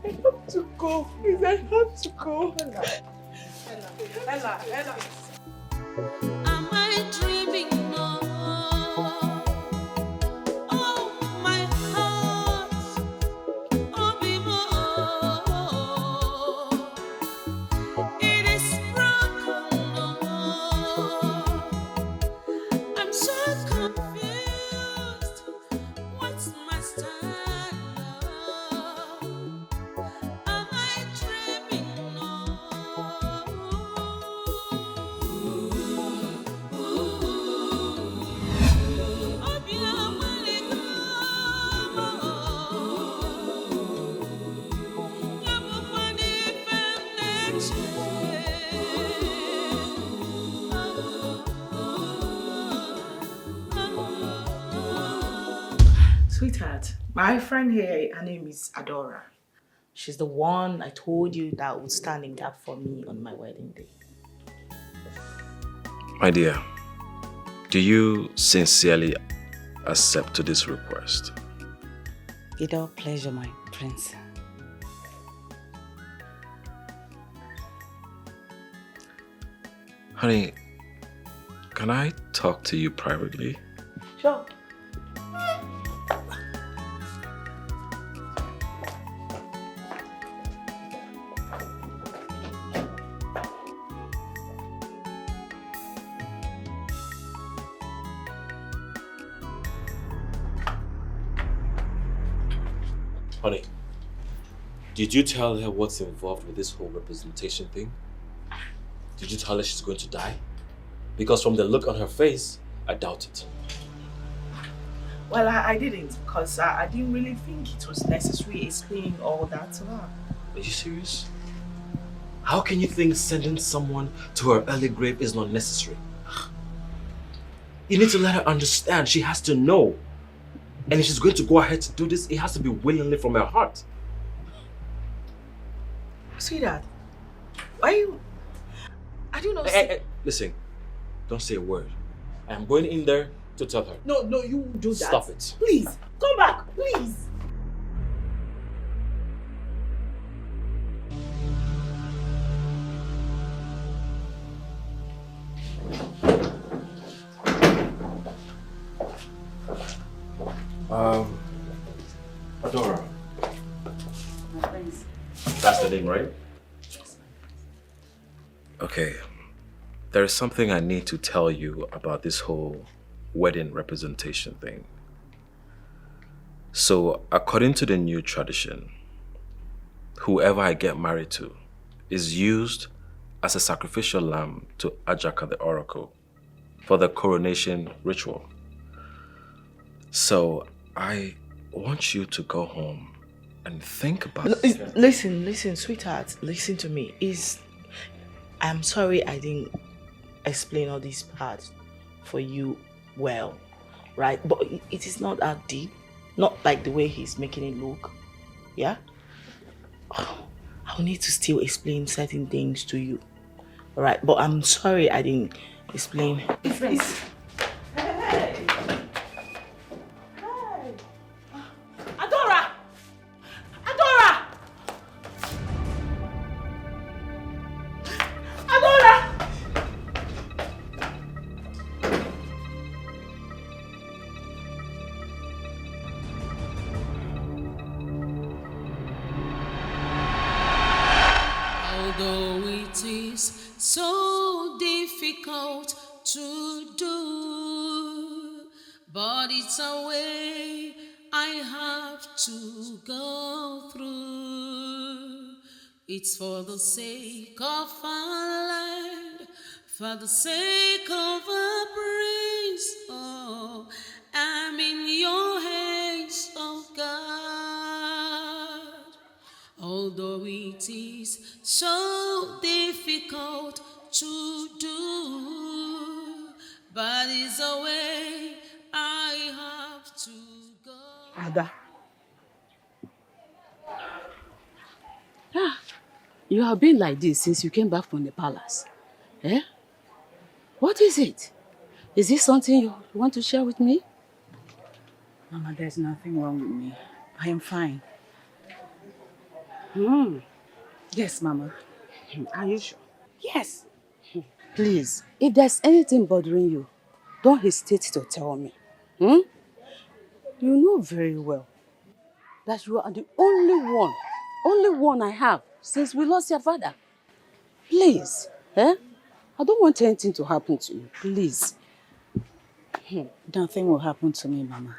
have to go. Please, I have to go. Ella. Am I dreaming? No. Oh, my heart. Oh, it is broken. I'm so confused. What's my style? Am I dreaming? Sweetheart, my friend here, her name is Adora. She's the one I told you that would stand in gap for me on my wedding day. My dear, do you sincerely accept to this request? With all pleasure, my prince. Honey, can I talk to you privately? Sure. Honey, did you tell her what's involved with this whole representation thing? Did you tell her she's going to die? Because from the look on her face, I doubt it. Well, I didn't, because I didn't really think it was necessary explaining all that to her. Are you serious? How can you think sending someone to her early grave is not necessary? You need to let her understand. She has to know. And if she's going to go ahead to do this, it has to be willingly from her heart. Sweetheart, why you... I don't know... Hey, listen, don't say a word. I am going in there to tell her. No, you do that. Stop it. Please, come back, please. Adora. My prince. That's the name, right? Okay. There is something I need to tell you about this whole wedding representation thing. So, according to the new tradition, whoever I get married to is used as a sacrificial lamb to Ajaka the oracle for the coronation ritual. So, I want you to go home and think about it. Listen, sweetheart, listen to me. I'm sorry I didn't explain all these parts for you well, right? But it is not that deep. Not like the way he's making it look. Yeah? I'll need to still explain certain things to you. Alright? But I'm sorry I didn't explain. Prince. Hey! Adora! Adora! Adora! Although it is so difficult to do, but it's a way I have to go through. It's for the sake of our land, for the sake of our praise. Oh, I'm in your hands, oh God. Although it is so difficult to do, but it's a way I have to go. Ada. You have been like this since you came back from the palace. Eh? What is it? Is this something you want to share with me? Mama, there's nothing wrong with me. I am fine. Yes, Mama. Are you sure? Yes. Please, if there's anything bothering you, don't hesitate to tell me. You know very well that you are the only one I have since we lost your father. Please, I don't want anything to happen to you, please. Nothing will happen to me, Mama.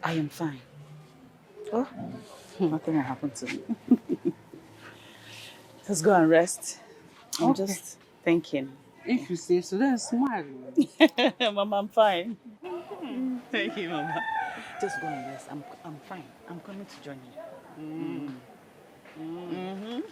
I am fine. Oh? Nothing will happen to me. Just go and rest. I'm just thinking. If you say so, then smile. Mama, I'm fine. Thank you, Mama. Just go and rest. I'm fine. I'm coming to join you. Okay.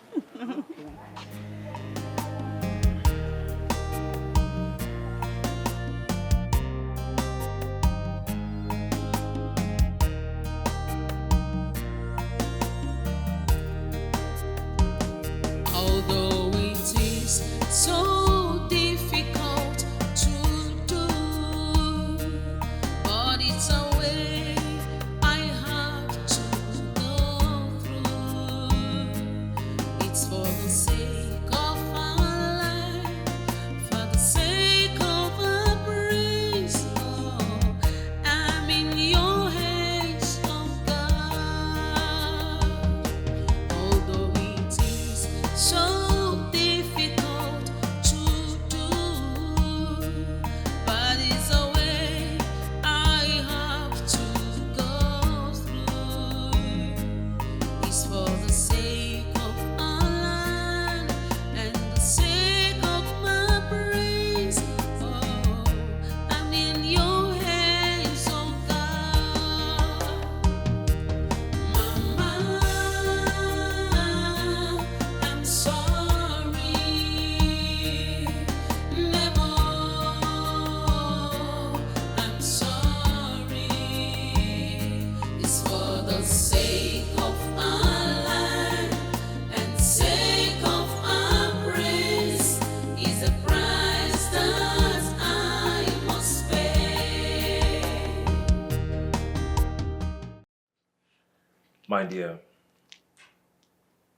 My dear,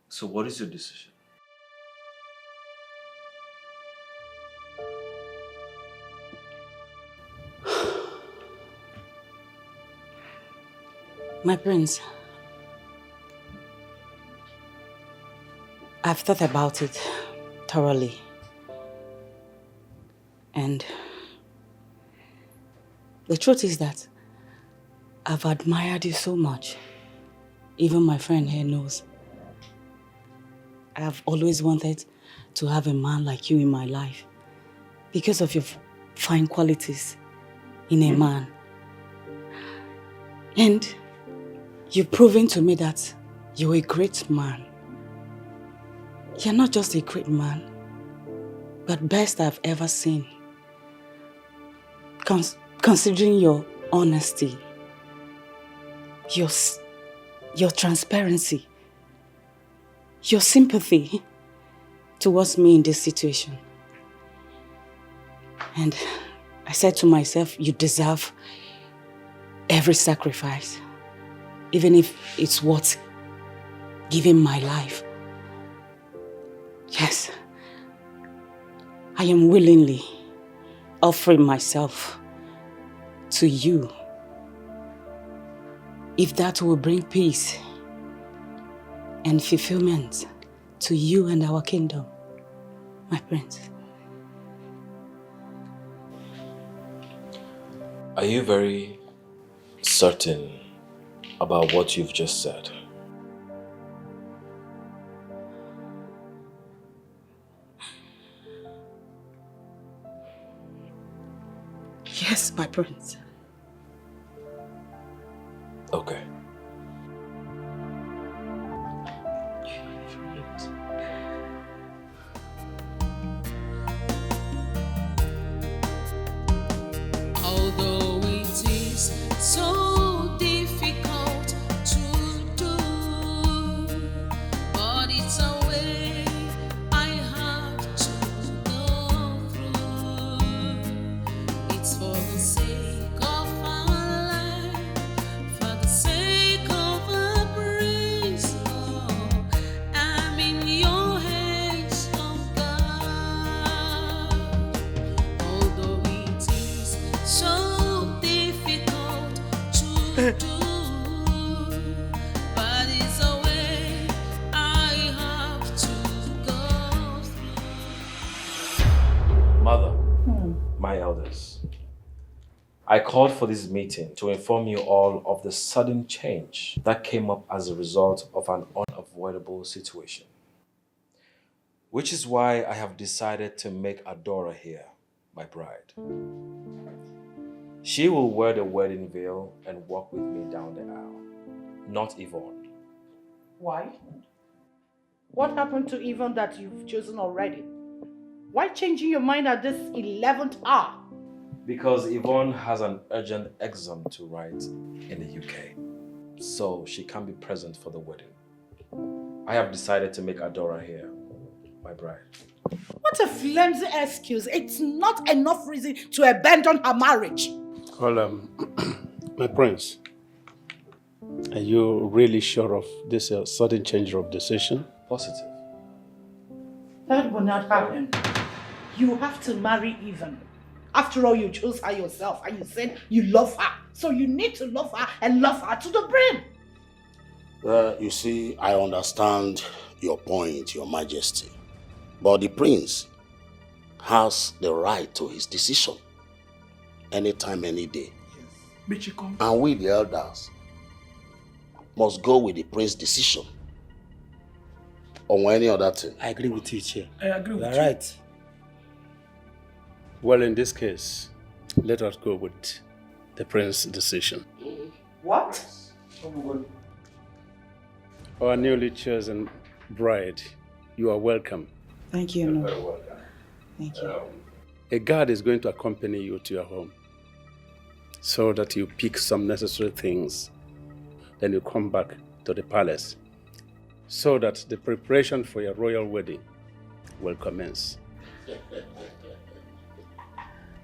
so what is your decision? My prince, I've thought about it thoroughly. And the truth is that I've admired you so much. Even my friend here knows. I've always wanted to have a man like you in my life because of your fine qualities in a man. And you've proven to me that you're a great man. You're not just a great man, but best I've ever seen. Considering your honesty, your transparency, your sympathy towards me in this situation. And I said to myself, you deserve every sacrifice, even if it's worth giving my life. Yes, I am willingly offering myself to you if that will bring peace and fulfillment to you and our kingdom, my prince. Are you very certain about what you've just said? Yes, my prince. Okay. Although it is so difficult to do, but it's a way I have to go through. It's for the sake of our life, for the sake of our praise. Oh, I'm in your hands, oh God. Although it is so difficult to do, but it's a way I have to go through. Mother, my elders, I called for this meeting to inform you all of the sudden change that came up as a result of an unavoidable situation. Which is why I have decided to make Adora here my bride. She will wear the wedding veil and walk with me down the aisle, not Yvonne. Why? What happened to Yvonne that you've chosen already? Why changing your mind at this 11th hour? Because Yvonne has an urgent exam to write in the UK, so she can't be present for the wedding. I have decided to make Adora here my bride. What a flimsy excuse. It's not enough reason to abandon her marriage. Well, my prince, are you really sure of this sudden change of decision? Positive. That will not happen. You have to marry Yvonne. After all, you chose her yourself and you said you love her. So you need to love her and love her to the brim. You see, I understand your point, your majesty. But the prince has the right to his decision. Anytime, any day. And we, the elders, must go with the prince's decision. On any other thing. I agree with you, Chair. I agree with you. Right. Well, in this case, let us go with the prince's decision. What? Our newly chosen bride, you are welcome. Thank you. You're very welcome. Thank you. A guard is going to accompany you to your home so that you pick some necessary things. Then you come back to the palace so that the preparation for your royal wedding will commence.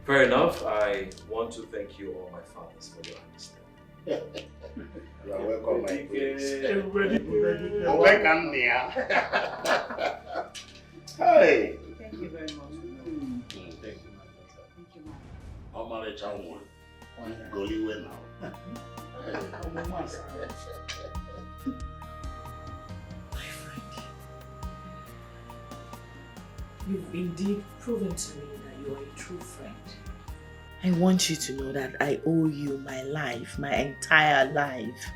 Fair enough. I want to thank you all, my fathers, for your understanding. You are welcome, my prince. Everybody, You're welcome, Nia. Hey. Thank you very much. Thank you, my daughter. Thank you, ma'am. How married someone? Goli way now. My friend, you've indeed proven to me that you are a true friend. I want you to know that I owe you my life, my entire life.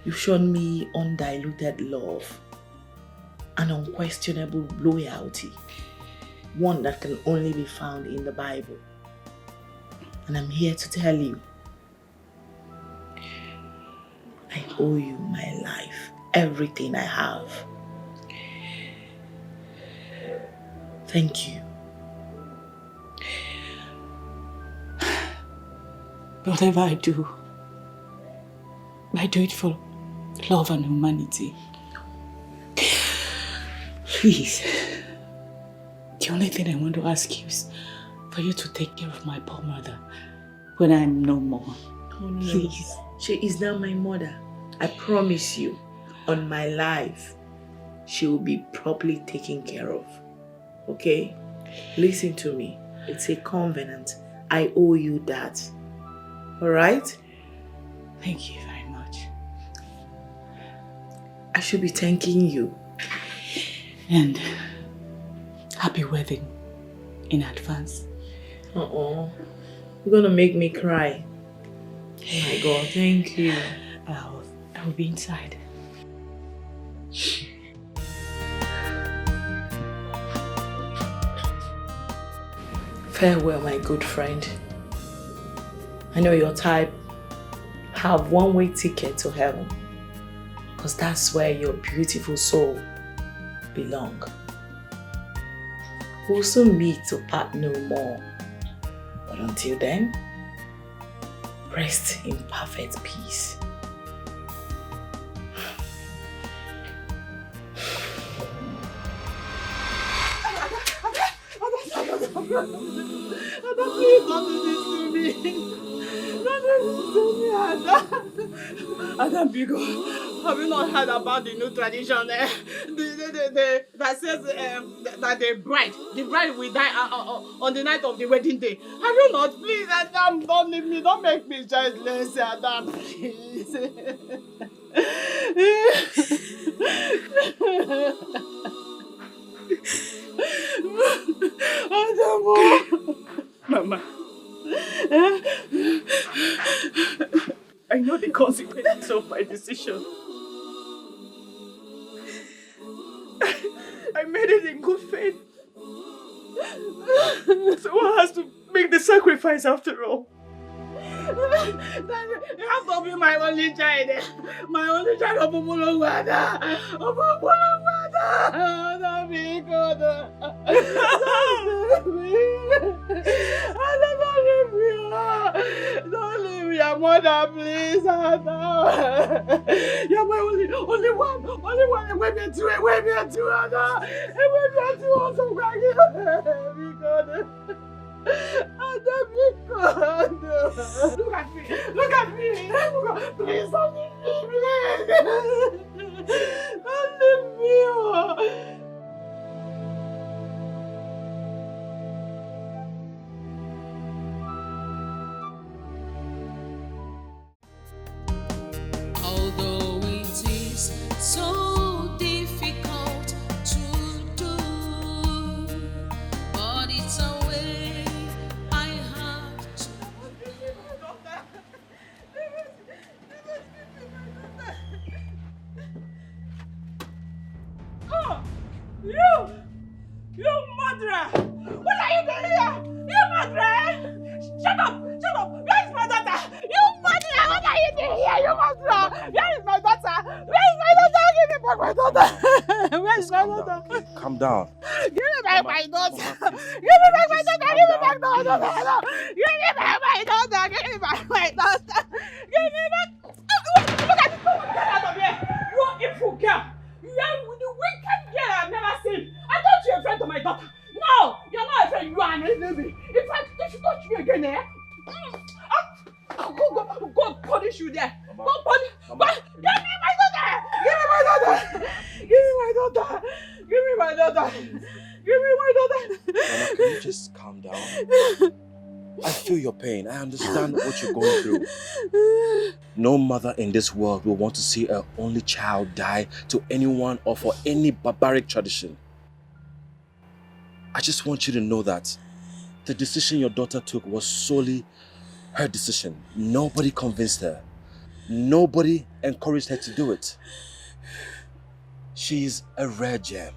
You've shown me undiluted love and unquestionable loyalty, one that can only be found in the Bible. And I'm here to tell you, I owe you my life, everything I have. Thank you. Whatever I do it for love and humanity. Please, the only thing I want to ask you is for you to take care of my poor mother when I'm no more. Oh, no. Please. She is now my mother. I promise you, on my life, she will be properly taken care of. Okay? Listen to me. It's a covenant. I owe you that. Alright? Thank you very much. I should be thanking you. And happy wedding in advance. Uh-oh. You're gonna make me cry. Oh my God, thank you. I'll be inside. Farewell, my good friend. I know your type have one-way ticket to heaven, because that's where your beautiful soul belong. We'll soon meet to part no more. But until then, rest in perfect peace. Ada, please don't do this to me. Don't do this to me, Ada. Ada, Bigo, have you not heard about the new tradition that says that the bride will die on the night of the wedding day? Have you not? Please, Adam, don't leave me. Don't make me childless, Adam, please. Mama, I know the consequences of my decision. I made it in good faith. So one has to make the sacrifice after all. You have to be my only child. My only child of Obulongwada. Don't be good. Don't leave your mother, please. You're my only one. Wait me to Ada. Also, be good. Ada, be good. Look at me. Please don't leave me, Don't leave me. Although it is so difficult to do, but it's a way I have to. Oh, you murderer! What are you doing here? You murderer! Shut up! Where is my daughter? You murderer! What are you doing here? You murderer! Where is my daughter? Give me back my daughter! Where is my daughter? Calm down. Give me back my daughter! Give me back my daughter! Give me back my daughter! Give me back my daughter! Give me back my daughter! Give me back! Look at this! Get out of here! You evil girl! You are the wicked girl I've never seen! I thought you were a friend to my daughter! No! You're not a friend, you are an enemy! In fact, if you touch me again, just calm down. I feel your pain. I understand what you're going through. No mother in this world will want to see her only child die to anyone or for any barbaric tradition. I just want you to know that the decision your daughter took was solely her decision. Nobody convinced her. Nobody encouraged her to do it. She's a rare gem.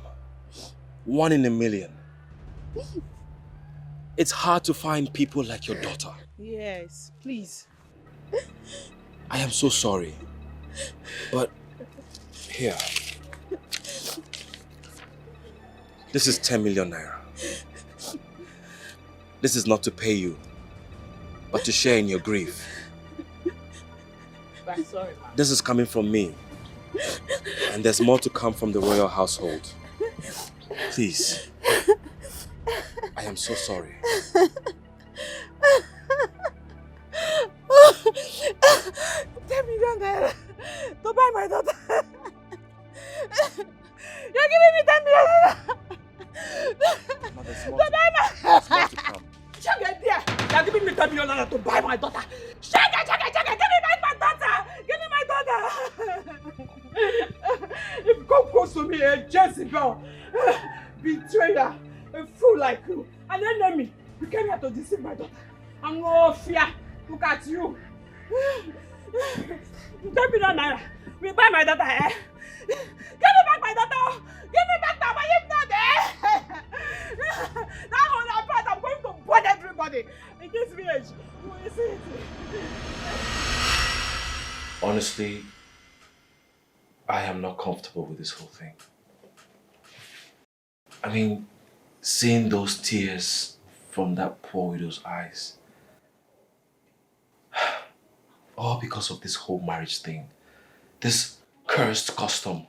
1 in a million. It's hard to find people like your daughter. Yes, please. I am so sorry. But here. This is 10 million naira. This is not to pay you, but to share in your grief. I'm sorry, ma. This is coming from me. And there's more to come from the royal household. Please. I am so sorry. 10 million naira to buy my daughter. You're giving me 10 million naira to buy my... There's more to come. Shaggy, dear. You're giving me 10 million naira to buy my daughter. Shaggy, give me back my daughter. Give me my daughter. If you come close to me, a Jezebel, betrayer, a fool like you, an enemy, you came here to deceive my daughter. And no fear, look at you. 10 million naira, we buy my daughter, eh? Give me back my daughter! Give me back that money, if not, eh? That whole part, I'm going to burn everybody in this village. You will see it. Honestly, I am not comfortable with this whole thing. I mean, seeing those tears from that poor widow's eyes. All because of this whole marriage thing. This cursed custom.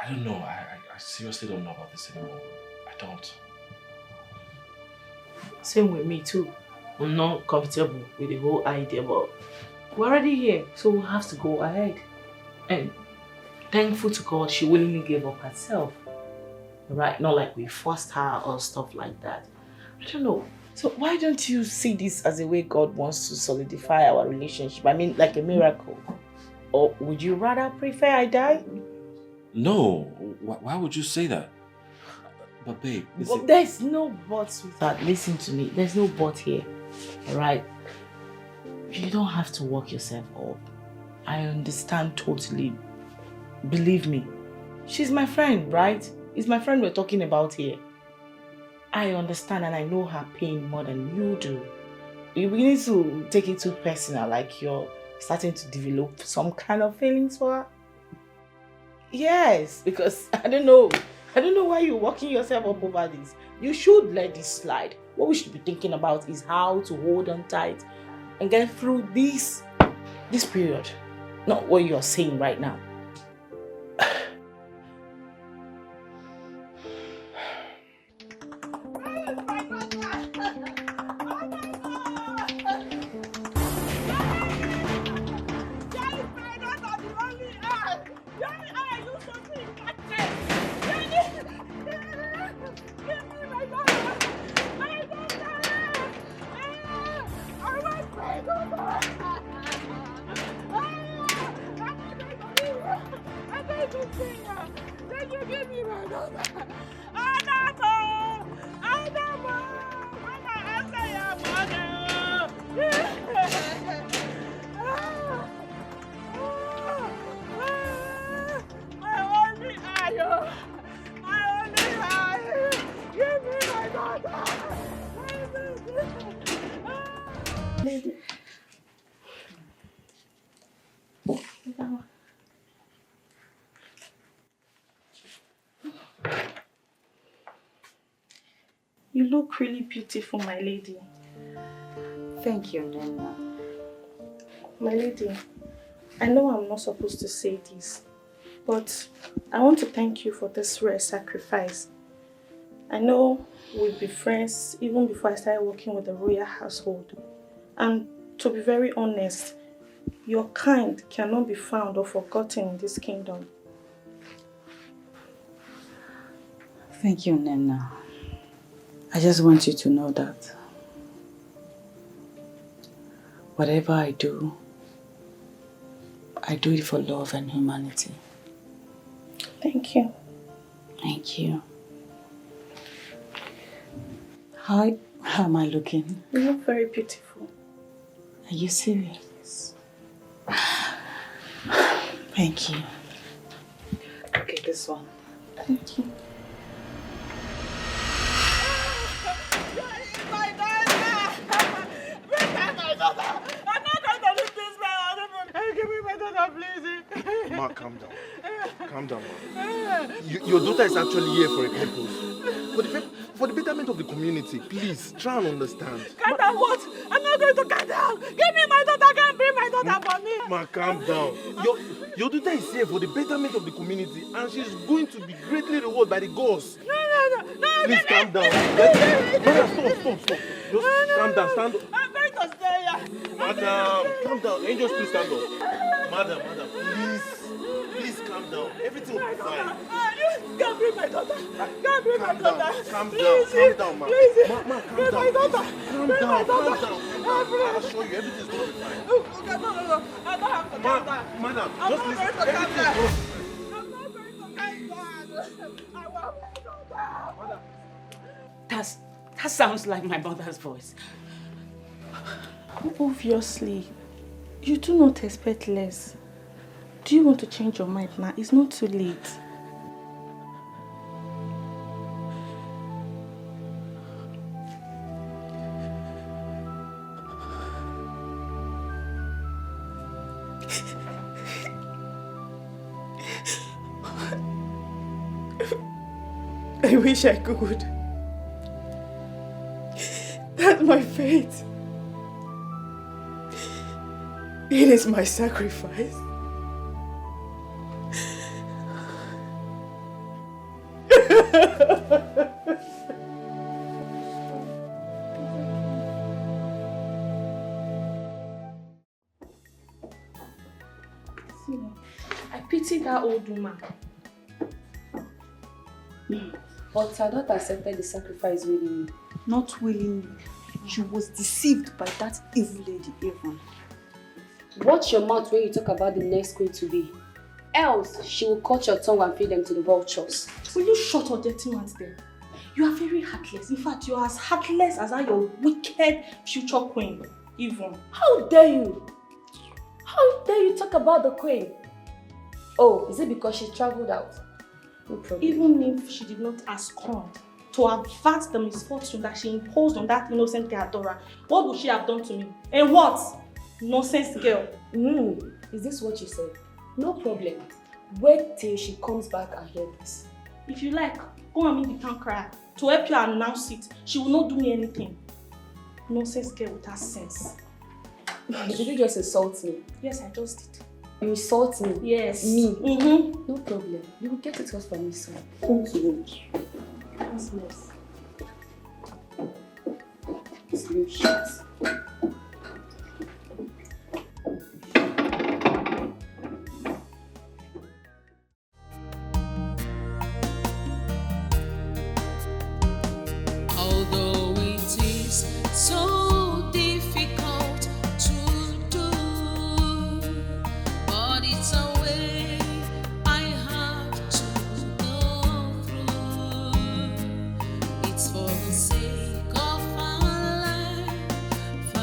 I don't know. I seriously don't know about this anymore. I don't. Same with me too. I'm not comfortable with the whole idea, but we're already here, so we'll have to go ahead. And thankful to God, she willingly gave up herself. Right? Not like we forced her or stuff like that. I don't know. So why don't you see this as a way God wants to solidify our relationship? I mean, like a miracle. Or would you rather prefer I die? No. Why would you say that? But babe, But there's no but, sweetheart. Listen to me. There's no but here. Alright? You don't have to work yourself up. I understand totally. Believe me. She's my friend, right? It's my friend we're talking about here. I understand and I know her pain more than you do. You begin to take it too personal, like you're starting to develop some kind of feelings for her. Yes, because I don't know why you're working yourself up over this. You should let this slide. What we should be thinking about is how to hold on tight and get through this period. Not what you're saying right now. You look really beautiful, my lady. Thank you, Nana. My lady, I know I'm not supposed to say this, but I want to thank you for this rare sacrifice. I know we'll be friends even before I started working with the royal household. And to be very honest, your kind cannot be found or forgotten in this kingdom. Thank you, Nena. I just want you to know that whatever I do it for love and humanity. Thank you. Thank you. How am I looking? You look very beautiful. Are you serious? Thank you. Okay, this one. Thank you. Ma, calm down. Calm down, ma. Your daughter is actually here for a purpose. For the betterment of the community, please, try and understand. Calm down what? I'm not going to calm down. Give me my daughter. Can't bring my daughter for me. Ma, calm down. Your daughter is here for the betterment of the community and she's going to be greatly rewarded by the gods. No. Please calm down. Stop. Just calm down, stand up. I'm going to stay here. Madam, calm down. Angels, please stand up. Madam, please calm down. Everything will be fine. Can't bring my daughter. Can't bring my daughter. Calm Please. down, ma. Please. Ma, calm Bring down. my daughter. Calm Bring my down. daughter. I assure you, everything's going to be fine. Okay, no. I don't have to calm down. Madam, I'm just not listen. going to calm down. I'm not going to calm down. I want my daughter. That sounds like my mother's voice. Obviously, you do not expect less. Do you want to change your mind now? It's not too late. I wish I could. That's my fate. It is my sacrifice. I pity that old woman. But her daughter accepted the sacrifice willingly. Not willingly. She was deceived by that evil lady, Avon. Watch your mouth when you talk about the next queen to be. Else, she will cut your tongue and feed them to the vultures. Will you shut your dirty mouth there? You are very heartless. In fact, you are as heartless as your wicked future queen, Yvonne. How dare you? How dare you talk about the queen? Oh, is it because she traveled out? No problem. Even if she did not abscond to avert the misfortune that she imposed on that innocent Theodora, what would she have done to me? And what? Nonsense girl. Is this what you said? No problem. Wait till she comes back and hear this. If you like, go and meet the town crier to help you announce it. She will not do me anything. Nonsense girl without sense. Did you just insult me? Yes, I just did. You insult me? Yes. Me? Mm-hmm. No problem. You will get it all from me soon. Thank you. That's nice. Slim shit. Although it is so difficult to do, but it's a way I have to go through. It's for the sake of our life,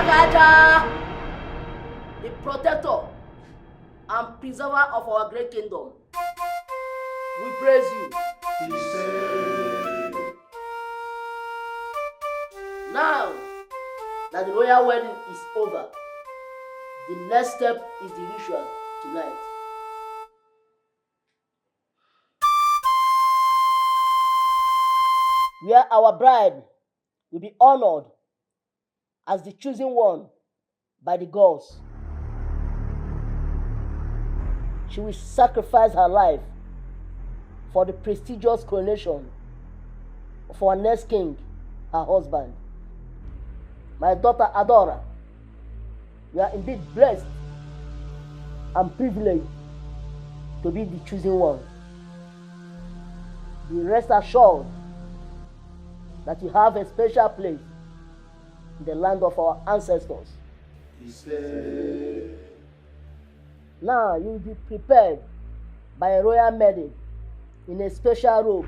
Akaja, the protector and preserver of our great kingdom. We praise you. Now that the royal wedding is over, the next step is the ritual tonight. Where our bride will be honored as the chosen one by the gods. She will sacrifice her life for the prestigious coronation of our next king, her husband. My daughter Adora, you are indeed blessed and privileged to be the chosen one. Be rest assured that you have a special place in the land of our ancestors. Now you will be prepared by a royal maiden in a special robe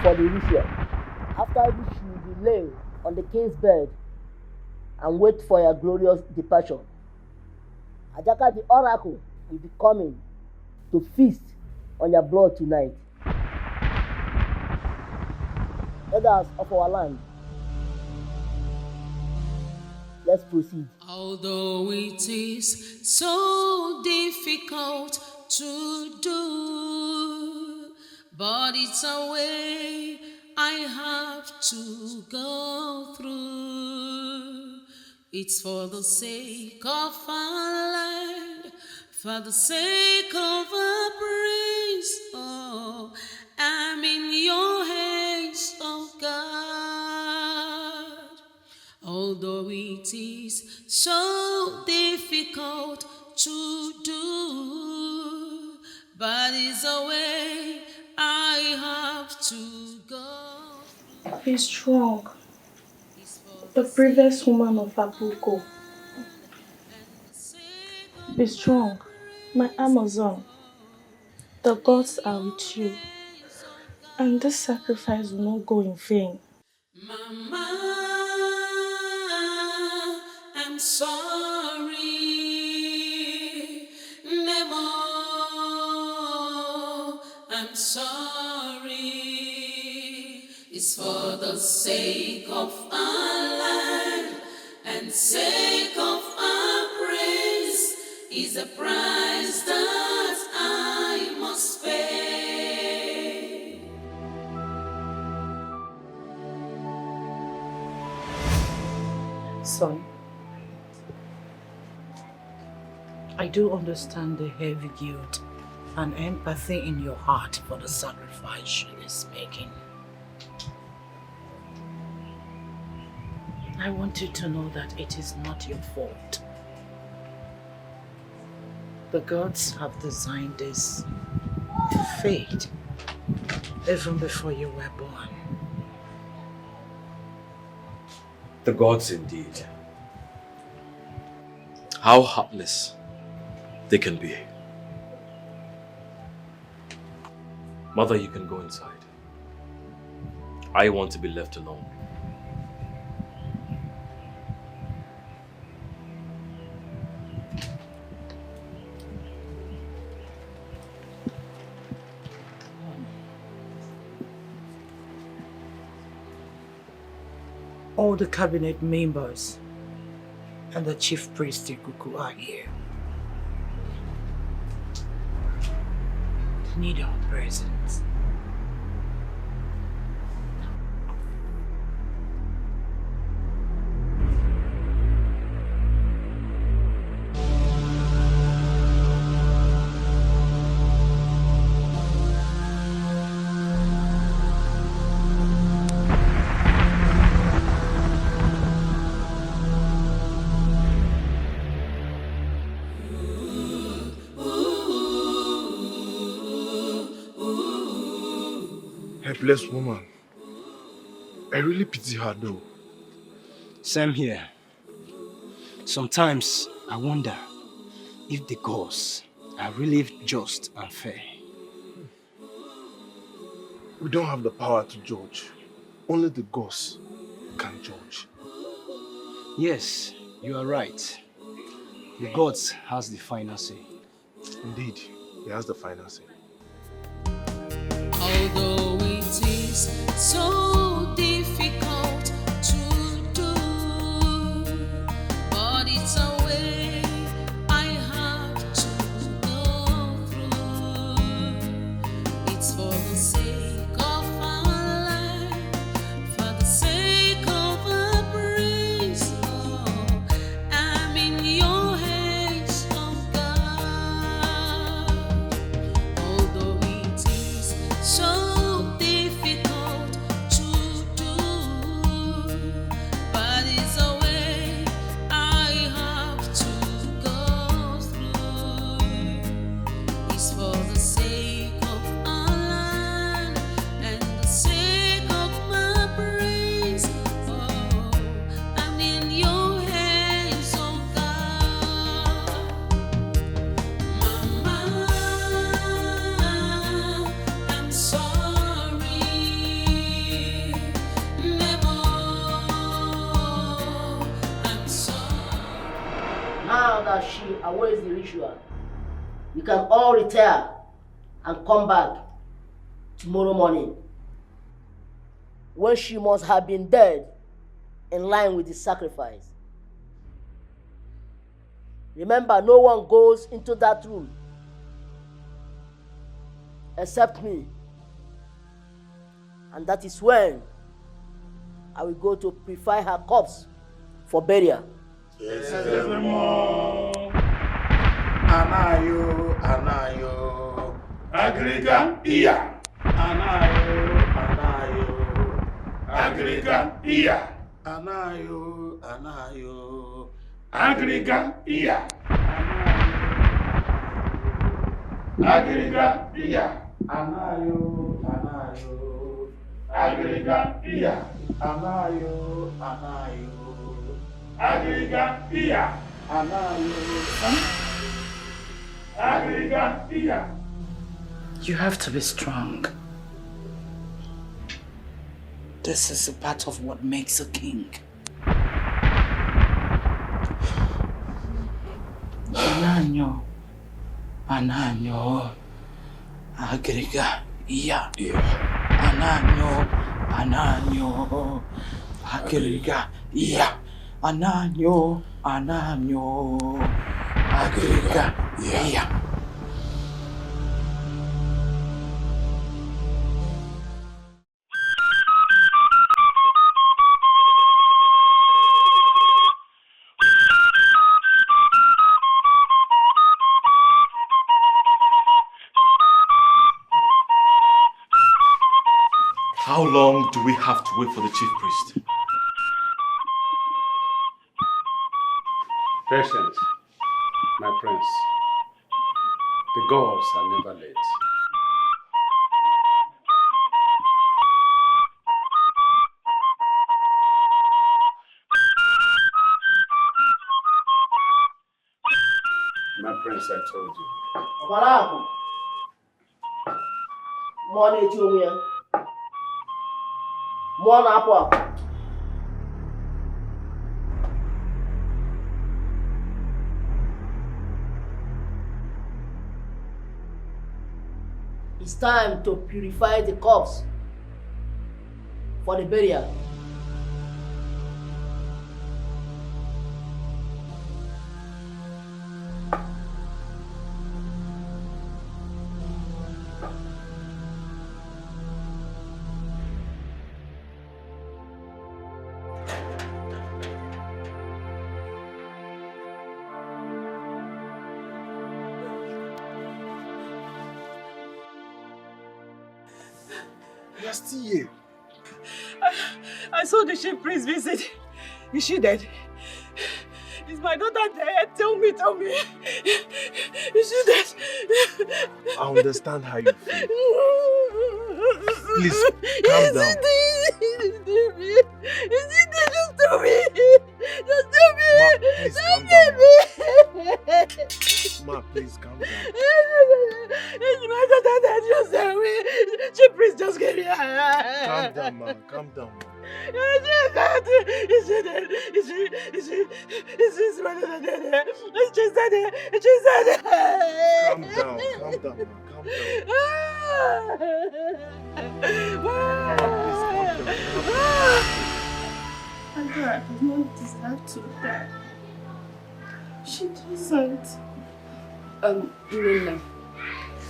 for the ritual, after which you will be laid on the king's bed and wait for your glorious departure. Ajaka the oracle will be coming to feast on your blood tonight. Elders of our land, let's proceed. Although it is so difficult to do, but it's a way I have to go through. It's for the sake of our land, for the sake of our praise. Oh, I'm in your hands, oh God. Although it is so difficult to do, but it's a way I have to go. Be strong. The bravest woman of Abuko. Be strong, my Amazon. The gods are with you, and this sacrifice will not go in vain. Mama, I'm sorry. Nemo, I'm sorry. It's for the sake of our land and sake of our praise is the price that I must pay. Son, I do understand the heavy guilt and empathy in your heart for the sacrifice she is making. I want you to know that it is not your fault. The gods have designed this fate even before you were born. The gods indeed. How heartless they can be. Mother, you can go inside. I want to be left alone. All the cabinet members and the chief priest Ikuku are here. They need our presence. Helpless woman. I really pity her though. Same here. Sometimes I wonder if the gods are really just and fair. We don't have the power to judge. Only the gods can judge. Yes, You are right. The gods has the final say. Indeed, he has the final say. Although it is so difficult to do, but it's a way I have to go through. It's for the sake of our life, for the sake of our praise, Lord. I'm in your hands, oh God. Although it is so difficult to do, but it's a way I have to go through. It's for the sake of our land and the sake of my praise. Oh, I'm in your hands, oh God. Mama, I'm sorry. Never, I'm sorry. Now that she awaits the ritual, you can all retire and come back tomorrow morning, when she must have been dead in line with the sacrifice. Remember, no one goes into that room except me. And that is when I will go to prepare her corpse for burial. Yes, Anayo, Anayo, Agriga, Iya. Anayo, Agriga, Iya. Anayo, Agriga, Iya. Agriga, Iya. Anayo, Agriga, Iya. Anayo, Agriga, Iya. Agriga, Iya. You have to be strong. This is a part of what makes a king. Ananyo, Agriga, Iya. Ananyo, Agriga, Iya. Ananyo, Agriga, Iya. How long do we have to wait for the chief priest? Patience, my prince. The gods are never late. My prince, I told you. It's time to purify the corpse for the burial. You are still here. I saw the chief priest visit. Is she dead? Is my daughter dead? Tell me. Is she dead? I understand how you feel. Please, calm down. Is she dead? Just tell me. Just tell me. Ma, please calm down. Ma, please calm down. Is my daughter dead? Just tell me. Chief priest just get here. Calm down, ma. Calm down, ma. Calm down, calm down, calm down. Please calm down, calm down. Andrea does not deserve to die. She doesn't. Umenwa,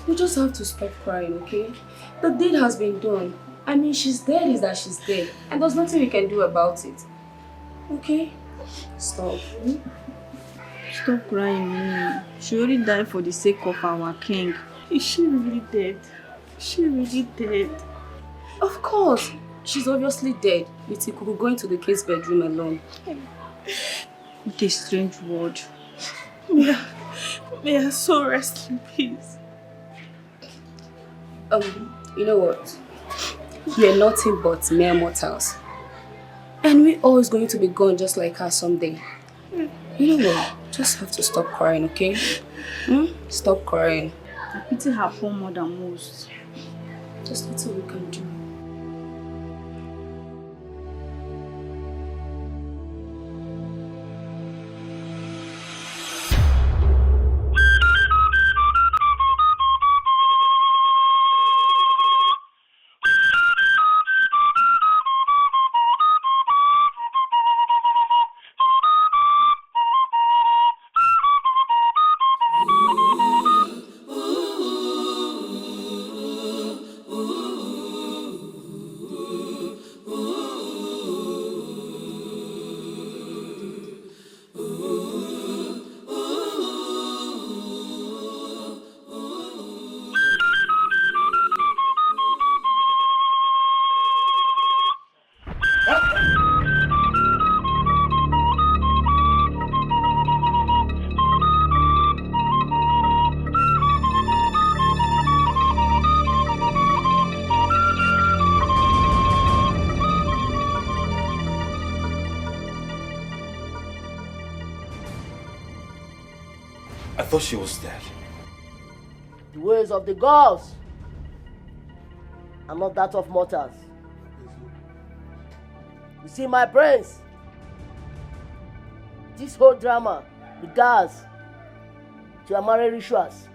you just have to stop crying, okay? The deed has been done. I mean, she's dead is that she's dead. And there's nothing we can do about it. Okay? Stop. Stop crying, Minnie. She only died for the sake of our king. Is she really dead? Is she really dead? Of course. She's obviously dead. With Ikuku going to the kid's bedroom alone. What a strange word. May her soul rest in peace. You know what? We are nothing but mere mortals. And we're always going to be gone just like her someday. You know what? Just have to stop crying, okay? Stop crying. I pity her poor mother most. Just little we can do. I thought she was dead. The ways of the gods are not that of mortals. You see, my prince, this whole drama regards to your marriage rituals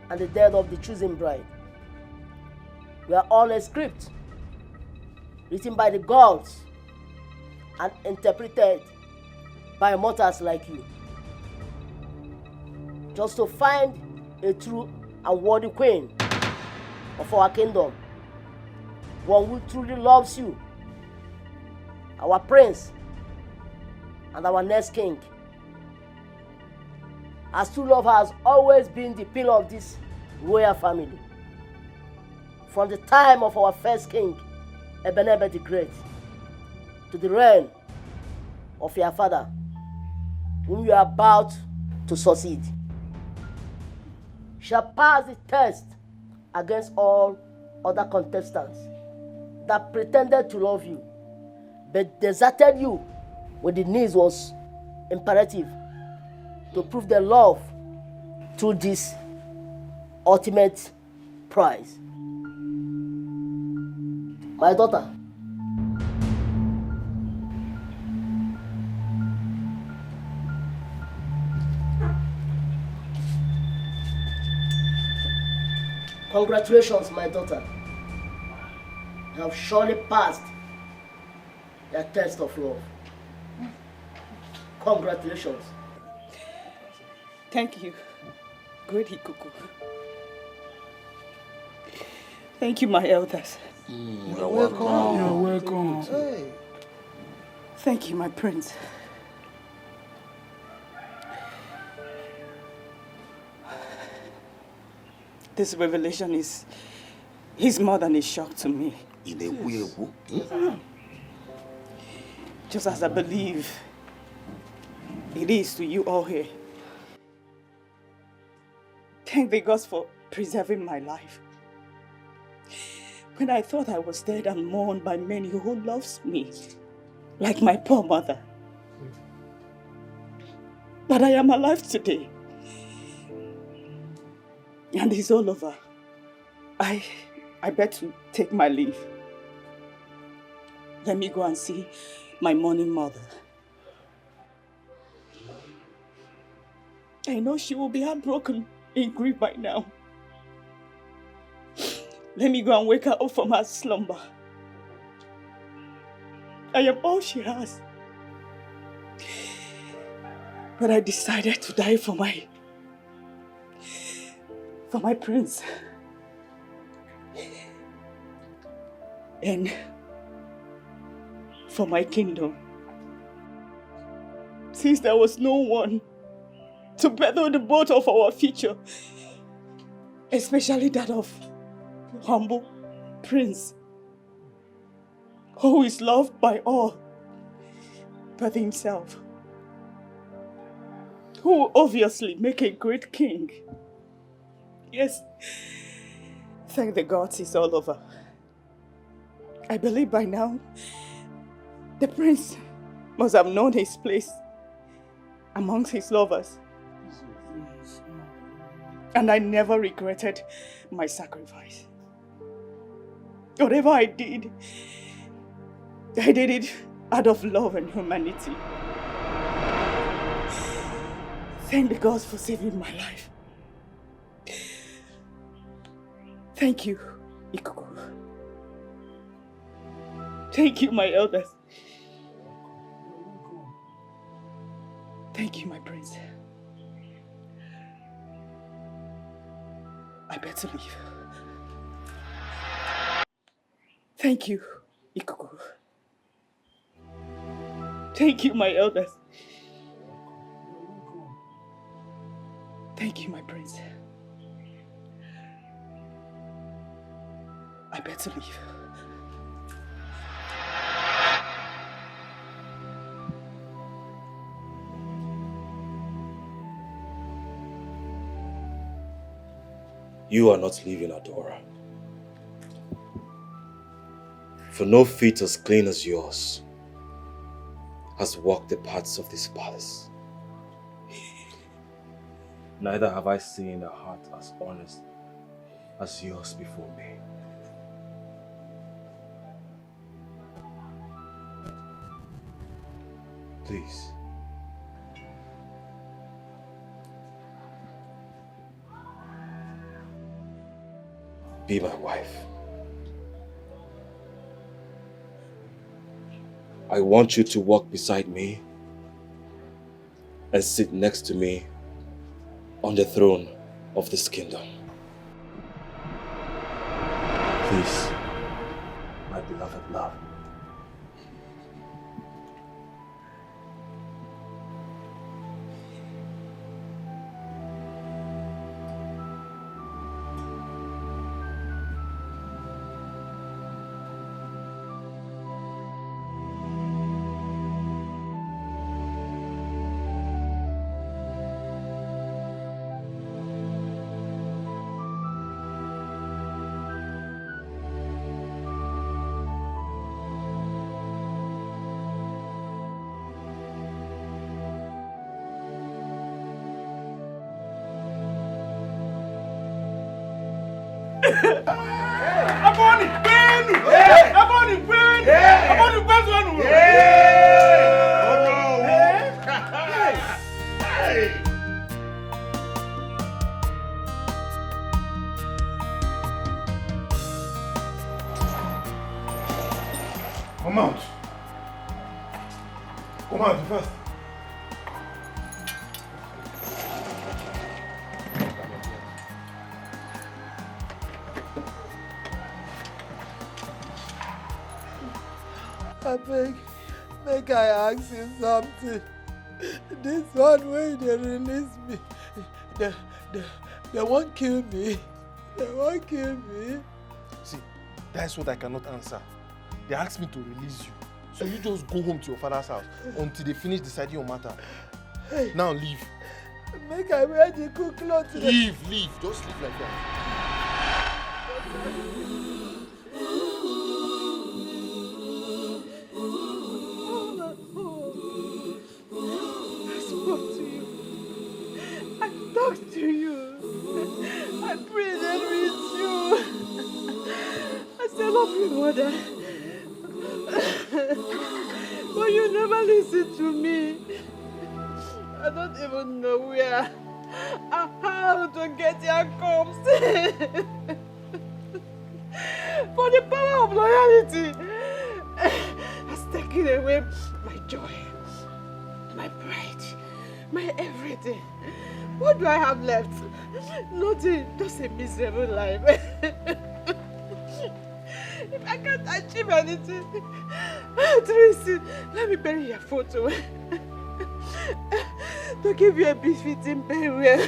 and the death of the chosen bride. We are all a script written by the gods and interpreted by mortals like you, just to find a true and worthy queen of our kingdom, one who truly loves you, our prince and our next king. As true love has always been the pillar of this royal family, from the time of our first king, Ebenebe the Great, to the reign of your father, whom you are about to succeed, shall pass the test against all other contestants that pretended to love you, but deserted you when the need was imperative to prove their love through this ultimate prize. My daughter, congratulations, my daughter. You have surely passed the test of love. Congratulations. Thank you, great Ikuku. Thank you, my elders. You're welcome. You're welcome. Hey. Thank you, my prince. This revelation is more than a shock to me. Just as I believe it is to you all here. Thank the gods for preserving my life. When I thought I was dead and mourned by many who loves me, like my poor mother. But I am alive today. And it's all over. I bet to take my leave. Let me go and see my mourning mother. I know she will be heartbroken in grief by now. Let me go and wake her up from her slumber. I am all she has. But I decided to die for my prince. And for my kingdom. Since there was no one to better the both of our future, especially that of the humble prince, who is loved by all but himself, who will obviously make a great king. Yes, thank the gods it's all over. I believe by now, the prince must have known his place amongst his lovers. And I never regretted my sacrifice. Whatever I did it out of love and humanity. Thank the gods for saving my life. Thank you, Ikuku. Thank you, my elders. Thank you, my prince. I better leave. Thank you, Ikuku. Thank you, my elders. Thank you, my prince. I better leave. You are not leaving, Adora. For no feet as clean as yours has walked the paths of this palace. Neither have I seen a heart as honest as yours before me. Please. Be my wife. I want you to walk beside me and sit next to me on the throne of this kingdom. Please, my beloved love. Come out. Come out fast. I beg, make I ask you something. This one way they release me, they won't kill me. They won't kill me. See, that's what I cannot answer. They asked me to release you. So you just go home to your father's house until they finish deciding your matter. Hey. Now leave. Make I wear the cool clothes. Leave. Just leave like that. I talked to you. I prayed and with you. I still love you, mother. But you never listen to me. I don't even know where and how to get your comes. For the power of loyalty has taken away my joy, my pride, my everything. What do I have left? Nothing, just a miserable life. If I can't achieve anything, Tracy, let me bury your photo to give you a befitting burial.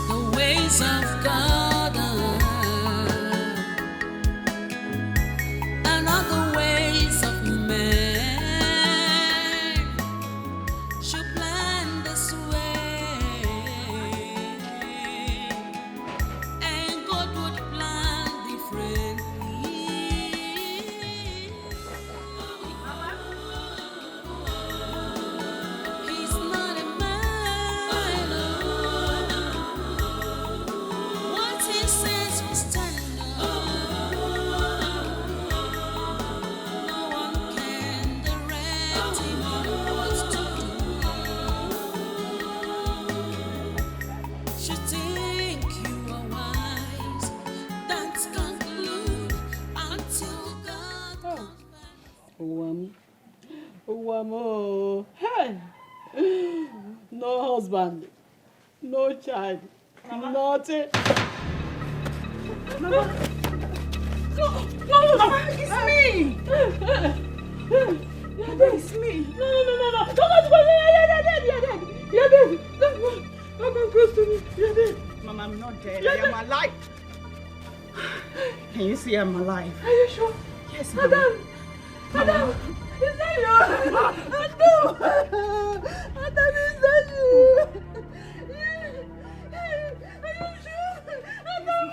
The ways of God are not the ways of man. Should plan this way, and God would plan differently. He's not a man. What he says will stand. No one can direct him on what to do. Should think you are wise. Don't conclude until God comes. Oh, hey! No husband, no child, nothing. Mama. No, Mama, it's me! It's me! No! Don't go to me! You're dead! Don't come close to me! You're dead! Mama, I'm not dead. You're I am dead. alive. Can you see I'm alive? Are you sure? Yes, Mama. Madam! Is that you? Adam, is that you? Are you sure? Adam!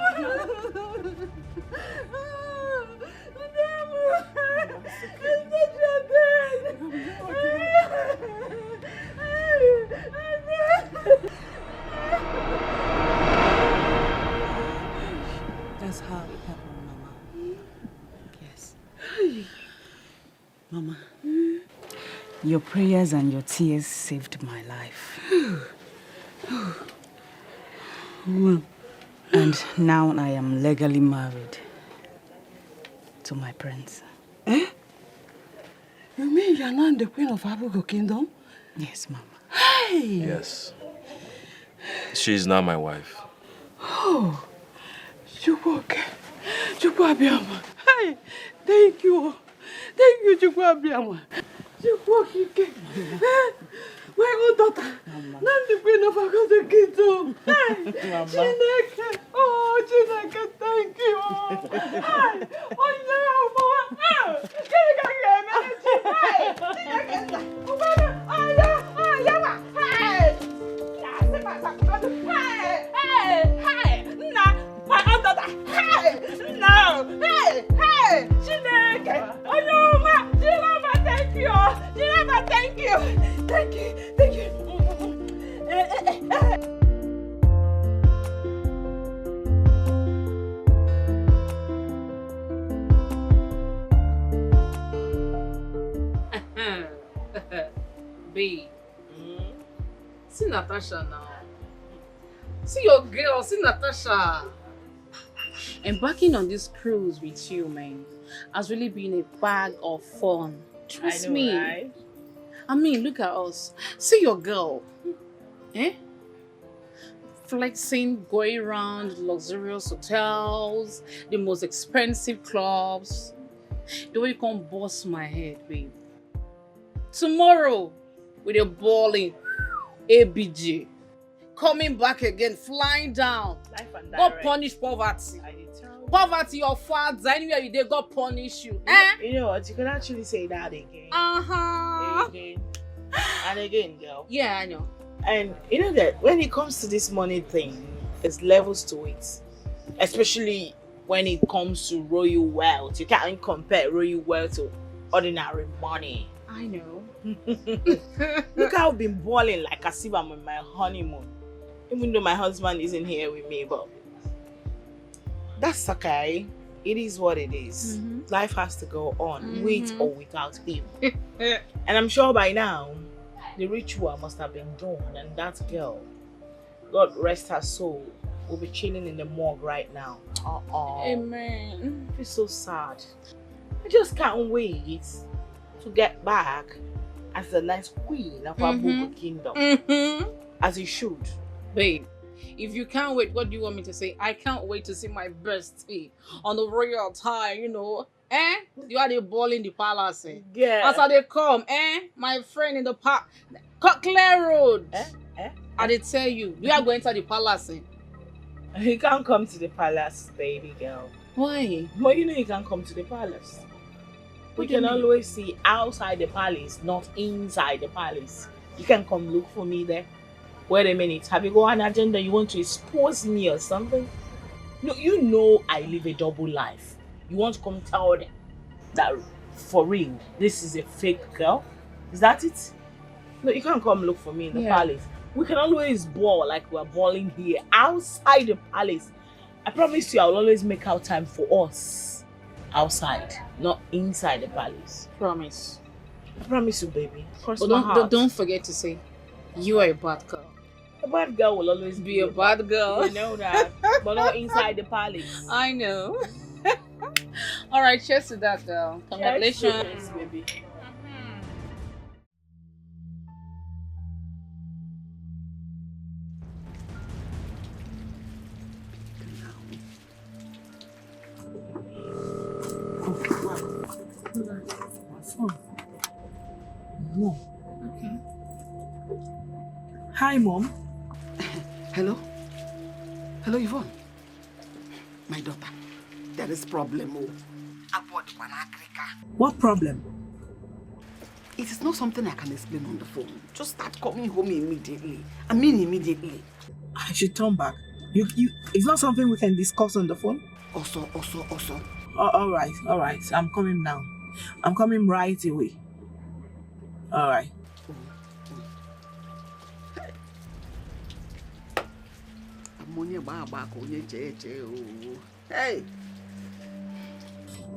Is that your dad? That's how it happened, Mama. Yes. Mama, your prayers and your tears saved my life. And now I am legally married to my prince. Eh? You mean you're not the queen of Wazico Kingdom? Yes, Mama. Hey! Yes. She's not my wife. Oh, Chukwabiama. Hey, thank you. Thank you, Chukwabiama. Chukwakike. My own daughter. Not the queen of Wazico Kingdom. Hey, Chineke. Oh, Chineke, thank you. Hey, oh, yeah, Mama. Hey, Chineke, Thank you. Thank you. Babe. See Natasha now. See your girl, see Natasha. Embarking on this cruise with you, man, has really been a bag of fun. Trust me. Right? I mean, look at us. See your girl. Eh? Flexing, going around luxurious hotels, the most expensive clubs. The way you can bust my head, babe. Tomorrow, with a balling ABG, coming back again, flying down. God punish poverty. Poverty, your father, anywhere you did, God punish you. You know what? You can actually say that again. Again. And again, girl. Yeah, I know. And you know that when it comes to this money thing, there's levels to it. Especially when it comes to royal wealth. You can't compare royal wealth to ordinary money. I know. Look how I've been balling like as if I'm on my honeymoon. Even though my husband isn't here with me, but that's okay. It is what it is. Life has to go on, with or without him. And I'm sure by now, the ritual must have been done, and that girl, God rest her soul, will be chilling in the morgue right now. Amen. I feel so sad. I just can't wait to get back as the next queen of our Bubu kingdom. As you should. Babe, if you can't wait, what do you want me to say? I can't wait to see my bestie on the royal attire, you know. You are the ball in the palace. Yeah. As they come, my friend in the park. Clear road. I did tell you, you are going to the palace. You can't come to the palace, baby girl. Why? But you know you can't come to the palace. We can always see outside the palace, not inside the palace. You can come look for me there. Wait a minute, have you got an agenda? You want to expose me or something? No, you know I live a double life. You want to come tell them that for real, this is a fake girl? Is that it? No, you can't come look for me in the palace. We can always ball like we're balling here outside the palace. I promise you, I'll always make out time for us outside, not inside the palace. Promise. I promise you, baby. Cross But my heart. don't forget to say, you are a bad girl. A bad girl will always be a bad girl. You know that. But not inside the palace. I know. All right, cheers to that, girl. Congratulations. Cheers, baby. Mom. Okay. Hi, Mom. Hello? Hello, Yvonne. My daughter, there is problem. What problem? It is not something I can explain on the phone. Just start coming home immediately. I mean immediately. I should turn back. It's not something we can discuss on the phone? Also. All right. I'm coming now. I'm coming right away. All right. Hey!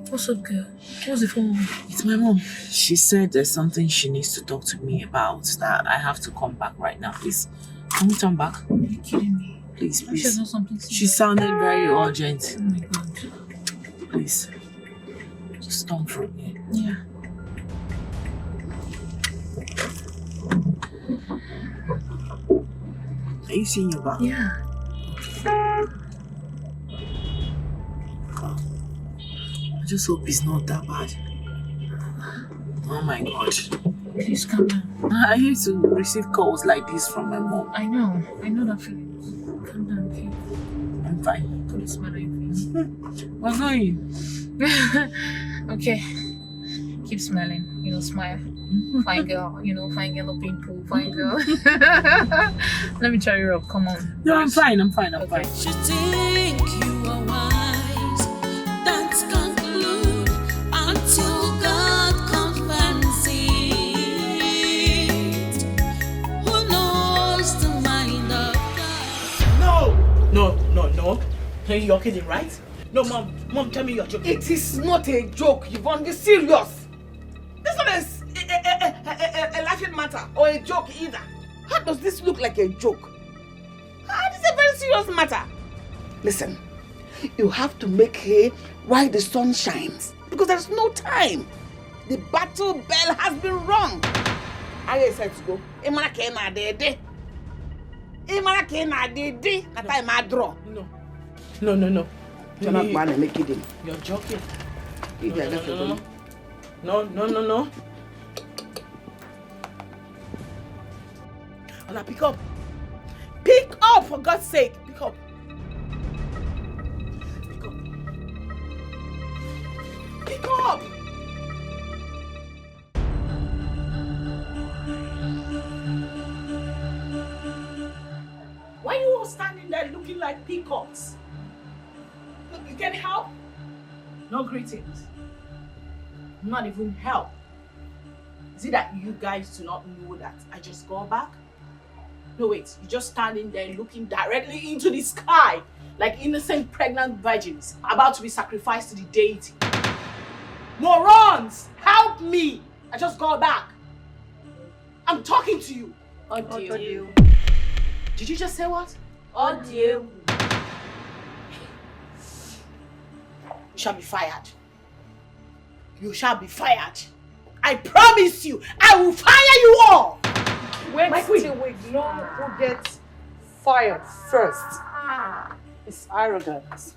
What's up, girl? What's the phone? It's my mom. She said there's something she needs to talk to me about, that I have to come back right now. Please, can we turn back? Are you kidding me? Please. She's not something She sounded very urgent. Oh my God. Please, just turn from here. Yeah. Are you seeing your back? Yeah. I just hope it's not that bad. Oh my God. Please calm down. I used to receive calls like this from my mom. I know that feeling. Calm down, okay? I'm fine. Put a smile on your face. What's going? Okay. Keep smiling. Smile. Fine girl. Fine girl, no pimple. Fine girl. Let me cheer you up. Come on. No, I'm fine. I'm fine. You think you are wise, don't conclude until God comes and sees. You're kidding, right? No, Mom, tell me you're joking. It is not a joke, Yvonne. Be serious. This one is a laughing matter or a joke either. How does this look like a joke? This is a very serious matter. Listen, you have to make hay while the sun shines because there's no time. The battle bell has been rung. Are you set to go? Imana ke na dede. Imana ke na dede. Na time I draw. No. You're not man and make it in. You're joking. No. Ola, pick up. Pick up, for God's sake. Pick up. Pick up. Why are you all standing there looking like peacocks? You can help? No greetings. Not even help. Is it that you guys do not know that I just got back? No, wait, you're just standing there looking directly into the sky like innocent pregnant virgins about to be sacrificed to the deity. Morons! Help me! I just got back. I'm talking to you. Audio. Did you just say what? Audio. You shall be fired. You shall be fired. I promise you, I will fire you all. Wait till we know who gets fired first. It's arrogant.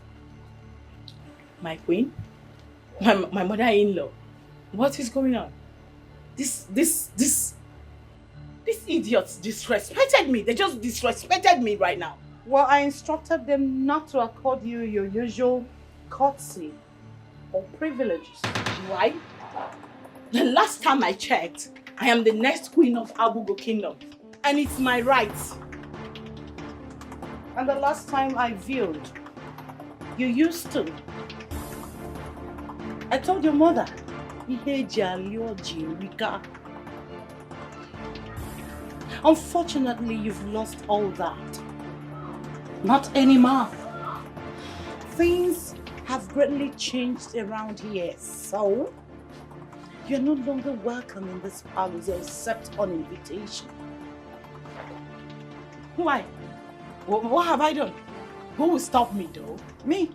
My queen? My mother-in-law? What is going on? These idiots disrespected me. They just disrespected me right now. Well, I instructed them not to accord you your usual courtesy or privileges. Why? The last time I checked, I am the next queen of Abugo Kingdom. And it's my right. And the last time I viewed, you used to. I told your mother, unfortunately, you've lost all that. Not anymore. Things have greatly changed around here, so you're no longer welcome in this palace except on invitation. Why? What have I done? Who will stop me though? Me.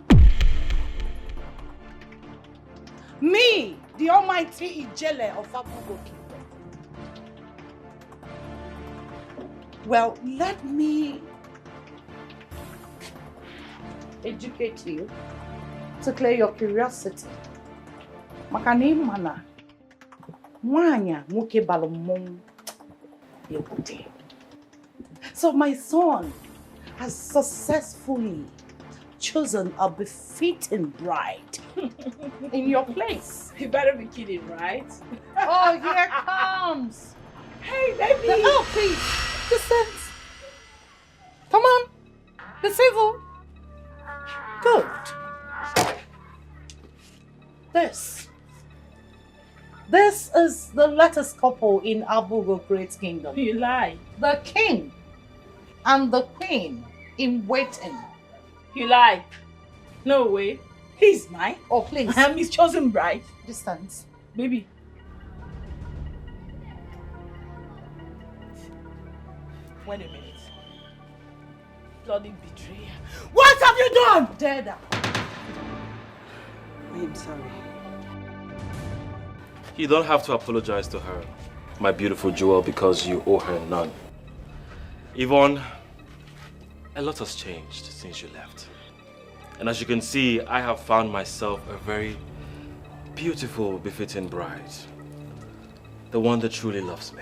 Me, the almighty Ijele of Abugo Kingdom. Well, let me educate you to clear your curiosity. Makani mana. Mwanya muke balomong yokuti. So my son has successfully chosen a befitting bride in your place. You better be kidding, right? Oh, here comes. Hey, baby. Oh, please. Descent. Come on. Be civil. Good. This is the latest couple in Abugo Great Kingdom. You lie. The king and the queen in waiting. You lie. No way. He's mine. Oh, please. I am his chosen bride. Distance. Baby. Wait a minute. Bloody betrayer. What have you done? Dead. I am sorry. You don't have to apologize to her, my beautiful jewel, because you owe her none. Yvonne, a lot has changed since you left. And as you can see, I have found myself a very beautiful, befitting bride. The one that truly loves me.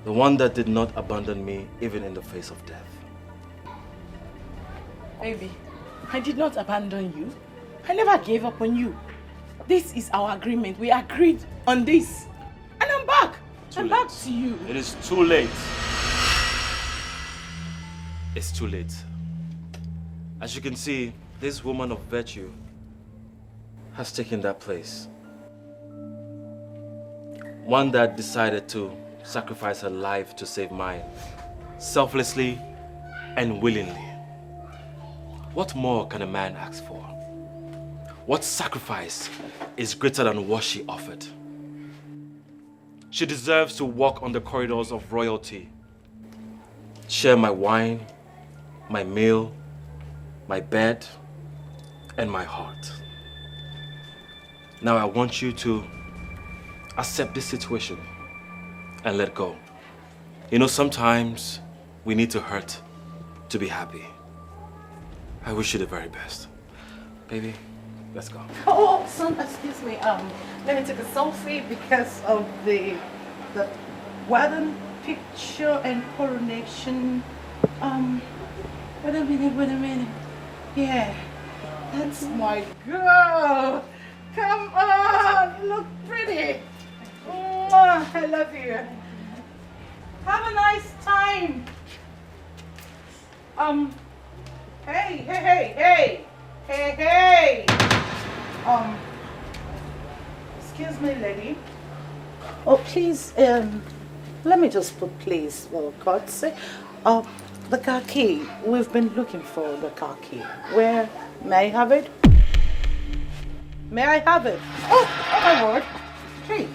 The one that did not abandon me even in the face of death. Baby, I did not abandon you. I never gave up on you. This is our agreement. We agreed on this. And I'm back. I'm back to you. It is too late. It's too late. As you can see, this woman of virtue has taken that place. One that decided to sacrifice her life to save mine, selflessly and willingly. What more can a man ask for? What sacrifice is greater than what she offered? She deserves to walk on the corridors of royalty, share my wine, my meal, my bed, and my heart. Now I want you to accept this situation and let go. You know, sometimes we need to hurt to be happy. I wish you the very best. Baby, let's go. Oh, son, excuse me. Let me take a selfie because of the wedding picture and coronation. Wait a minute. Yeah, that's my girl. Come on, you look pretty. Mwah, I love you. Have a nice time. Hey. Excuse me, lady. Oh, please, let me just put please, for God's sake. The car key. We've been looking for the car key. Where, may I have it? May I have it? Oh my word. Please.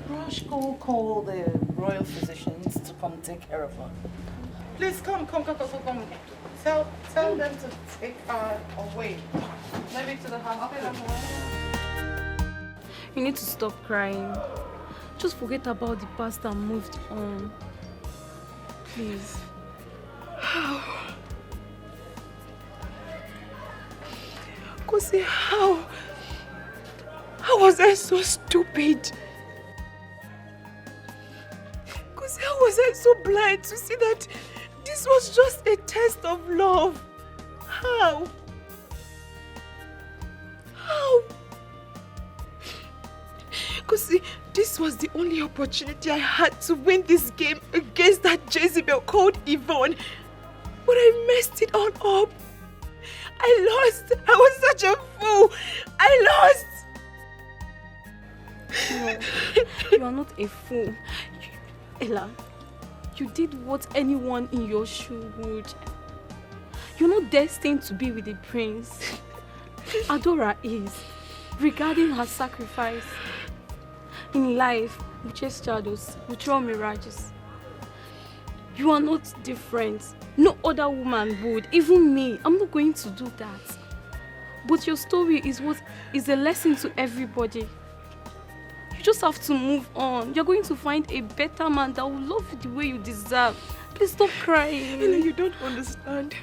Rush, go call the royal physicians to come take care of her. Please come. Tell them to take her away. Maybe to the hospital. You need to stop crying. Just forget about the past and move on. Please. How? Kosi, how was I so stupid? Kosi, how was I so blind to see that this was just a test of love? How? Kosi, this was the only opportunity I had to win this game against that Jezebel called Yvonne. But I messed it all up. I lost. I was such a fool. I lost. You are not a fool. Ella, you did what anyone in your shoe would. You're not destined to be with the prince. Adora is. Regarding her sacrifice. In life, we chase shadows, we throw mirages. You are not different. No other woman would. Even me, I'm not going to do that. But your story is what is a lesson to everybody. You just have to move on. You're going to find a better man that will love you the way you deserve. Please stop crying. Ella, you don't understand.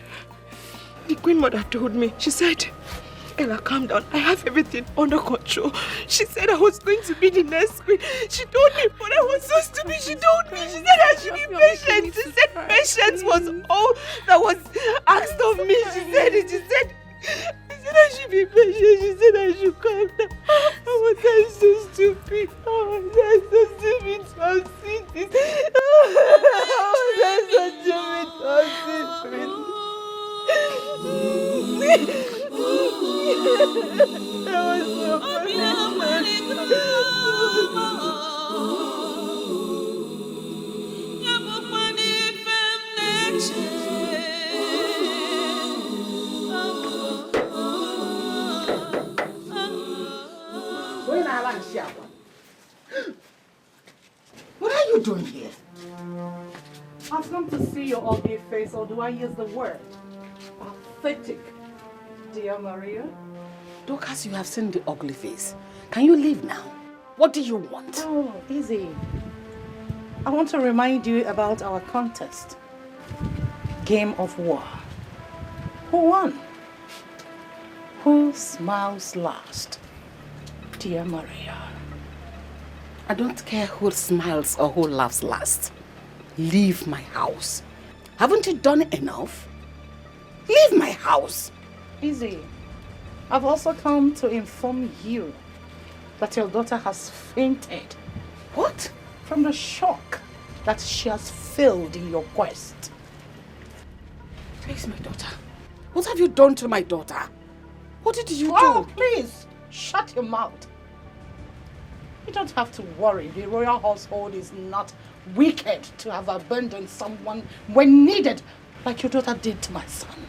The Queen Mother told me, she said, Ella, calm down. I have everything under control. She said I was going to be the next queen. She told me, but I was so stupid. She told me, she said I should be patient. She said patience was all that was asked of me. She said it. She said I should be patient. She said I should calm down. How was I so stupid? How was I so stupid to have seen this? How was I so stupid to have seen this? What are you doing here? I've come to see your ugly face, or do I use the word? Pathetic. Dear Maria. Dorcas, you have seen the ugly face. Can you leave now? What do you want? Oh, easy. I want to remind you about our contest. Game of war. Who won? Who smiles last? Dear Maria. I don't care who smiles or who laughs last. Leave my house. Haven't you done enough? Leave my house. Easy. I've also come to inform you that your daughter has fainted. What? From the shock that she has failed in your quest. Where's my daughter? What have you done to my daughter? What did you do? Please, shut your mouth. You don't have to worry. The royal household is not wicked to have abandoned someone when needed, like your daughter did to my son.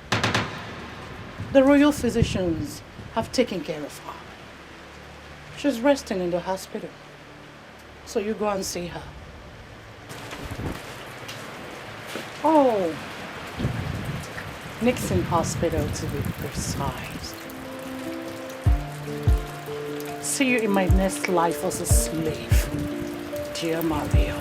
The royal physicians have taken care of her. She's resting in the hospital. So you go and see her. Oh, Nixon Hospital to be precise. See you in my next life as a slave, dear Maria.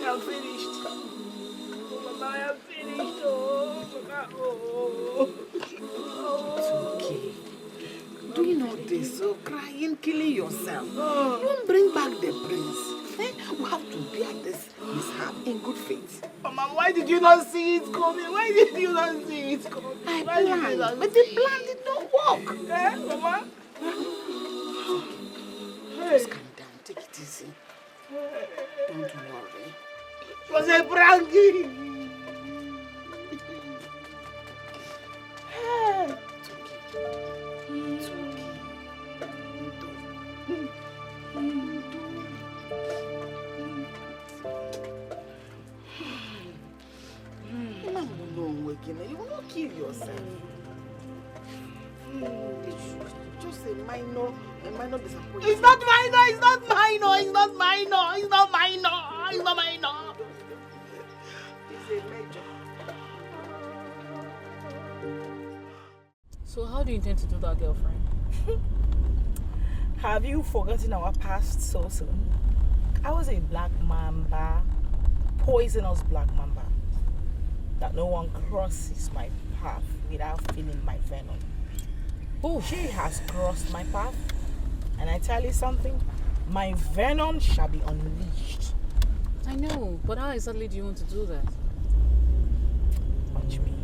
I'm finished. Mama, I am finished. It's okay. Doing all this, so crying, killing yourself. You won't bring back the prince. We have to bear this mishap in good faith. Mama, why did you not see it coming? Why did you not see it coming? I planned, but the plan did not work. Mama? Just calm down, take it easy. Don't worry. It was a prank. You will not kill yourself. It's just a minor disappointment. It's not minor, it's not minor, it's not minor, it's not minor, it's not minor. It's a major. So how do you intend to do that, girlfriend? Have you forgotten our past so soon? I was a black mamba, poisonous black mamba, that no one crosses my path without feeling my venom. Oh, she has crossed my path, and I tell you something, my venom shall be unleashed. I know, but how exactly do you want to do that? Watch me.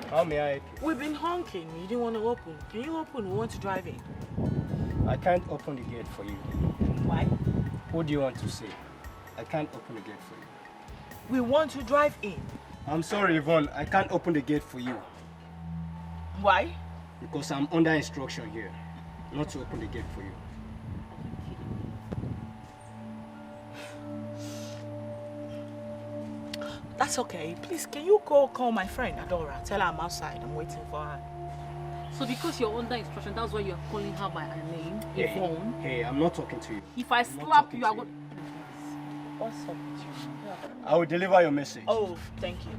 How may I help you? We've been honking. You didn't want to open. Can you open? We want to drive in. I can't open the gate for you. Why? Who do you want to see? I can't open the gate for you. We want to drive in. I'm sorry, Yvonne. I can't open the gate for you. Why? Because I'm under instruction here, not to open the gate for you. That's okay. Please, can you go call my friend Adora? Tell her I'm outside. I'm waiting for her. So because you're under instruction, that's why you're calling her by her name, Hey, Yvonne? hey, I'm not talking to you. If I slap you, I will... What's up with you? I will deliver your message. Oh, thank you.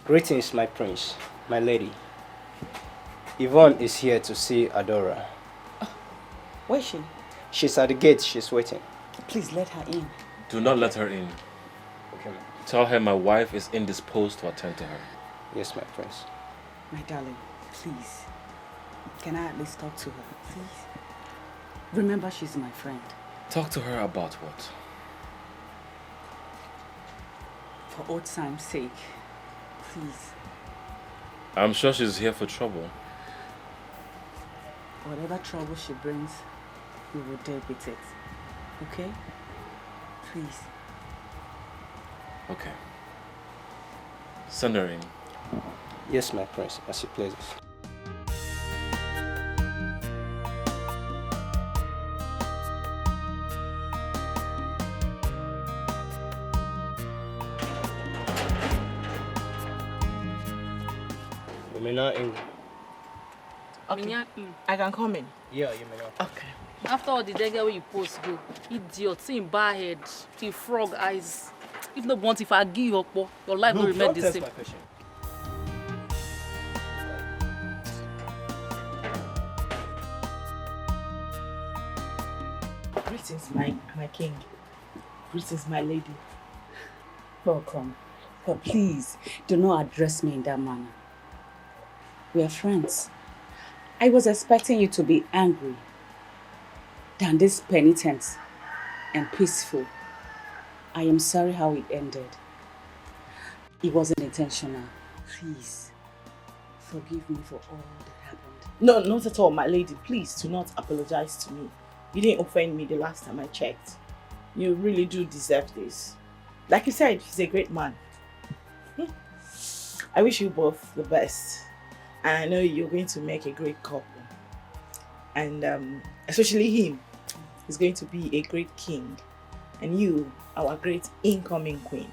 Greetings, my prince, my lady. Yvonne is here to see Adora. Where is she? She's at the gate. She's waiting. Please let her in. Do not let her in. Okay, ma'am. Tell her my wife is indisposed to attend to her. Yes, my prince. My darling, please. Can I at least talk to her, please? Remember, she's my friend. Talk to her about what? For old time's sake, please. I'm sure she's here for trouble. Whatever trouble she brings, we will deal with it. Okay? Please. Okay. Send her in. Yes, my prince, as you pleases. not in. Okay. I can come in. Yeah, you may not. Okay. After all the dagger where you post go, idiot, see him bad head, see frog eyes. If not want, if I give you up, your life will remain the same. My question. Greetings, my king. Greetings, my lady. Welcome. But please, do not address me in that manner. We are friends. I was expecting you to be angry than this penitent and peaceful. I am sorry how it ended. It wasn't intentional. Please, forgive me for all that happened. No, not at all, my lady. Please do not apologize to me. You didn't offend me the last time I checked. You really do deserve this. Like you said, he's a great man. I wish you both the best. And I know you're going to make a great couple. And especially him, he's going to be a great king. And you, our great incoming queen.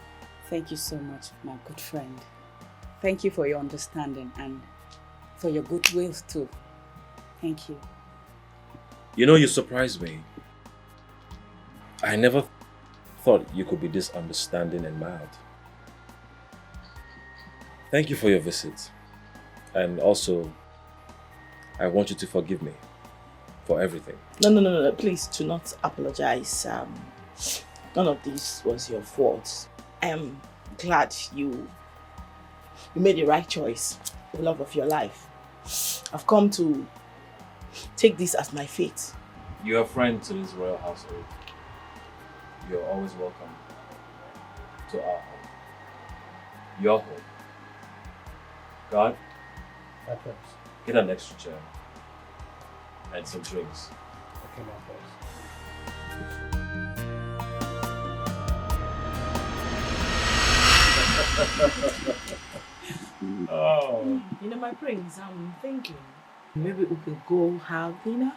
Thank you so much, my good friend. Thank you for your understanding and for your goodwill too. Thank you. You know, you surprised me. I never thought you could be this understanding and mild. Thank you for your visit. And also, I want you to forgive me for everything. No. Please do not apologize. None of this was your fault. I am glad you made the right choice, the love of your life. I've come to take this as my fate. You're a friend to this royal household. You're always welcome to our home. Your home. God, get an extra chair and some drinks. Okay, my friends. Oh. You know, my prince, I'm thinking maybe we could go have dinner,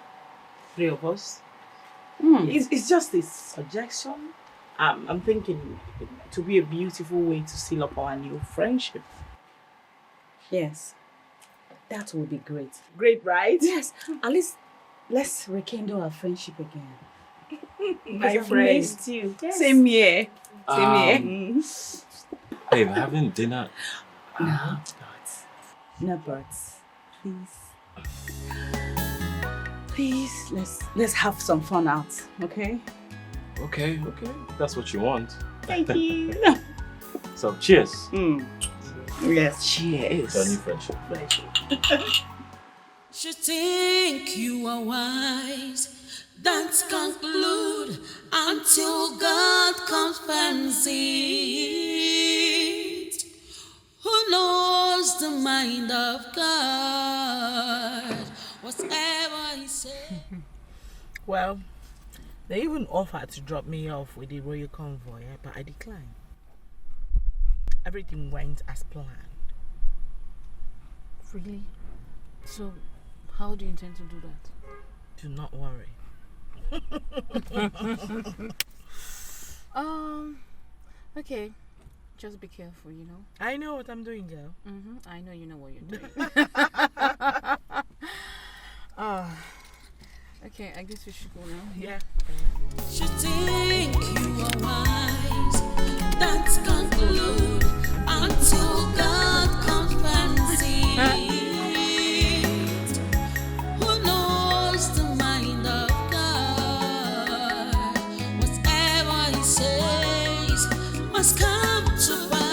3 of us. It's just a suggestion. I'm thinking to be a beautiful way to seal up our new friendship. Yes, that would be great. Great, right? Yes, at least let's rekindle our friendship again. My I've friend. missed you. Yes. Same here. Same here. Babe, having dinner. No, no buts. Please, let's have some fun out, okay? Okay. That's what you want. Thank you. So, cheers. Yes, cheers. To our new friendship. You think you are wise, don't conclude until God comes fancy. Who knows the mind of God? Whatever he said. Well, they even offered to drop me off with the royal convoy, but I declined. Everything went as planned. Really? So, how do you intend to do that? Do not worry. Okay. Just be careful, you know. I know what I'm doing, girl. I know you know what you're doing. Okay, I guess we should go now. Yeah. You think you are wise, don't conclude until God comes fancy. Who knows the mind of God? Whatever he says must come to pass.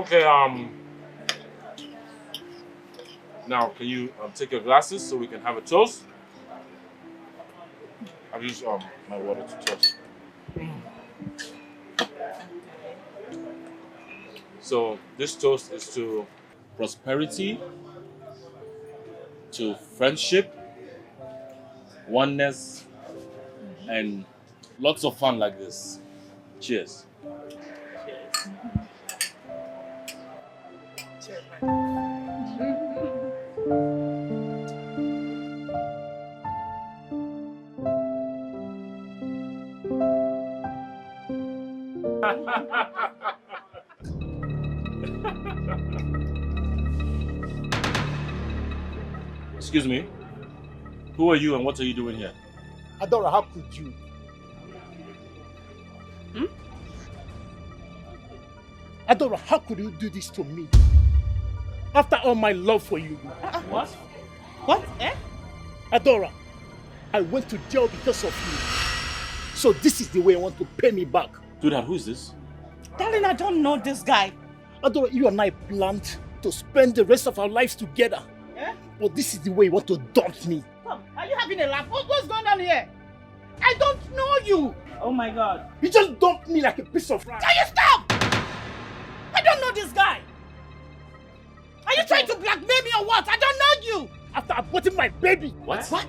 Okay, now can you take your glasses so we can have a toast? I'll use my water to toast. So this toast is to prosperity, to friendship, oneness, and lots of fun like this. Cheers. Excuse me. Who are you and what are you doing here? Adora, how could you? Adora, how could you do this to me? After all my love for you. What? What? Eh? Adora, I went to jail because of you. So this is the way I want to pay me back. Sweetheart, who is this? Darling, I don't know this guy. Adora, you and I planned to spend the rest of our lives together. Eh? But this is the way you want to dump me. Come, are you having a laugh? What's going on here? I don't know you. Oh my God. You just dumped me like a piece of rice. Can you stop? I don't know this guy. Are you trying to blackmail me or what? I don't know you. After aborting my baby. What? What?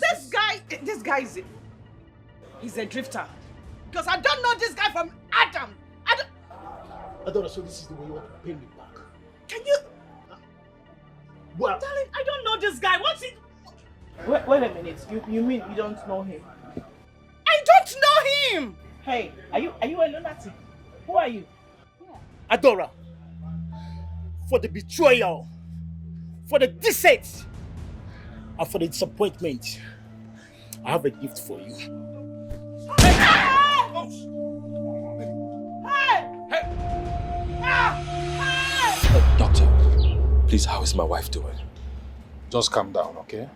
This guy is he's a drifter. Because I don't know this guy from Adam. Adora, so this is the way you want to pay me back. Can you? Well, darling, I don't know this guy. What's it? Wait a minute. You mean you don't know him? I don't know him. Hey, are you a lunatic? Who are you? Adora, for the betrayal, for the deceit, and for the disappointment, I have a gift for you. Doctor, please, how is my wife doing? Just calm down, okay?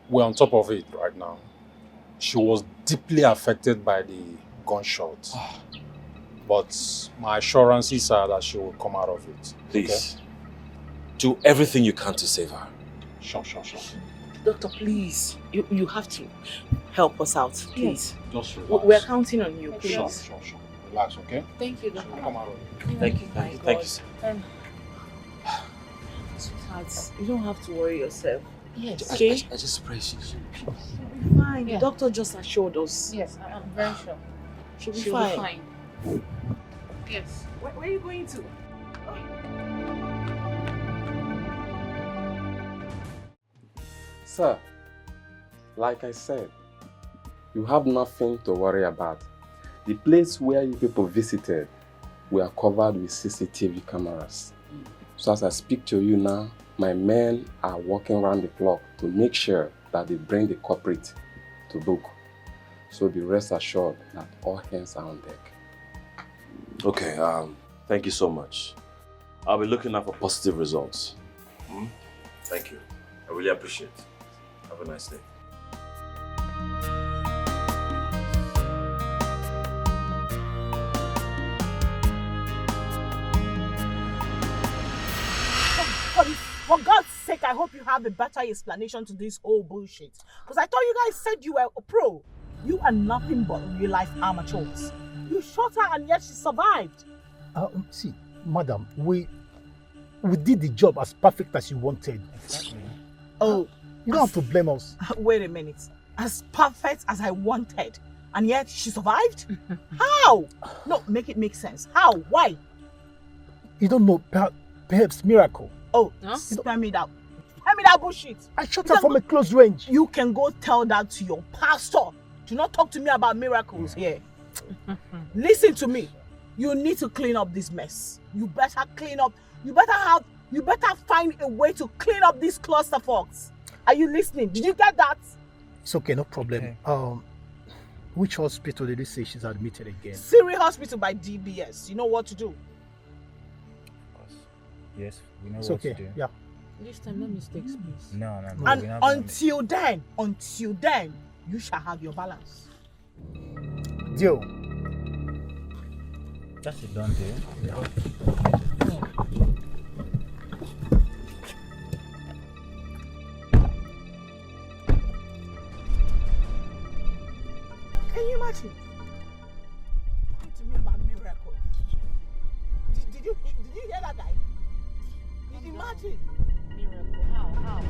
We're on top of it right now. She was deeply affected by the gunshot. But my assurances are that she will come out of it. Please, do everything you can to save her. Sure. Doctor, please. You have to help us out, please. Just relax. We're counting on you, please. Sure. Relax, okay? Thank you, She Doctor. will come out of it. Thank you, sir. Sweetheart, you don't have to worry yourself. Yes. Okay? I just pray she should be fine. The doctor just assured us. Yes, I'm very sure. She'll be She'll fine. be fine. Yes. Where are you going to? Sir, like I said, you have nothing to worry about. The place where you people visited, we are covered with CCTV cameras. So as I speak to you now, my men are working around the clock to make sure that they bring the culprit to book. So be rest assured that all hands are on deck. Okay, thank you so much. I'll be looking out for positive results. Thank you. I really appreciate it. Have a nice day. For God's sake, I hope you have a better explanation to this whole bullshit. Because I thought you guys said you were a pro. You are nothing but real-life amateurs. You shot her and yet she survived. See, madam, we did the job as perfect as you wanted. Exactly. Oh, you don't have to blame us. Wait a minute. As perfect as I wanted, and yet she survived? How? No, make it make sense. How? Why? You don't know, perhaps miracle. Oh, spare me that. Spare me that bullshit. I shot her from a close range. You can go tell that to your pastor. Do not talk to me about miracles here. Listen to me. You need to clean up this mess. You better clean up. You better find a way to clean up these clusterfucks. Are you listening? Did you get that? It's okay, no problem. Which hospital did they say she's admitted again? Siri Hospital by DBS. You know what to do. Yes, we know It's what okay, to do. yeah. This time, no mistakes, please. No. And we're not gonna until then, you shall have your balance. Deal. Just sit down there. Can you imagine? Talk to me about miracle. Did you hear that guy? Imagine. Miracle. How?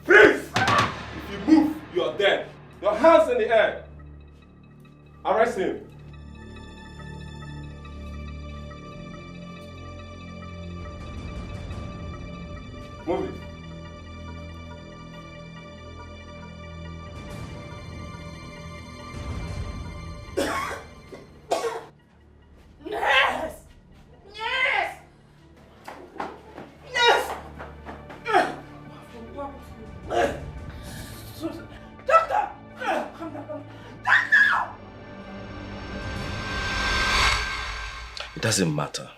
Freeze! If you move, you are dead. Your hands in the air. Arrest him. Move it. Yes! Yes! Yes! Doctor! Come down. Doctor! It doesn't matter.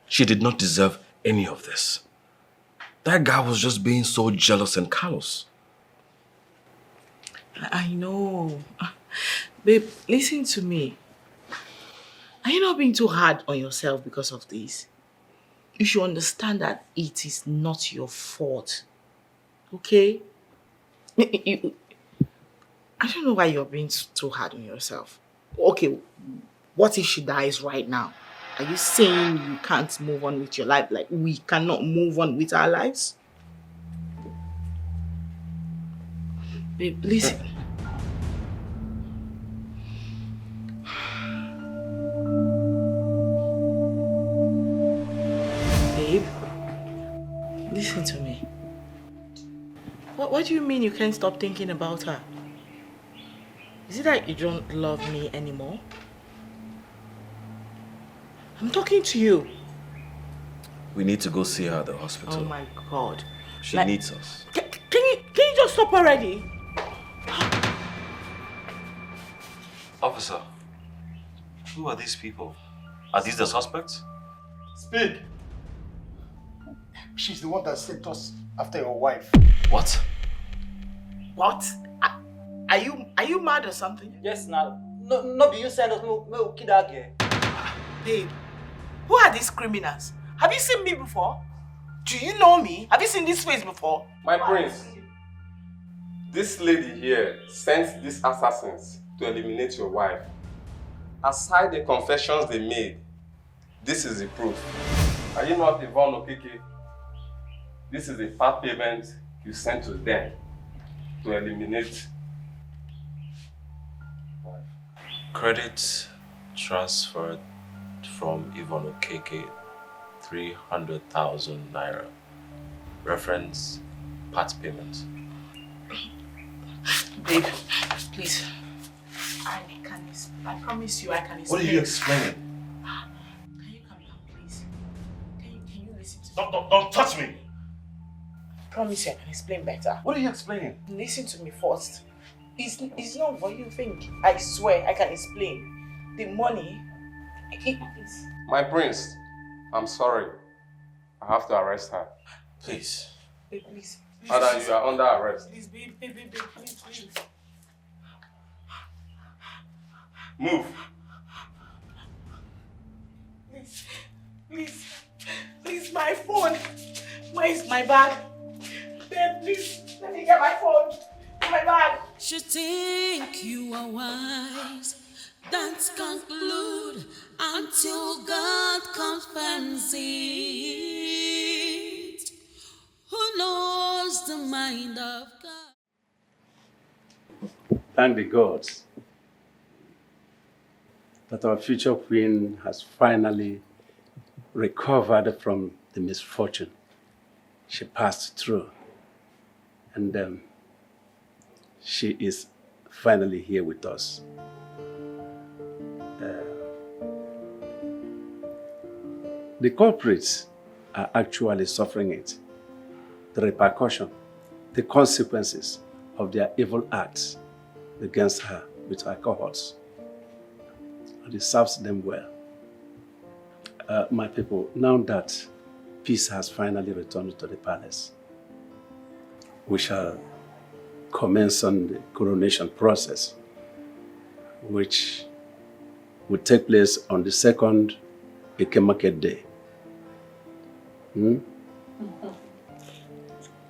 She did not deserve any of this. That guy was just being so jealous and callous. I know. Babe, listen to me. Are you not being too hard on yourself because of this? You should understand that it is not your fault. Okay? I don't know why you're being too hard on yourself. Okay, what if she dies right now? Are you saying you can't move on with your life? Like we cannot move on with our lives? Babe, listen. Babe, listen to me. What do you mean you can't stop thinking about her? Is it that you don't love me anymore? I'm talking to you. We need to go see her at the hospital. Oh my God. She Like- needs us. Can you just stop already? Officer, who are these people? Are these the suspects? Speak. She's the one that sent us after your wife. What? What? Are you mad or something? Yes, now. No, be you send us. No, kid that girl. Babe, who are these criminals? Have you seen me before? Do you know me? Have you seen this face before? My prince, this lady here sent these assassins to eliminate your wife. Aside the confessions they made, this is the proof. Are you not Yvonne Okeke? This is the part payment you sent to them to eliminate. Credit transferred from Yvonne Okeke, 300,000 naira. Reference part payment. Babe, please. I promise you I can explain. What are you explaining? Can you calm down, please? Can you listen to me? Don't touch me! I promise you I can explain better. What are you explaining? Listen to me first. It's not what you think. I swear I can explain. The money, it's... My prince, I'm sorry. I have to arrest her. Please. Babe, please. Adam, you are under arrest. Please, babe, please. Move. Please. Please, my phone. Where is my bag? Babe, please, let me get my phone. My bag. You think you are wise, don't conclude until God confirms it. Who knows the mind of God? Thank the gods that our future queen has finally recovered from the misfortune she passed through. And she is finally here with us. The culprits are actually suffering it. The repercussion, the consequences of their evil acts against her with her cohorts. And it serves them well. My people, now that peace has finally returned to the palace, we shall commence on the coronation process, which will take place on the second Eke Market Day.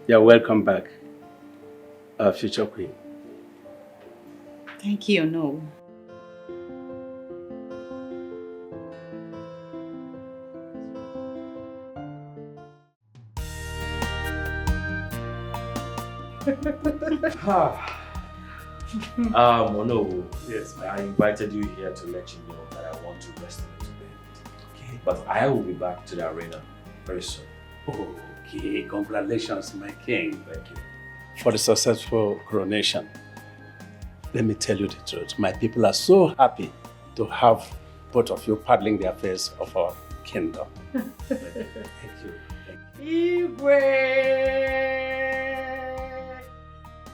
You're welcome back, our future queen. Thank you, no. Mono, yes, I invited you here to let you know that I want to rest a little bit. Okay. But I will be back to the arena very soon. Okay, congratulations, my king. Thank you. For the successful coronation. Let me tell you the truth. My people are so happy to have both of you paddling the affairs of our kingdom. Thank you. Igwe!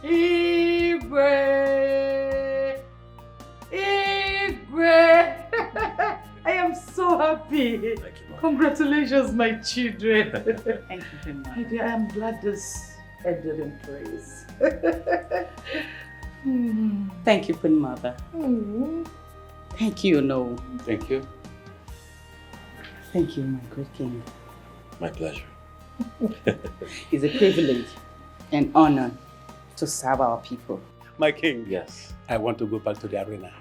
Igwe! Igwe! I am so happy. Thank you, Mom. Congratulations, my children. Thank you very much. My dear, I am glad this ended in praise. Thank you, Queen Mother. Thank you, no. Thank you. Thank you, my great king. My pleasure. It's a privilege and honor to serve our people. My king. Yes. I want to go back to the arena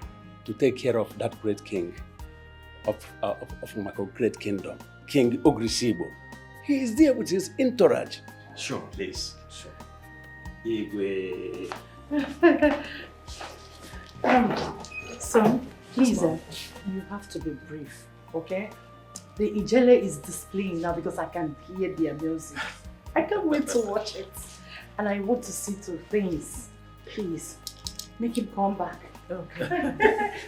to take care of that great king of my great kingdom, King Ogrisibo. He is there with his entourage. Sure, please. Sure. Igwe. Son, please, you have to be brief, okay? The Ijele is displaying now because I can hear their music. I can't wait to watch it. And I want to see two things. Please, make him come back. Okay.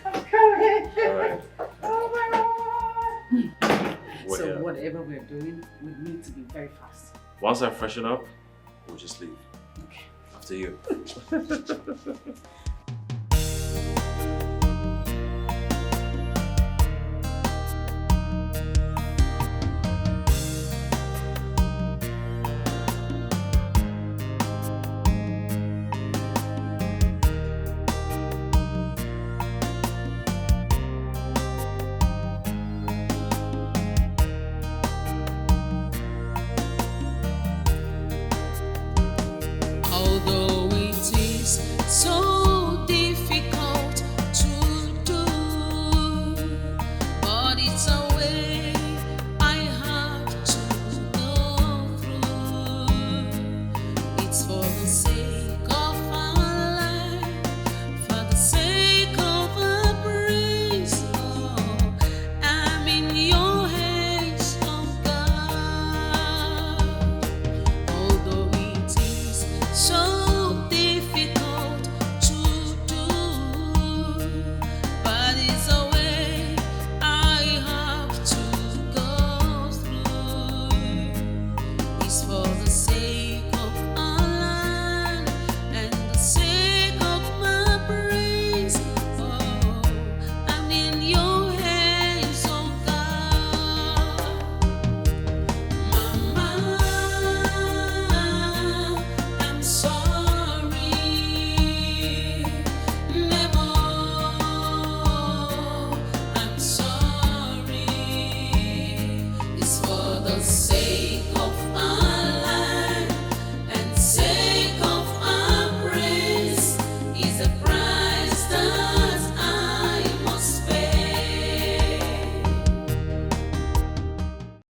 I'm coming. All right. Oh my God. We're So here. whatever we're doing, we need to be very fast. Once I freshen up, we'll just leave. Okay. After you.